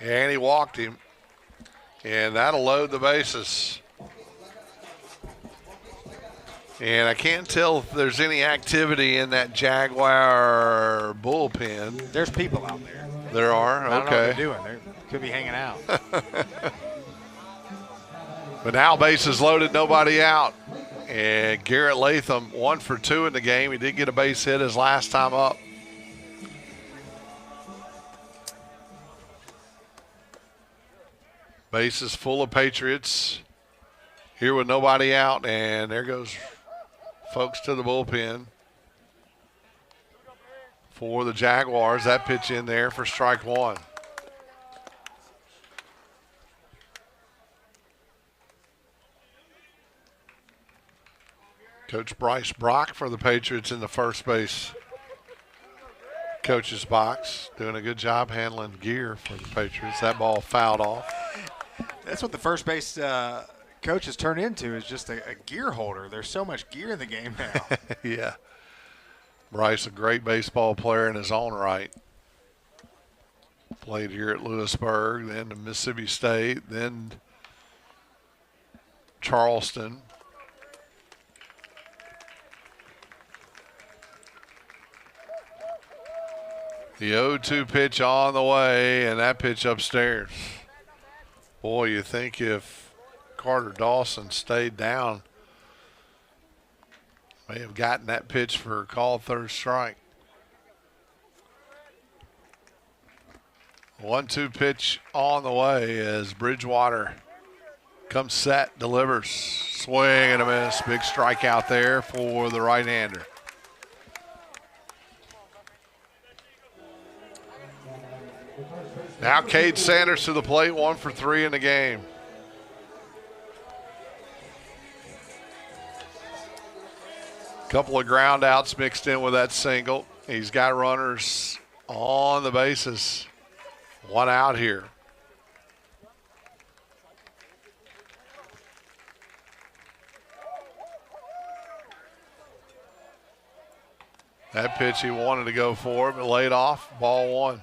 And he walked him, and that'll load the bases. And I can't tell if there's any activity in that Jaguar bullpen. There's people out there. There are? Okay. I don't know what they're doing. They could be hanging out. But now bases loaded, nobody out. And Garrett Latham, 1 for 2 in the game. He did get a base hit his last time up. Bases full of Patriots. Here with nobody out, and there goes folks to the bullpen for the Jaguars. That pitch in there for strike 1. Coach Bryce Brock for the Patriots in the first base coach's box, doing a good job handling gear for the Patriots. That ball fouled off. That's what the first base coach has turned into, is just a gear holder. There's so much gear in the game now. Yeah. Bryce, a great baseball player in his own right. Played here at Lewisburg, then to Mississippi State, then Charleston. The 0-2 pitch on the way, and that pitch upstairs. Boy, you think if Carter Dawson stayed down, may have gotten that pitch for a called 3rd strike. 1-2 pitch on the way as Bridgewater comes set, delivers. Swing and a miss. Big strikeout there for the right-hander. Now Cade Sanders to the plate, 1 for 3 in the game. Couple of ground outs mixed in with that single. He's got runners on the bases. 1 out here. That pitch he wanted to go for, but laid off. Ball 1.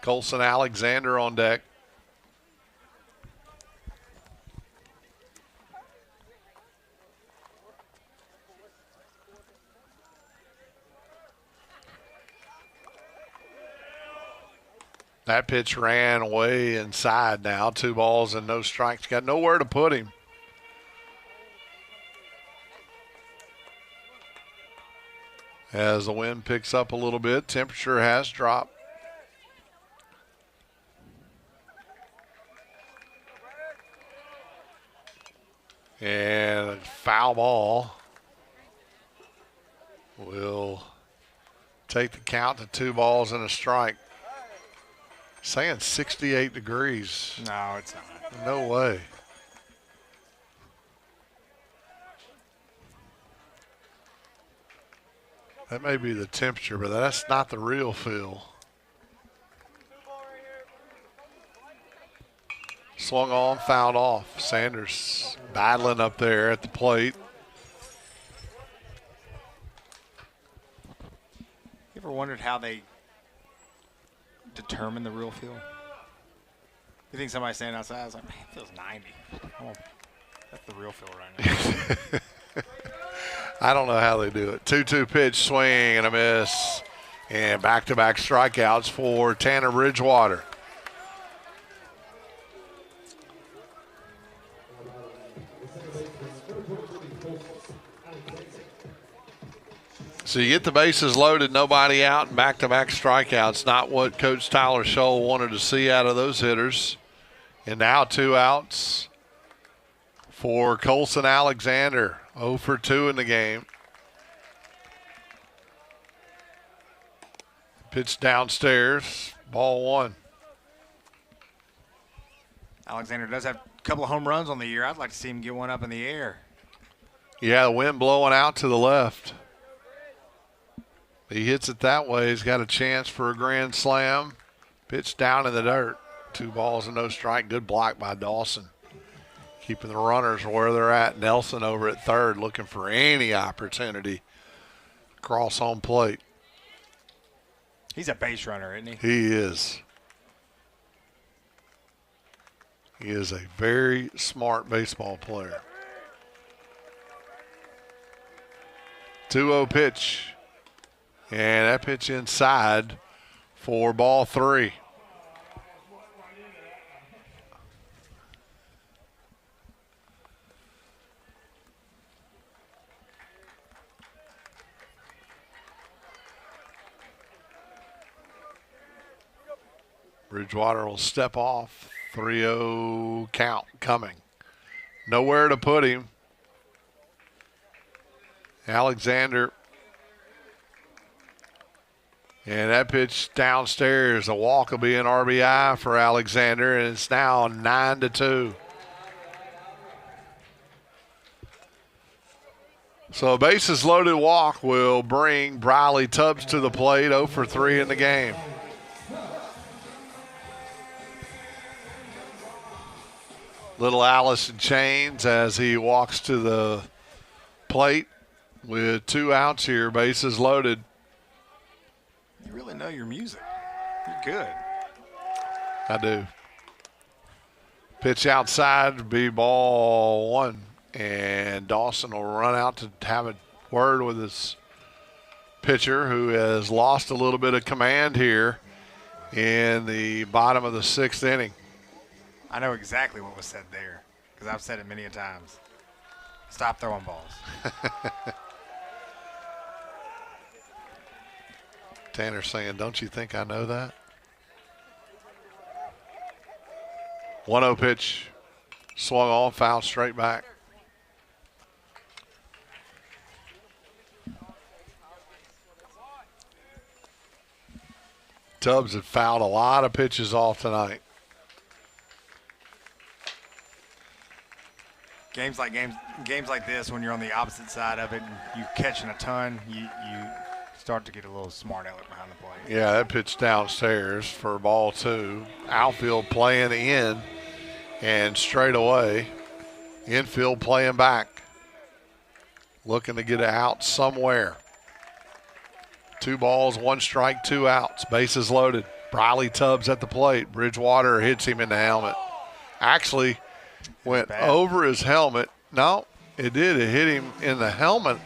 Colson Alexander on deck. That pitch ran way inside now. 2 balls and no strikes. Got nowhere to put him. As the wind picks up a little bit, temperature has dropped. And a foul ball will take the count to 2 balls and a strike. Saying 68 degrees. No, it's not. No way. That may be the temperature, but that's not the real feel. Swung on, fouled off. Sanders battling up there at the plate. You ever wondered how they determine the real feel? You think somebody standing outside is like, man, it feels 90. Oh, that's the real feel right now. I don't know how they do it. 2-2 pitch, swing and a miss. And back-to-back strikeouts for Tanner Bridgewater. So you get the bases loaded, nobody out, and back-to-back strikeouts. Not what Coach Tyler Scholl wanted to see out of those hitters. And now 2 outs for Colson Alexander. 0 for 2 in the game. Pitch downstairs, ball 1. Alexander does have a couple of home runs on the year. I'd like to see him get one up in the air. Yeah, the wind blowing out to the left. He hits it that way. He's got a chance for a grand slam. Pitch down in the dirt. 2 balls and no strike. Good block by Dawson. Keeping the runners where they're at. Nelson over at third looking for any opportunity. Cross home plate. He's a base runner, isn't he? He is. He is a very smart baseball player. 2-0 pitch. And that pitch inside for ball 3. Bridgewater will step off. 3-0 count coming. Nowhere to put him. Alexander. And that pitch downstairs. A walk will be an RBI for Alexander, and it's now 9-2. So a bases loaded walk will bring Briley Tubbs to the plate. 0 for 3 in the game. Little Alice in chains as he walks to the plate with 2 outs here, bases loaded. You really know your music. You're good. I do. Pitch outside to be ball 1, and Dawson will run out to have a word with his pitcher, who has lost a little bit of command here in the bottom of the 6th inning. I know exactly what was said there because I've said it many a times. Stop throwing balls. Tanner saying, don't you think I know that? 1-0 pitch. Swung on, foul straight back. Tubbs had fouled a lot of pitches off tonight. Games like this, when you're on the opposite side of it and you catching a ton, you start to get a little smart aleck behind the plate. Yeah, that pitch downstairs for ball 2. Outfield playing in and straight away. Infield playing back. Looking to get it out somewhere. 2 balls, 1 strike, 2 outs. Bases loaded. Briley Tubbs at the plate. Bridgewater hits him in the helmet. Actually went over his helmet. No, it did. It hit him in the helmet.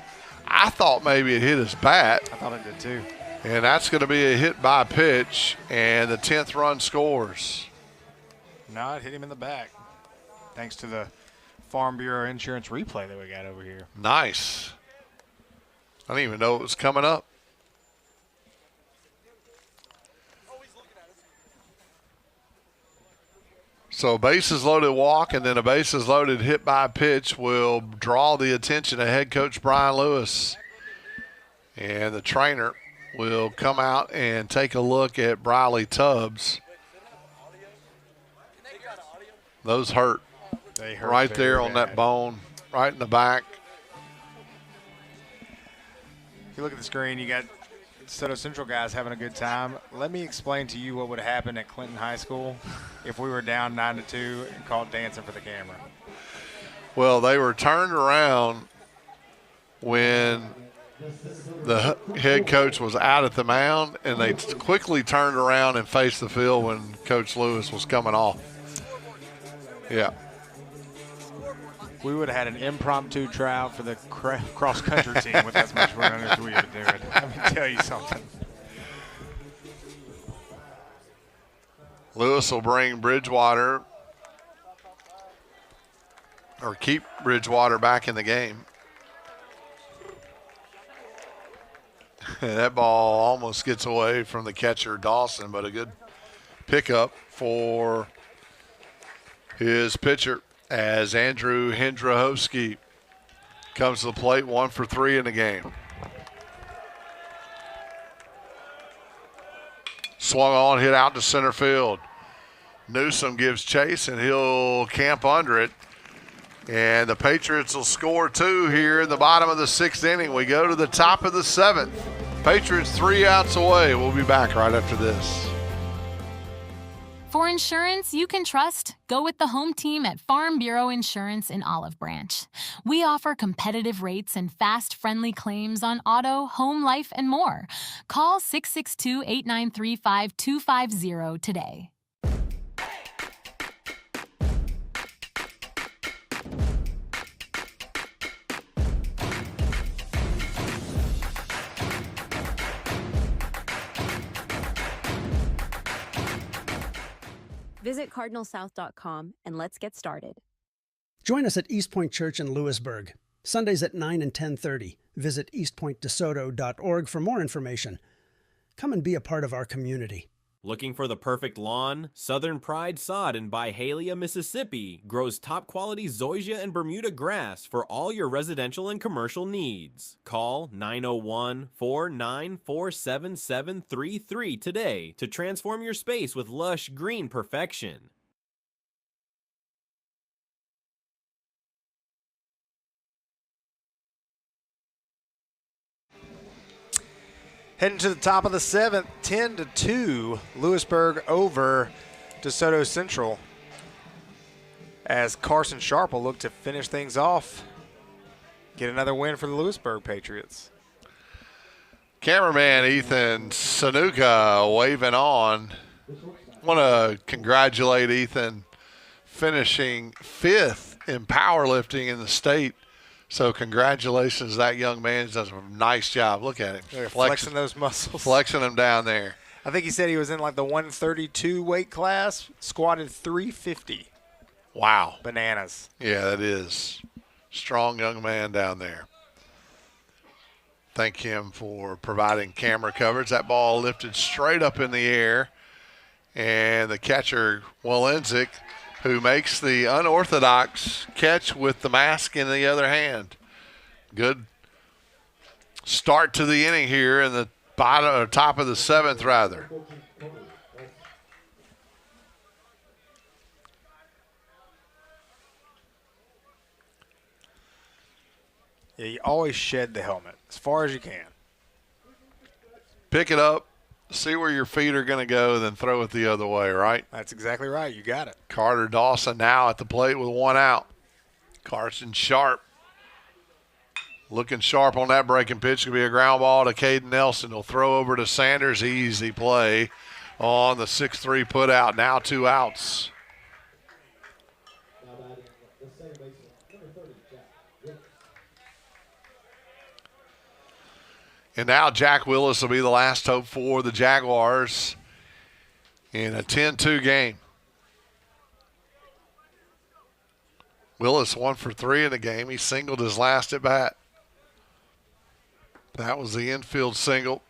I thought maybe it hit his bat. I thought it did too. And that's going to be a hit by pitch, and the 10th run scores. No, it hit him in the back. Thanks to the Farm Bureau Insurance replay that we got over here. Nice. I didn't even know it was coming up. So bases loaded walk and then a bases loaded hit by pitch will draw the attention of head coach Brian Lewis. And the trainer will come out and take a look at Briley Tubbs. Those hurt. They hurt right there bad. on that bone, right in the back. If you look at the screen, you got Desoto Central guys having a good time. Let me explain to you what would have happened at Clinton High School if we were down 9-2 and caught dancing for the camera. Well, they were turned around when the head coach was out at the mound, and they quickly turned around and faced the field when Coach Lewis was coming off. Yeah. We would have had an impromptu tryout for the cross-country team with as much running as we were doing. Let me tell you something. Lewis will bring Bridgewater, or keep Bridgewater back in the game. That ball almost gets away from the catcher, Dawson, but a good pickup for his pitcher as Andrew Hendrahovsky comes to the plate, 1 for 3 in the game. Swung on, hit out to center field. Newsom gives chase, and he'll camp under it. And the Patriots will score 2 here in the bottom of the 6th inning. We go to the top of the 7th. Patriots 3 outs away. We'll be back right after this. For insurance you can trust, go with the home team at Farm Bureau Insurance in Olive Branch. We offer competitive rates and fast, friendly claims on auto, home, life, and more. Call 662-893-5250 today. Visit cardinalsouth.com and let's get started. Join us at Eastpoint Church in Lewisburg, Sundays at 9 and 10:30. Visit eastpointdesoto.org for more information. Come and be a part of our community. Looking for the perfect lawn? Southern Pride Sod in Byhalia, Mississippi grows top quality zoysia and Bermuda grass for all your residential and commercial needs. Call 901-494-7733 today to transform your space with lush green perfection. Heading to the top of the 7th, 10-2, Lewisburg over Desoto Central. As Carson Sharp will look to finish things off, get another win for the Lewisburg Patriots. Cameraman Ethan Sanuka waving on. Want to congratulate Ethan finishing 5th in powerlifting in the state. So congratulations, that young man does a nice job. Look at him. Flexing those muscles. Flexing them down there. I think he said he was in like the 132 weight class, squatted 350. Wow. Bananas. Yeah, that is. Strong young man down there. Thank him for providing camera coverage. That ball lifted straight up in the air. And the catcher, Walenzik, who makes the unorthodox catch with the mask in the other hand. Good start to the inning here in the top of the 7th, rather. Yeah, you always shed the helmet as far as you can. Pick it up, see where your feet are going to go, then throw it the other way, right? That's exactly right. You got it. Carter Dawson now at the plate with one out. Carson Sharp looking sharp on that breaking pitch. Could be a ground ball to Caden Nelson. He'll throw over to Sanders. Easy play on the 6-3 put out. Now 2 outs. And now Jack Willis will be the last hope for the Jaguars in a 10-2 game. Willis 1 for 3 in the game. He singled his last at bat. That was the infield single.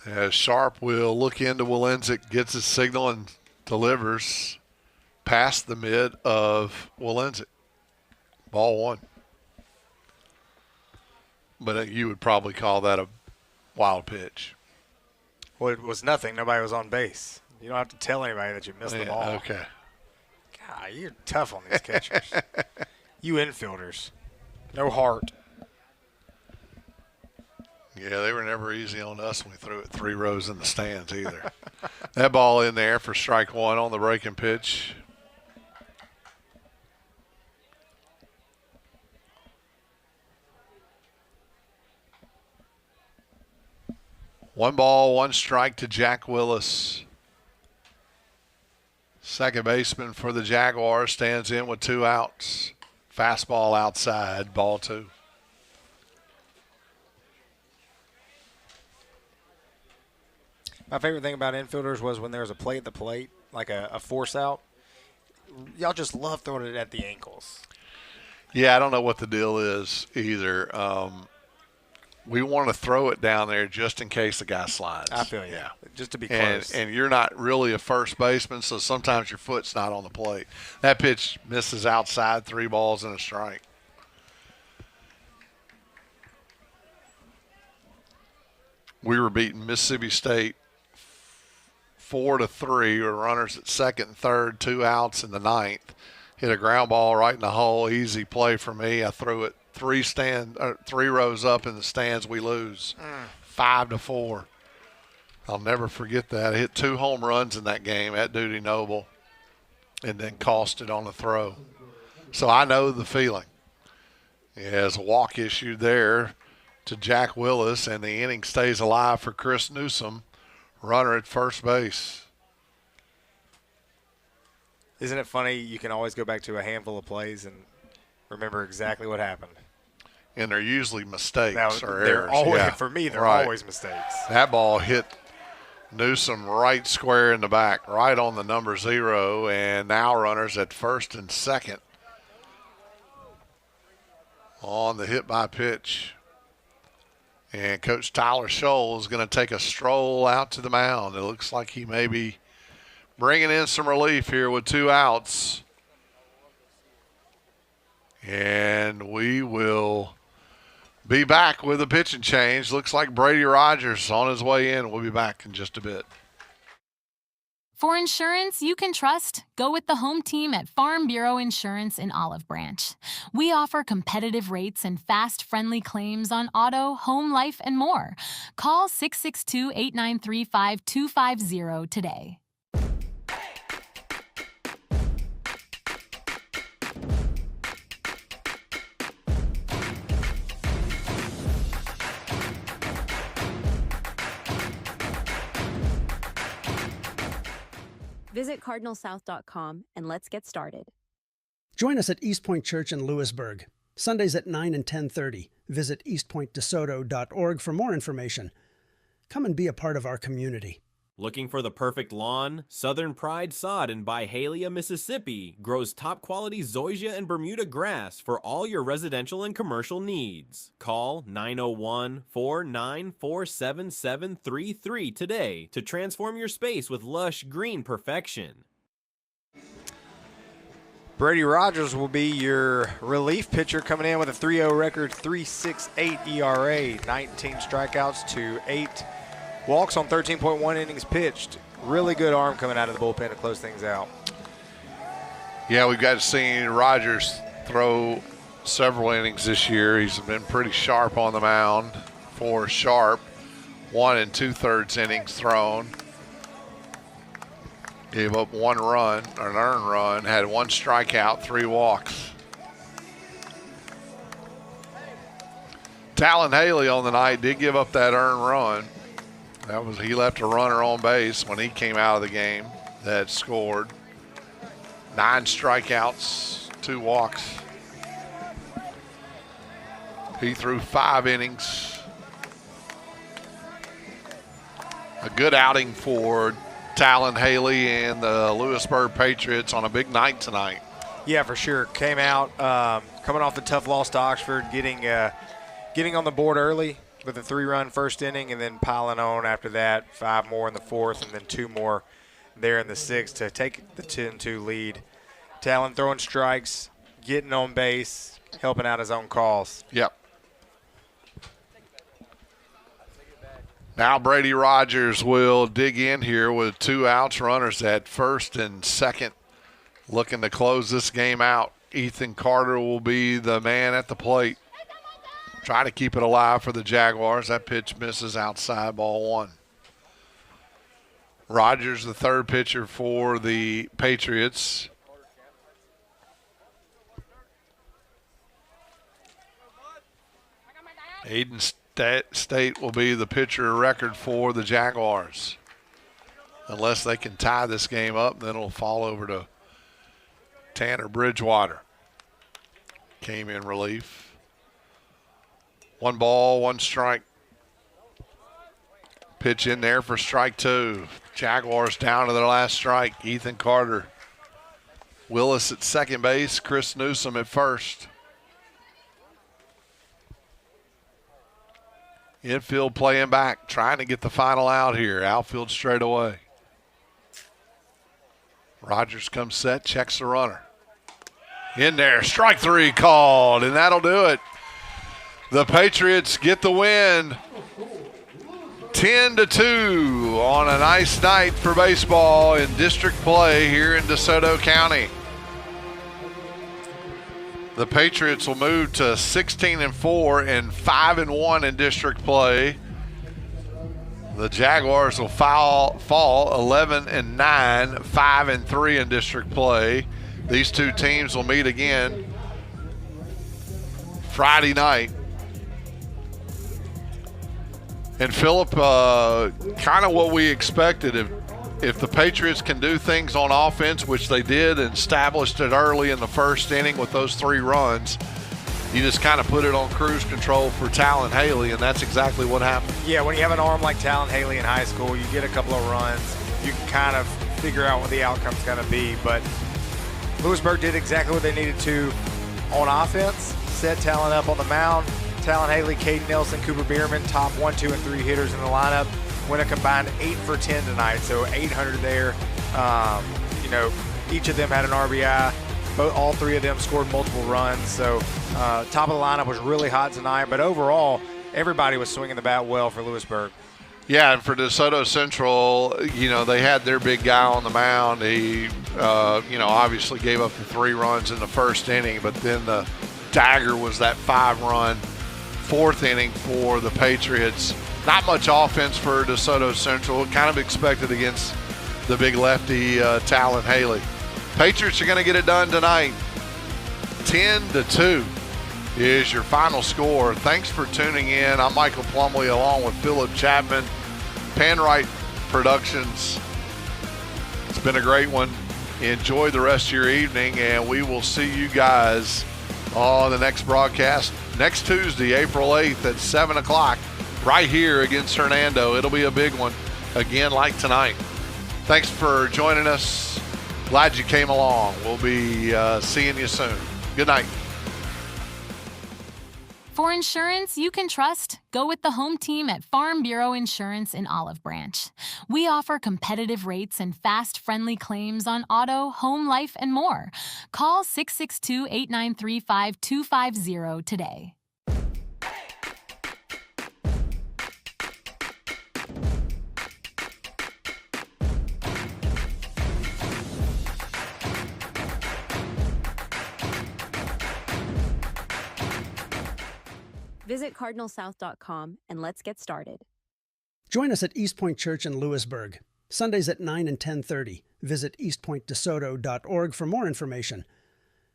As Sharp will look into Willensick, gets his signal and delivers past the mid of Willensick. Ball 1. But you would probably call that a wild pitch. Well, it was nothing. Nobody was on base. You don't have to tell anybody that you missed the ball. Okay. God, you're tough on these catchers. You infielders. No heart. Yeah, they were never easy on us when we threw it 3 rows in the stands either. That ball in there for strike 1 on the breaking pitch. One ball, 1 strike to Jack Willis. Second baseman for the Jaguars stands in with 2 outs. Fastball outside, ball 2. My favorite thing about infielders was when there was a play at the plate, like a force out. Y'all just love throwing it at the ankles. Yeah, I don't know what the deal is either. We want to throw it down there just in case the guy slides. I feel you. Yeah. Just to be close. And you're not really a first baseman, so sometimes your foot's not on the plate. That pitch misses outside, 3 balls and a strike. We were beating Mississippi State 4-3 with runners at second and third, 2 outs in the 9th. Hit a ground ball right in the hole. Easy play for me. I threw it 3 rows up in the stands. We lose 5-4. I'll never forget that. I hit 2 home runs in that game at Duty Noble and then cost it on the throw. So I know the feeling. There's a walk issued there to Jack Willis, and the inning stays alive for Chris Newsom, runner at first base. Isn't it funny? You can always go back to a handful of plays and remember exactly what happened. And they're usually mistakes or they're errors. Always, yeah. For me, they're right. always mistakes. That ball hit Newsom right square in the back, right on the number 0, and now runners at first and second on the hit by pitch. And Coach Tyler Scholl is going to take a stroll out to the mound. It looks like he may be bringing in some relief here with 2 outs. And we will be back with a pitching change. Looks like Brady Rogers on his way in. We'll be back in just a bit. For insurance you can trust, go with the home team at Farm Bureau Insurance in Olive Branch. We offer competitive rates and fast, friendly claims on auto, home, life, and more. Call 662-893-5250 today. Visit cardinalsouth.com and let's get started. Join us at Eastpoint Church in Lewisburg, Sundays at 9 and 10:30. Visit eastpointdesoto.org for more information. Come and be a part of our community. Looking for the perfect lawn? Southern Pride Sod in Byhalia, Mississippi grows top quality zoysia and Bermuda grass for all your residential and commercial needs. Call 901-494-7733 today to transform your space with lush green perfection. Brady Rogers will be your relief pitcher coming in with a 3-0 record, 3.68 ERA, 19 strikeouts to 8 walks on 13.1 innings pitched. Really good arm coming out of the bullpen to close things out. Yeah, we've got to see Rogers throw several innings this year. He's been pretty sharp on the mound. 4 sharp, 1 2/3 innings thrown. Gave up 1 run, or an earned run, had 1 strikeout, 3 walks. Talon Haley on the night did give up that earned run. He left a runner on base when he came out of the game that scored. 9 strikeouts, 2 walks. He threw 5 innings. A good outing for Talon Haley and the Lewisburg Patriots on a big night tonight. Yeah, for sure. Came out coming off the tough loss to Oxford, getting on the board early with a 3-run first inning, and then piling on after that, 5 more in the 4th, and then 2 more there in the 6th to take the 10-2 lead. Talon throwing strikes, getting on base, helping out his own calls. Yep. Now Brady Rogers will dig in here with 2 outs, runners at first and second, looking to close this game out. Ethan Carter will be the man at the plate. Try to keep it alive for the Jaguars. That pitch misses outside, ball 1. Rogers, the third pitcher for the Patriots. Aiden State will be the pitcher record for the Jaguars. Unless they can tie this game up, then it'll fall over to Tanner Bridgewater. Came in relief. 1 ball, 1 strike. Pitch in there for strike 2. Jaguars down to their last strike. Ethan Carter. Willis at second base. Chris Newsom at first. Infield playing back, trying to get the final out here. Outfield straight away. Rogers comes set, checks the runner. In there, strike 3 called, and that'll do it. The Patriots get the win. 10-2 on a nice night for baseball in district play here in DeSoto County. The Patriots will move to 16-4 and 5-1 in district play. The Jaguars will fall 11-9, 5-3 in district play. These 2 teams will meet again Friday night. And Phillip, kind of what we expected. If the Patriots can do things on offense, which they did and established it early in the first inning with those 3 runs, you just kind of put it on cruise control for Talon Haley, and that's exactly what happened. Yeah, when you have an arm like Talon Haley in high school, you get a couple of runs, you can kind of figure out what the outcome's going to be. But Lewisburg did exactly what they needed to on offense, set Talon up on the mound. Talon Haley, Caden Nelson, Cooper Bierman, top 1, 2, and 3 hitters in the lineup. Went a combined 8 for 10 tonight, so 800 there. Each of them had an RBI. All 3 of them scored multiple runs. So top of the lineup was really hot tonight. But overall, everybody was swinging the bat well for Lewisburg. Yeah, and for DeSoto Central, they had their big guy on the mound. He, obviously gave up the 3 runs in the first inning, but then the dagger was that 5-run 4th inning for the Patriots. Not much offense for DeSoto Central. Kind of expected against the big lefty, Talon Haley. Patriots are going to get it done tonight. 10-2 is your final score. Thanks for tuning in. I'm Michael Plumley along with Phillip Chapman, PanRight Productions. It's been a great one. Enjoy the rest of your evening, and we will see you guys on the next broadcast next Tuesday, April 8th at 7 o'clock. Right here against Hernando. It'll be a big one, again, like tonight. Thanks for joining us. Glad you came along. We'll be seeing you soon. Good night. For insurance you can trust, go with the home team at Farm Bureau Insurance in Olive Branch. We offer competitive rates and fast, friendly claims on auto, home, life, and more. Call 662-893-5250 today. Visit cardinalsouth.com and let's get started. Join us at Eastpoint Church in Lewisburg, Sundays at 9 and 10:30. Visit eastpointdesoto.org for more information.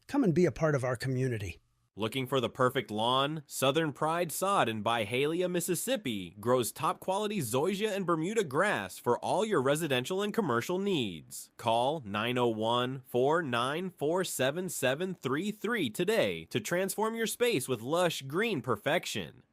Come and be a part of our community. Looking for the perfect lawn? Southern Pride Sod in Byhalia, Mississippi grows top quality zoysia and Bermuda grass for all your residential and commercial needs. Call 901-494-7733 today to transform your space with lush green perfection.